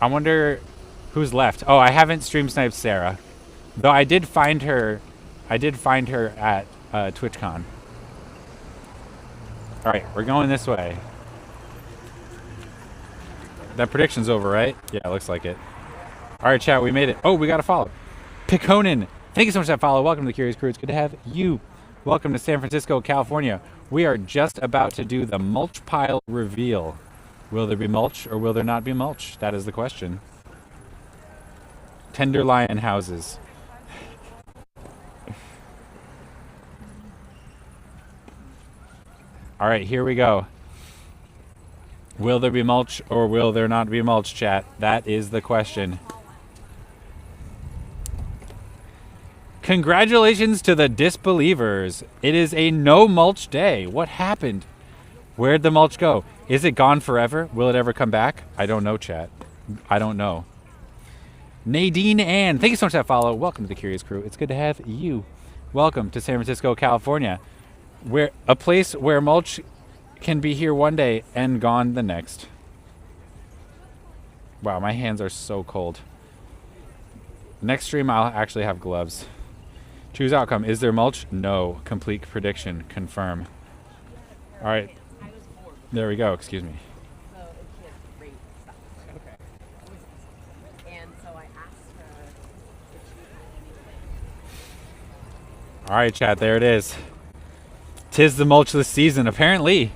I wonder who's left. Oh, I haven't stream sniped Sarah, though I did find her at TwitchCon. All right, we're going this way. That prediction's over, right? Yeah, it looks like it. All right, chat, we made it. Oh, we got a follow. Piconin, thank you so much for that follow. Welcome to the Curious Crew. It's good to have you. Welcome to San Francisco, California. We are just about to do the mulch pile reveal. Will there be mulch or will there not be mulch? That is the question. Tenderloin houses. All right, here we go. Will there be mulch or will there not be mulch, chat? That is the question. Congratulations to the disbelievers. It is a no mulch day. What happened? Where'd the mulch go? Is it gone forever? Will it ever come back? I don't know, chat. I don't know. Nadine Ann, thank you so much for that follow. Welcome to the Curious Crew. It's good to have you. Welcome to San Francisco, California, where a place where mulch can be here one day and gone the next. Wow, my hands are so cold. Next stream, I'll actually have gloves. Choose outcome. Is there mulch? No. Complete prediction. Confirm. All right. There we go. Excuse me. So she has great stuff. Okay. And so I asked her if she had anything. All right, chat. There it is. 'Tis the mulchless season. Apparently.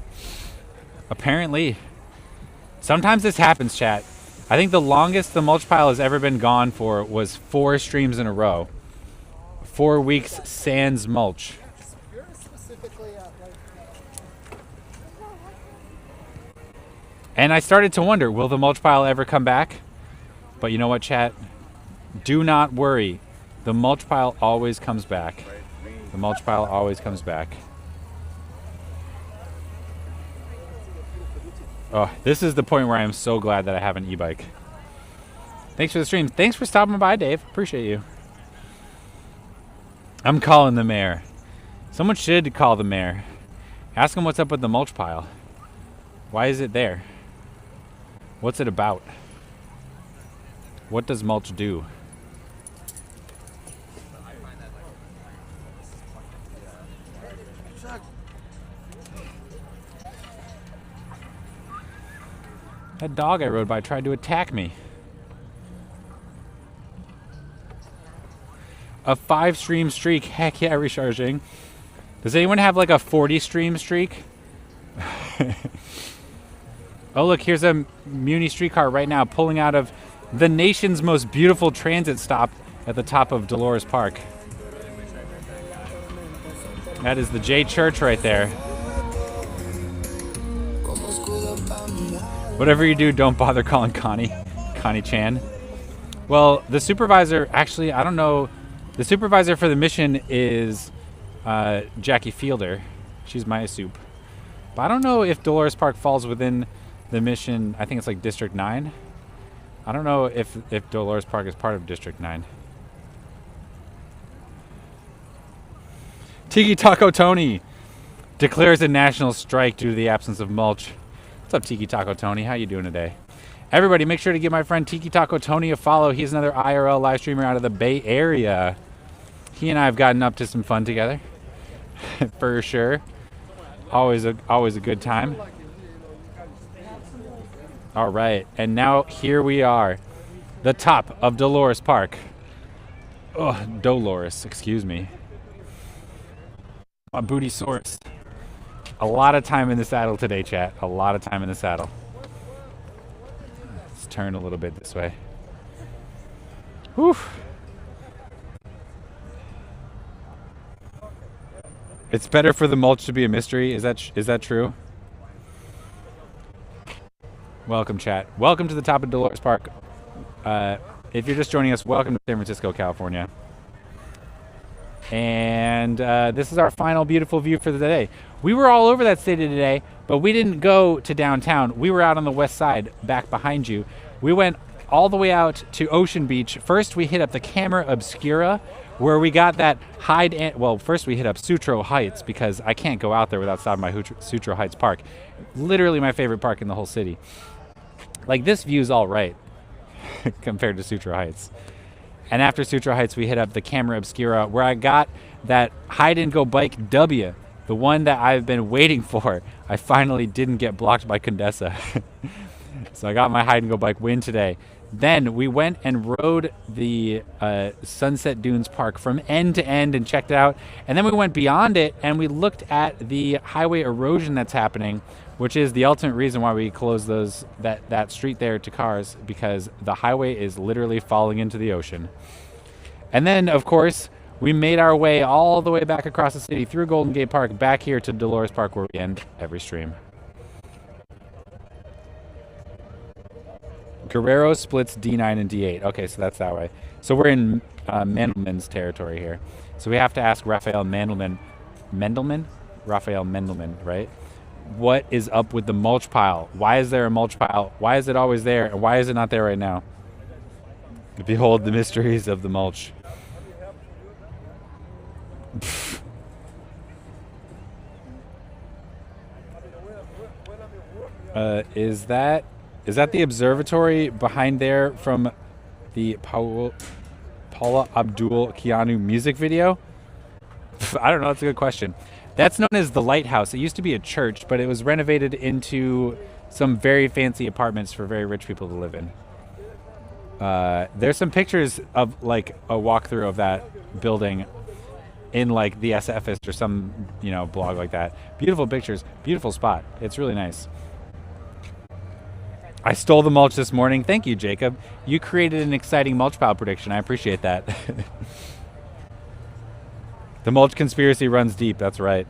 Sometimes this happens, chat. I think the longest the mulch pile has ever been gone for was 4 streams in a row. 4 weeks sans mulch. And I started to wonder, will the mulch pile ever come back? But you know what, chat? Do not worry. The mulch pile always comes back. The mulch pile always comes back. Oh, this is the point where I am so glad that I have an e-bike. Thanks for the stream. Thanks for stopping by, Dave. Appreciate you. I'm calling the mayor. Someone should call the mayor. Ask him what's up with the mulch pile. Why is it there? What's it about? What does mulch do? That dog I rode by tried to attack me. A 5-stream streak. Heck yeah, recharging. Does anyone have like a 40-stream streak? Oh, look, here's a Muni streetcar right now pulling out of the nation's most beautiful transit stop at the top of Dolores Park. That is the J Church right there. Whatever you do, don't bother calling Connie Chan. Well, the supervisor, actually, I don't know. The supervisor for the mission is Jackie Fielder. She's my soup. But I don't know if Dolores Park falls within the mission. I think it's like District 9. I don't know if Dolores Park is part of District 9. Tiki Taco Tony declares a national strike due to the absence of mulch. What's up, Tiki Taco Tony? How you doing today? Everybody, make sure to give my friend Tiki Taco Tony a follow. He's another IRL live streamer out of the Bay Area. He and I have gotten up to some fun together, for sure. Always a good time. All right, and now here we are, the top of Dolores Park. Oh, Dolores, excuse me. A booty source. A lot of time in the saddle today, chat. A lot of time in the saddle. Let's turn a little bit this way. Whew. It's better for the mulch to be a mystery. Is that true? Welcome, chat. Welcome to the top of Dolores Park. If you're just joining us, welcome to San Francisco, California. And this is our final beautiful view for the day. We were all over that city today, but we didn't go to downtown. We were out on the west side, back behind you. We went all the way out to Ocean Beach. First, we hit up the Camera Obscura, where we got that first we hit up Sutro Heights, because I can't go out there without stopping by Sutro Heights Park. Literally my favorite park in the whole city. Like, this view's all right compared to Sutro Heights. And after Sutro Heights, we hit up the Camera Obscura, where I got that hide-and-go bike W, the one that I've been waiting for. I finally didn't get blocked by Condesa. So I got my hide-and-go bike win today. Then we went and rode the Sunset Dunes Park from end to end and checked it out. And then we went beyond it and we looked at the highway erosion that's happening, which is the ultimate reason why we closed that street there to cars, because the highway is literally falling into the ocean. And then, of course, we made our way all the way back across the city through Golden Gate Park, back here to Dolores Park, where we end every stream. Guerrero splits D9 and D8. Okay, so that's that way. So we're in Mendelman's territory here. So we have to ask Raphael Mendelman, right? What is up with the mulch pile? Why is there a mulch pile? Why is it always there? And why is it not there right now? Behold the mysteries of the mulch. Is that the observatory behind there from the Paula Abdul Keanu music video? I don't know. That's a good question. That's known as the Lighthouse. It used to be a church, but it was renovated into some very fancy apartments for very rich people to live in. There's some pictures of like a walkthrough of that building in like the SFist or some, blog like that. Beautiful pictures, beautiful spot. It's really nice. I stole the mulch this morning. Thank you, Jacob. You created an exciting mulch pile prediction. I appreciate that. The mulch conspiracy runs deep. That's right.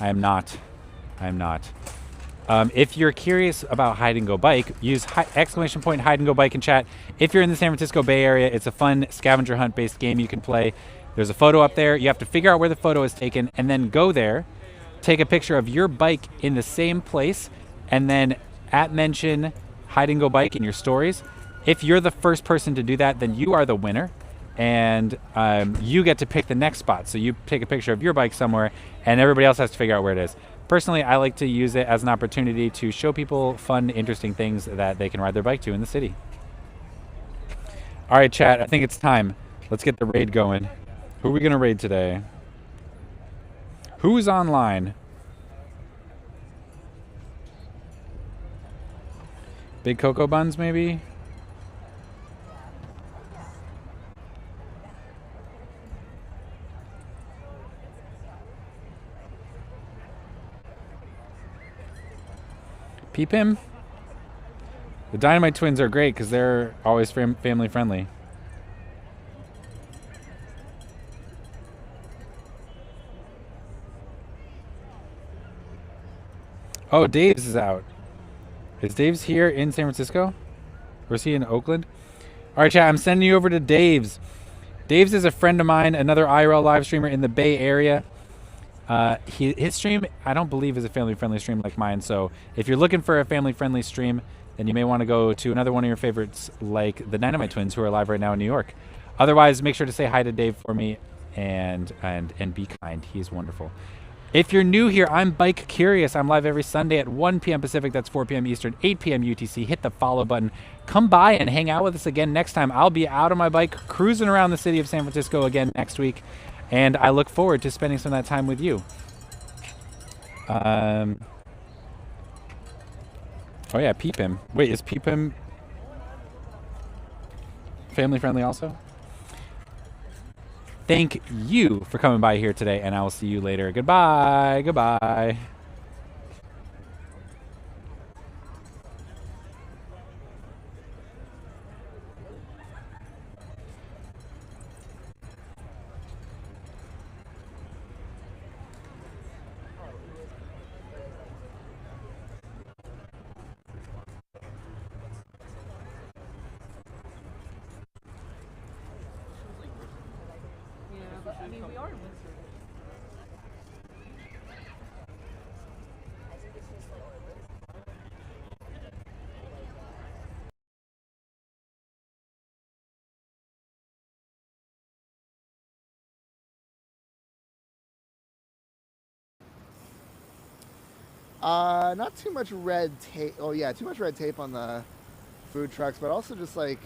I am not. I am not. If you're curious about Hide and Go Bike, use exclamation point Hide and Go Bike in chat. If you're in the San Francisco Bay Area, it's a fun scavenger hunt based game you can play. There's a photo up there. You have to figure out where the photo is taken and then go there, take a picture of your bike in the same place, and then mention Hide and Go Bike in your stories. If you're the first person to do that, then you are the winner, and you get to pick the next spot. So you take a picture of your bike somewhere, and everybody else has to figure out where it is. Personally, I like to use it as an opportunity to show people fun, interesting things that they can ride their bike to in the city. All right, chat, I think it's time. Let's get the raid going. Who are we going to raid today? Who's online? Big Cocoa Buns, maybe? Peep him? The Dynamite Twins are great because they're always family friendly. Oh, Dave's is out. Is Dave's here in San Francisco? Or is he in Oakland? All right, chat, I'm sending you over to Dave's. Dave's is a friend of mine, another IRL live streamer in the Bay Area. His stream, I don't believe, is a family-friendly stream like mine. So if you're looking for a family-friendly stream, then you may want to go to another one of your favorites, like the Dynamite Twins, who are live right now in New York. Otherwise, make sure to say hi to Dave for me and be kind. He's wonderful. If you're new here, I'm Bike Curious. I'm live every Sunday at 1 p.m. Pacific. That's 4 p.m. Eastern, 8 p.m. UTC. Hit the follow button. Come by and hang out with us again next time. I'll be out on my bike cruising around the city of San Francisco again next week. And I look forward to spending some of that time with you. Oh yeah, Peep Him. Wait, is Peep Him family friendly also? Thank you for coming by here today, and I will see you later. Goodbye. Goodbye. Not too much red tape. Oh yeah, too much red tape on the food trucks, but also just like,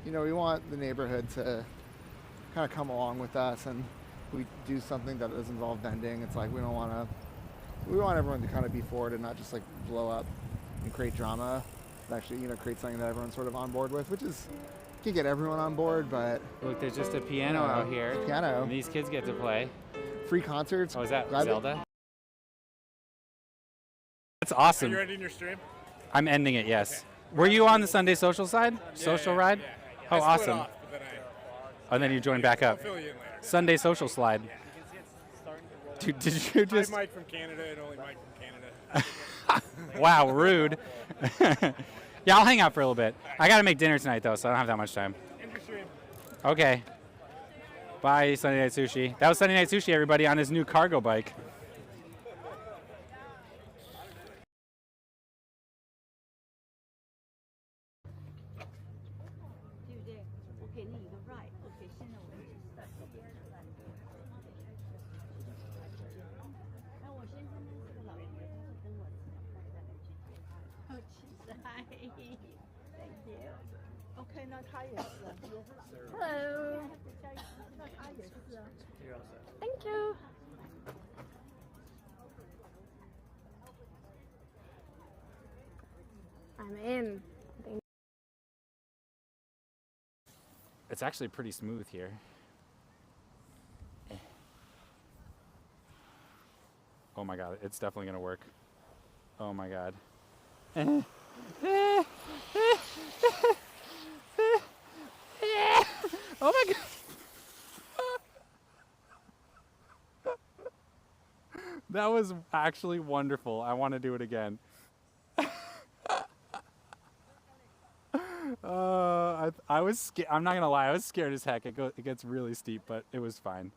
you know, we want the neighborhood to kind of come along with us, and we do something that does involve vending. It's like we want everyone to kind of be forward and not just like blow up and create drama. Actually, you know, create something that everyone's sort of on board with, which is can get everyone on board, but look, there's just a piano out here. A piano. And these kids get to play. Free concerts. Oh, is that Grab Zelda? That's awesome. Are you ending your stream? I'm ending it, yes. Okay. Were you on the Sunday social side? Social ride? Yeah. Oh, I awesome. off, but then and then you joined back up. I'll fill you in later. Sunday social slide. Dude, did you just... Hi, Mike from Canada and only Mike from Canada. Wow, rude. Yeah, I'll hang out for a little bit. I got to make dinner tonight, though, so I don't have that much time. End your stream. Okay. Bye, Sunday Night Sushi. That was Sunday Night Sushi, everybody, on his new cargo bike. Hello. Thank you. I'm in. It's actually pretty smooth here. Oh my god, it's definitely gonna work. Oh my god. Oh my god. That was actually wonderful. I want to do it again. I was scared. I'm not gonna lie. I was scared as heck. It gets really steep, but it was fine.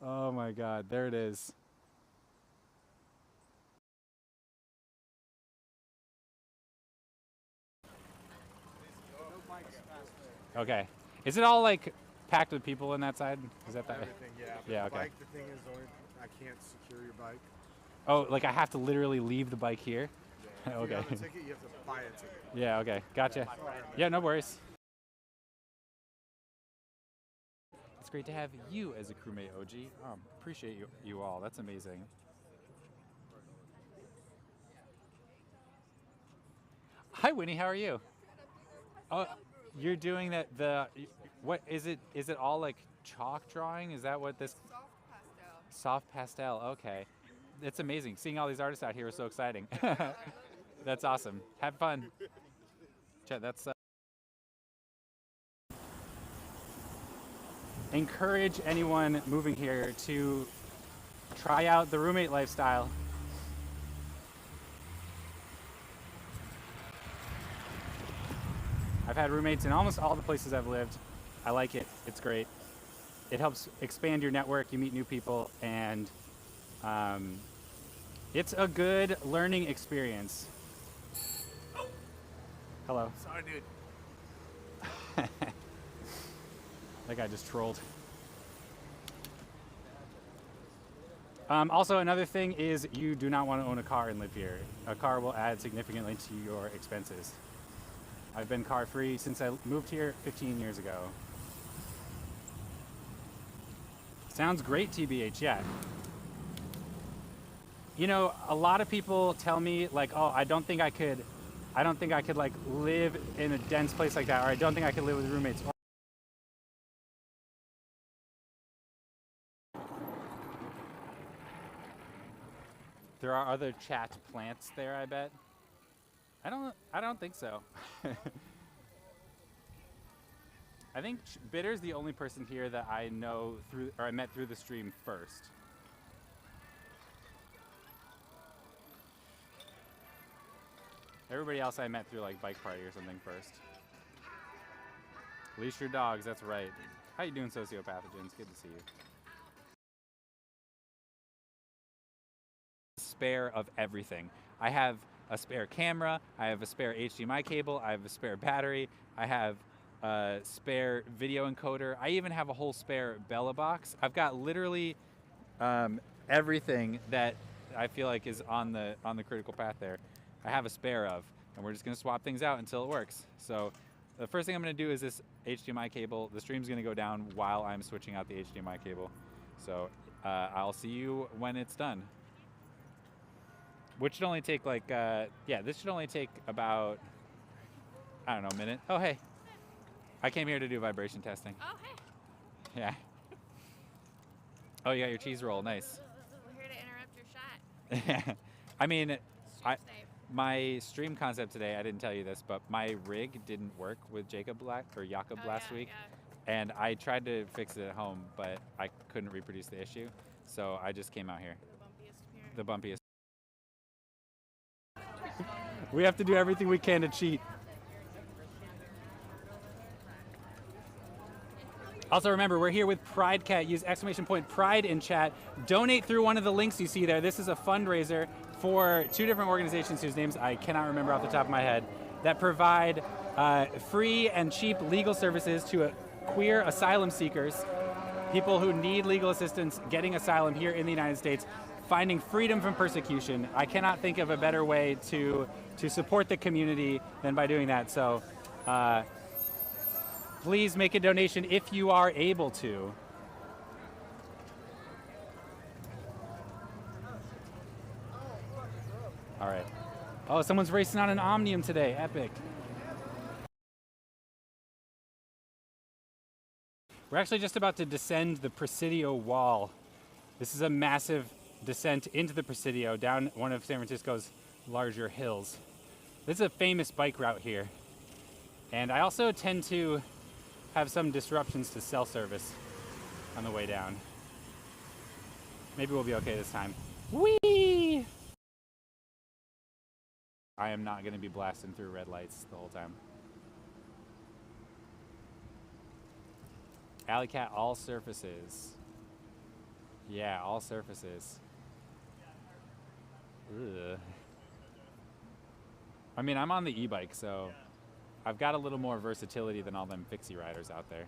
Oh my God! There it is. Okay. Is it all like packed with people in that side? Is that Everything, yeah. But Yeah, the okay. bike, the thing is, only I can't secure your bike. Oh, like I have to literally leave the bike here? If you Okay. have a ticket, you have to buy a ticket. Yeah, okay. Gotcha. Sorry, man. Yeah, no worries. It's great to have you as a crewmate, OG. Appreciate you all. That's amazing. Hi, Winnie. How are you? Oh, you're doing that. What is it? Is it all like chalk drawing? Is that what this? Soft pastel. Soft pastel. Okay, it's amazing. Seeing all these artists out here is so exciting. That's awesome. Have fun. Chet, that's. Encourage anyone moving here to try out the roommate lifestyle. I've had roommates in almost all the places I've lived. I like it. It's great. It helps expand your network. You meet new people, and it's a good learning experience. Hello. Sorry, dude. That guy just trolled. Also, another thing is you do not want to own a car and live here. A car will add significantly to your expenses. I've been car free since I moved here 15 years ago. Sounds great, TBH, yeah. You know, a lot of people tell me like, oh, I don't think I could like live in a dense place like that, or I don't think I could live with roommates. There are other chat plants there, I bet. I don't think so. I think Bitter's the only person here that I know through, or I met through the stream first. Everybody else I met through like bike party or something first. Leash your dogs, that's right. How you doing, sociopathogens? Good to see you. Spare of everything. I have a spare camera, I have a spare HDMI cable, I have a spare battery, I have a spare video encoder, I even have a whole spare Bella box. I've got literally everything that I feel like is on the critical path there. I have a spare of, and we're just gonna swap things out until it works. So the first thing I'm gonna do is this HDMI cable. The stream's gonna go down while I'm switching out the HDMI cable. So I'll see you when it's done. Which should only take like, yeah, this should only take about, I don't know, a minute. Oh, hey. I came here to do vibration testing. Oh, hey. Yeah. Oh, you got your cheese roll, nice. We're here to interrupt your shot. I mean, Stream save. my stream concept today, I didn't tell you this, but my rig didn't work with Jacob last week. Yeah. And I tried to fix it at home, but I couldn't reproduce the issue. So I just came out here. The bumpiest appearance. The bumpiest. We have to do everything we can to cheat. Also remember, we're here with Pride Cat. Use !Pride in chat. Donate through one of the links you see there. This is a fundraiser for two different organizations whose names I cannot remember off the top of my head that provide free and cheap legal services to queer asylum seekers, people who need legal assistance getting asylum here in the United States, finding freedom from persecution. I cannot think of a better way to support the community than by doing that. So please make a donation if you are able to. All right. Oh, someone's racing on an Omnium today. Epic. We're actually just about to descend the Presidio Wall. This is a massive descent into the Presidio, down one of San Francisco's larger hills. This is a famous bike route here. And I also tend to have some disruptions to cell service. on the way down. Maybe we'll be okay this time. Whee! I am not going to be blasting through red lights the whole time. Alley Cat, all surfaces. Yeah, all surfaces. Ugh. I mean, I'm on the e-bike, so I've got a little more versatility than all them fixie riders out there.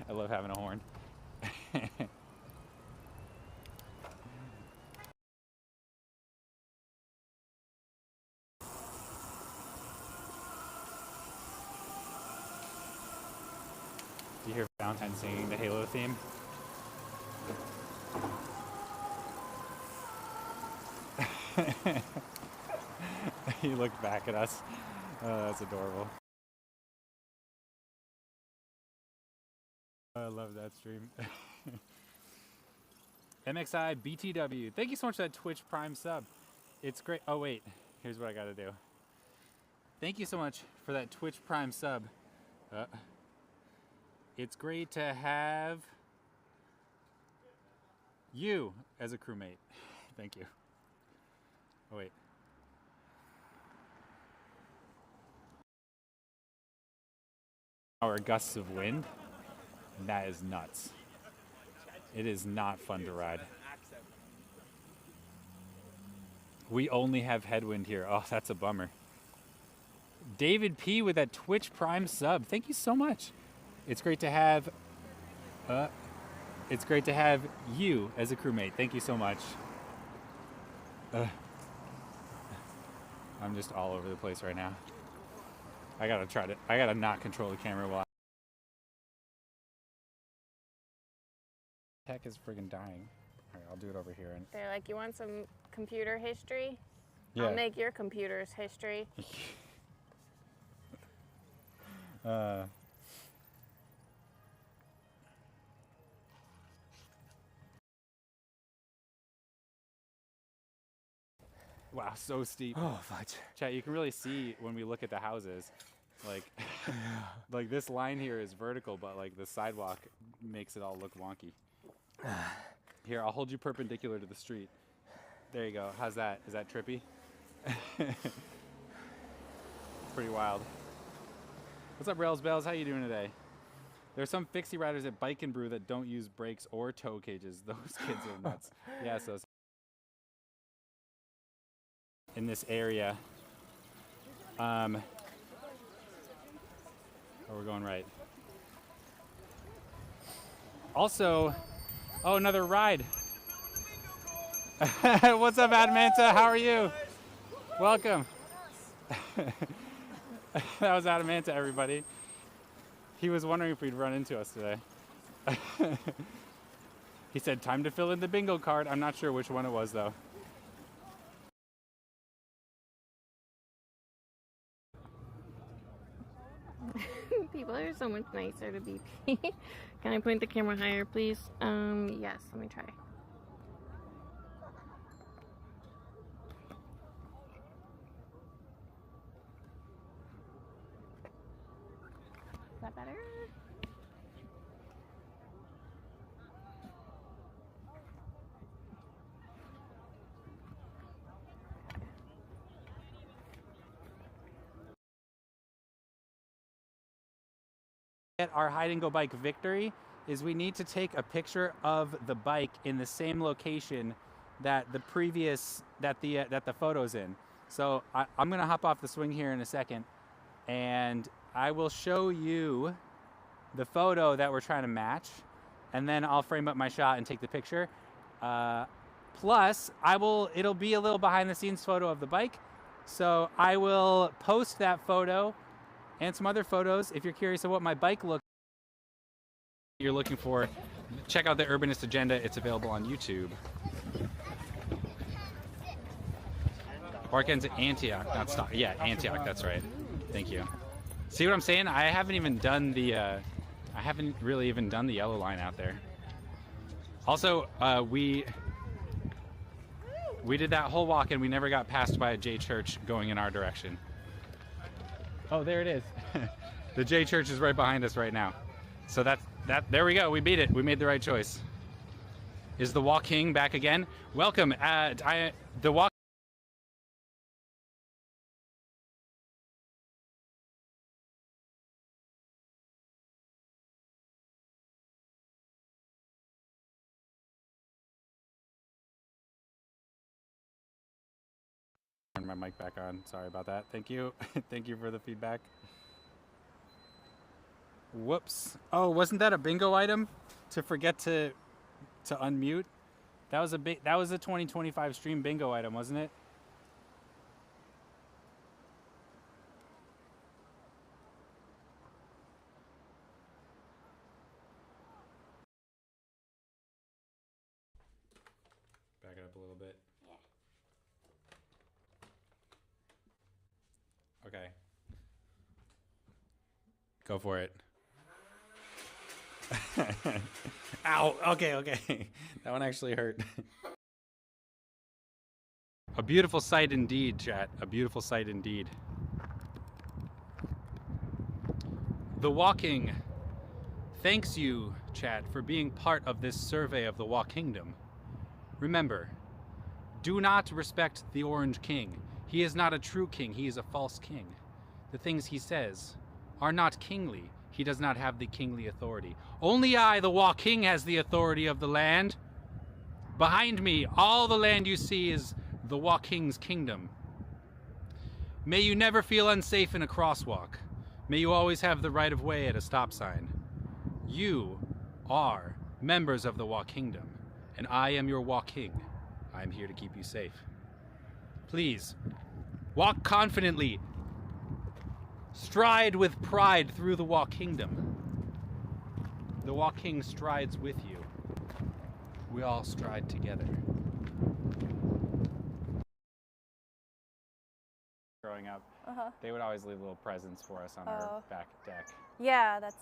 I love having a horn. Do you hear Valentine singing the Halo theme? He looked back at us. Oh, that's adorable. I love that stream. MXI BTW. Thank you so much for that Twitch Prime sub. It's great. Oh, wait. Here's what I gotta do. Thank you so much for that Twitch Prime sub. It's great to have you as a crewmate. Thank you. Oh, wait. Our gusts of wind. That is nuts. It is not fun to ride. We only have headwind here. Oh, that's a bummer. David P with that Twitch Prime sub. Thank you so much. It's great to have you as a crewmate. Thank you so much. I'm just all over the place right now. I gotta not control the camera while tech is friggin' dying. All right, I'll do it over here. They're like, you want some computer history? Yeah. I'll make your computer's history. Wow, so steep. Oh, fudge. Chat, you can really see when we look at the houses, like, like this line here is vertical, but like the sidewalk makes it all look wonky. Here, I'll hold you perpendicular to the street. There you go. How's that? Is that trippy? Pretty wild. What's up, Rails Bells? How you doing today? There's some fixie riders at Bike and Brew that don't use brakes or tow cages. Those kids are nuts. Yeah, so in this area. Oh, we're going right. Also, oh, another ride. What's up, Adamanta? How are you? Welcome. That was Adamanta, everybody. He was wondering if we'd run into us today. He said, time to fill in the bingo card. I'm not sure which one it was, though. People are so much nicer to BP. Can I point the camera higher, please? Yes, let me try. Is that better? Get our hide and go bike victory is we need to take a picture of the bike in the same location that the photo's in. So I'm gonna hop off the swing here in a second, and I will show you the photo that we're trying to match, and then I'll frame up my shot and take the picture. Plus, it'll be a little behind the scenes photo of the bike, so I will post that photo and some other photos. If you're curious of what my bike looks like, you're looking for, check out the Urbanist Agenda. It's available on YouTube. Barkend's Antioch, not Stock. Yeah, Antioch, that's right. Thank you. See what I'm saying? I haven't really even done the yellow line out there. Also, we did that whole walk and we never got passed by a J Church going in our direction. Oh, there it is. The J Church is right behind us right now. So there we go. We beat it. We made the right choice. Is the Walk King back again? Welcome. The Walk. Turn my mic back on. Sorry about that. Thank you. Thank you for the feedback. Whoops. Oh, wasn't that a bingo item? To forget to unmute? That was a 2025 stream bingo item, wasn't it? Back it up a little bit. Yeah. Okay. Go for it. Ow. Okay. That one actually hurt. A beautiful sight indeed, chat. A beautiful sight indeed. The Walking thanks you, chat, for being part of this survey of the Walk Kingdom. Remember, do not respect the Orange King. He is not a true king. He is a false king. The things he says are not kingly. He does not have the kingly authority. Only I, the Walk King, has the authority of the land. Behind me, all the land you see is the Walk King's kingdom. May you never feel unsafe in a crosswalk. May you always have the right of way at a stop sign. You are members of the Walk Kingdom, and I am your Walk King. I am here to keep you safe. Please, walk confidently. Stride with pride through the Walk Kingdom. The Walk King strides with you. We all stride together. Growing up, they would always leave little presents for us on our back deck. Yeah, that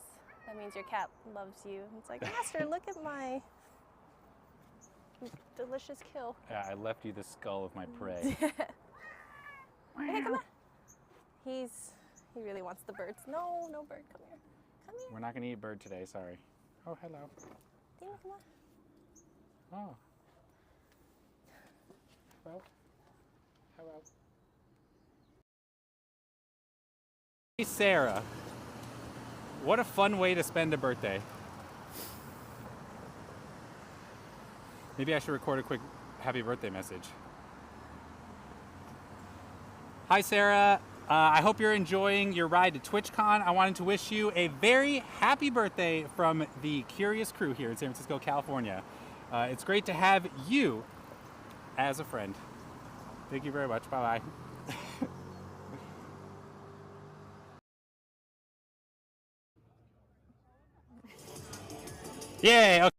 means your cat loves you. It's like, Master, look at my delicious kill. Yeah, I left you the skull of my prey. Hey, come on. He really wants the birds. No, no bird, come here. Come here. We're not gonna eat bird today, sorry. Oh, hello. Dino, come on. Oh. Hello. Hello. Hey, Sarah. What a fun way to spend a birthday. Maybe I should record a quick happy birthday message. Hi, Sarah. I hope you're enjoying your ride to TwitchCon. I wanted to wish you a very happy birthday from the Curious crew here in San Francisco, California. It's great to have you as a friend. Thank you very much. Bye-bye. Yay! Okay.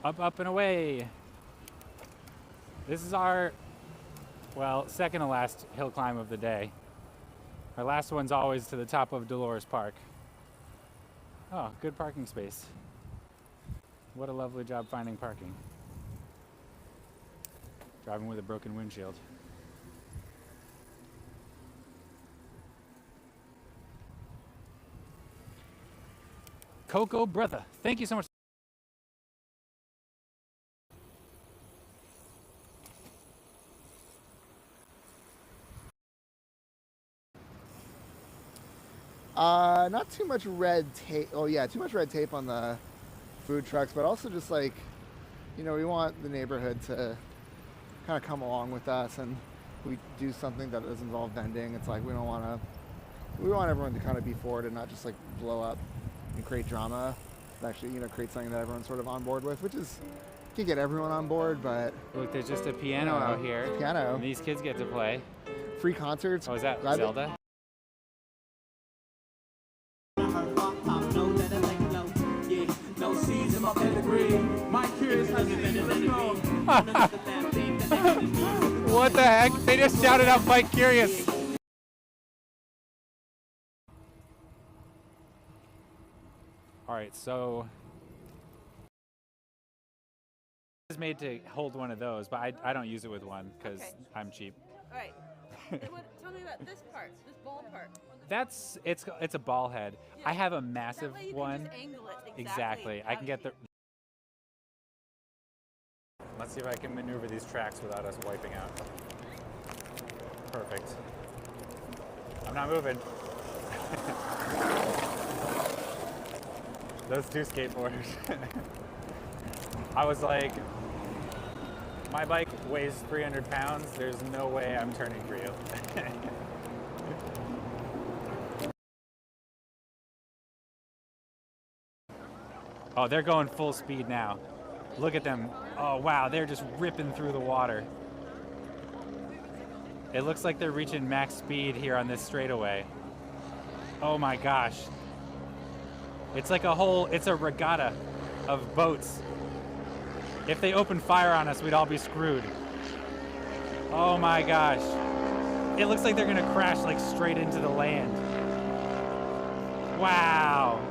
Up, up, and away. This is our, well, second to last hill climb of the day. Our last one's always to the top of Dolores Park. Oh, good parking space. What a lovely job finding parking. Driving with a broken windshield. Coco Brother, thank you so much. Not too much red tape. Oh yeah, too much red tape on the food trucks, but also just like, you know, we want the neighborhood to kind of come along with us, and we do something that does involve vending. It's like we want everyone to kind of be for it and not just like blow up and create drama. Actually, you know, create something that everyone's sort of on board with, which is, you can get everyone on board, but Look, there's just a piano out here. Piano. And these kids get to play. Free concerts. Oh, is that Glad Zelda? What the heck? They just shouted out Bike Curious. All right, so made to hold one of those, but I don't use it with one because Okay. I'm cheap. All right. Tell me about this part, this ball part. It's a ball head. I have a massive That way you one. can just angle it Exactly. I can get the. how Let's see if I can maneuver these tracks without us wiping out. Perfect. I'm not moving. Those two skateboarders. I was like, my bike weighs 300 pounds. There's no way I'm turning for you. Oh, they're going full speed now. Look at them. Oh, wow, they're just ripping through the water. It looks like they're reaching max speed here on this straightaway. Oh my gosh. It's like it's a regatta of boats. If they opened fire on us, we'd all be screwed. Oh my gosh. It looks like they're gonna crash like straight into the land. Wow.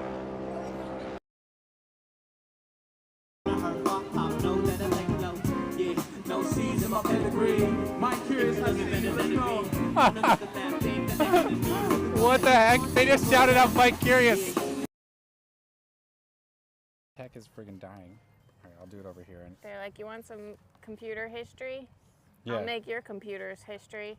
What the heck? They just shouted out Bike Curious. Tech is friggin' dying. Alright, I'll do it over here. They're like, you want some computer history? Yeah. I'll make your computer's history.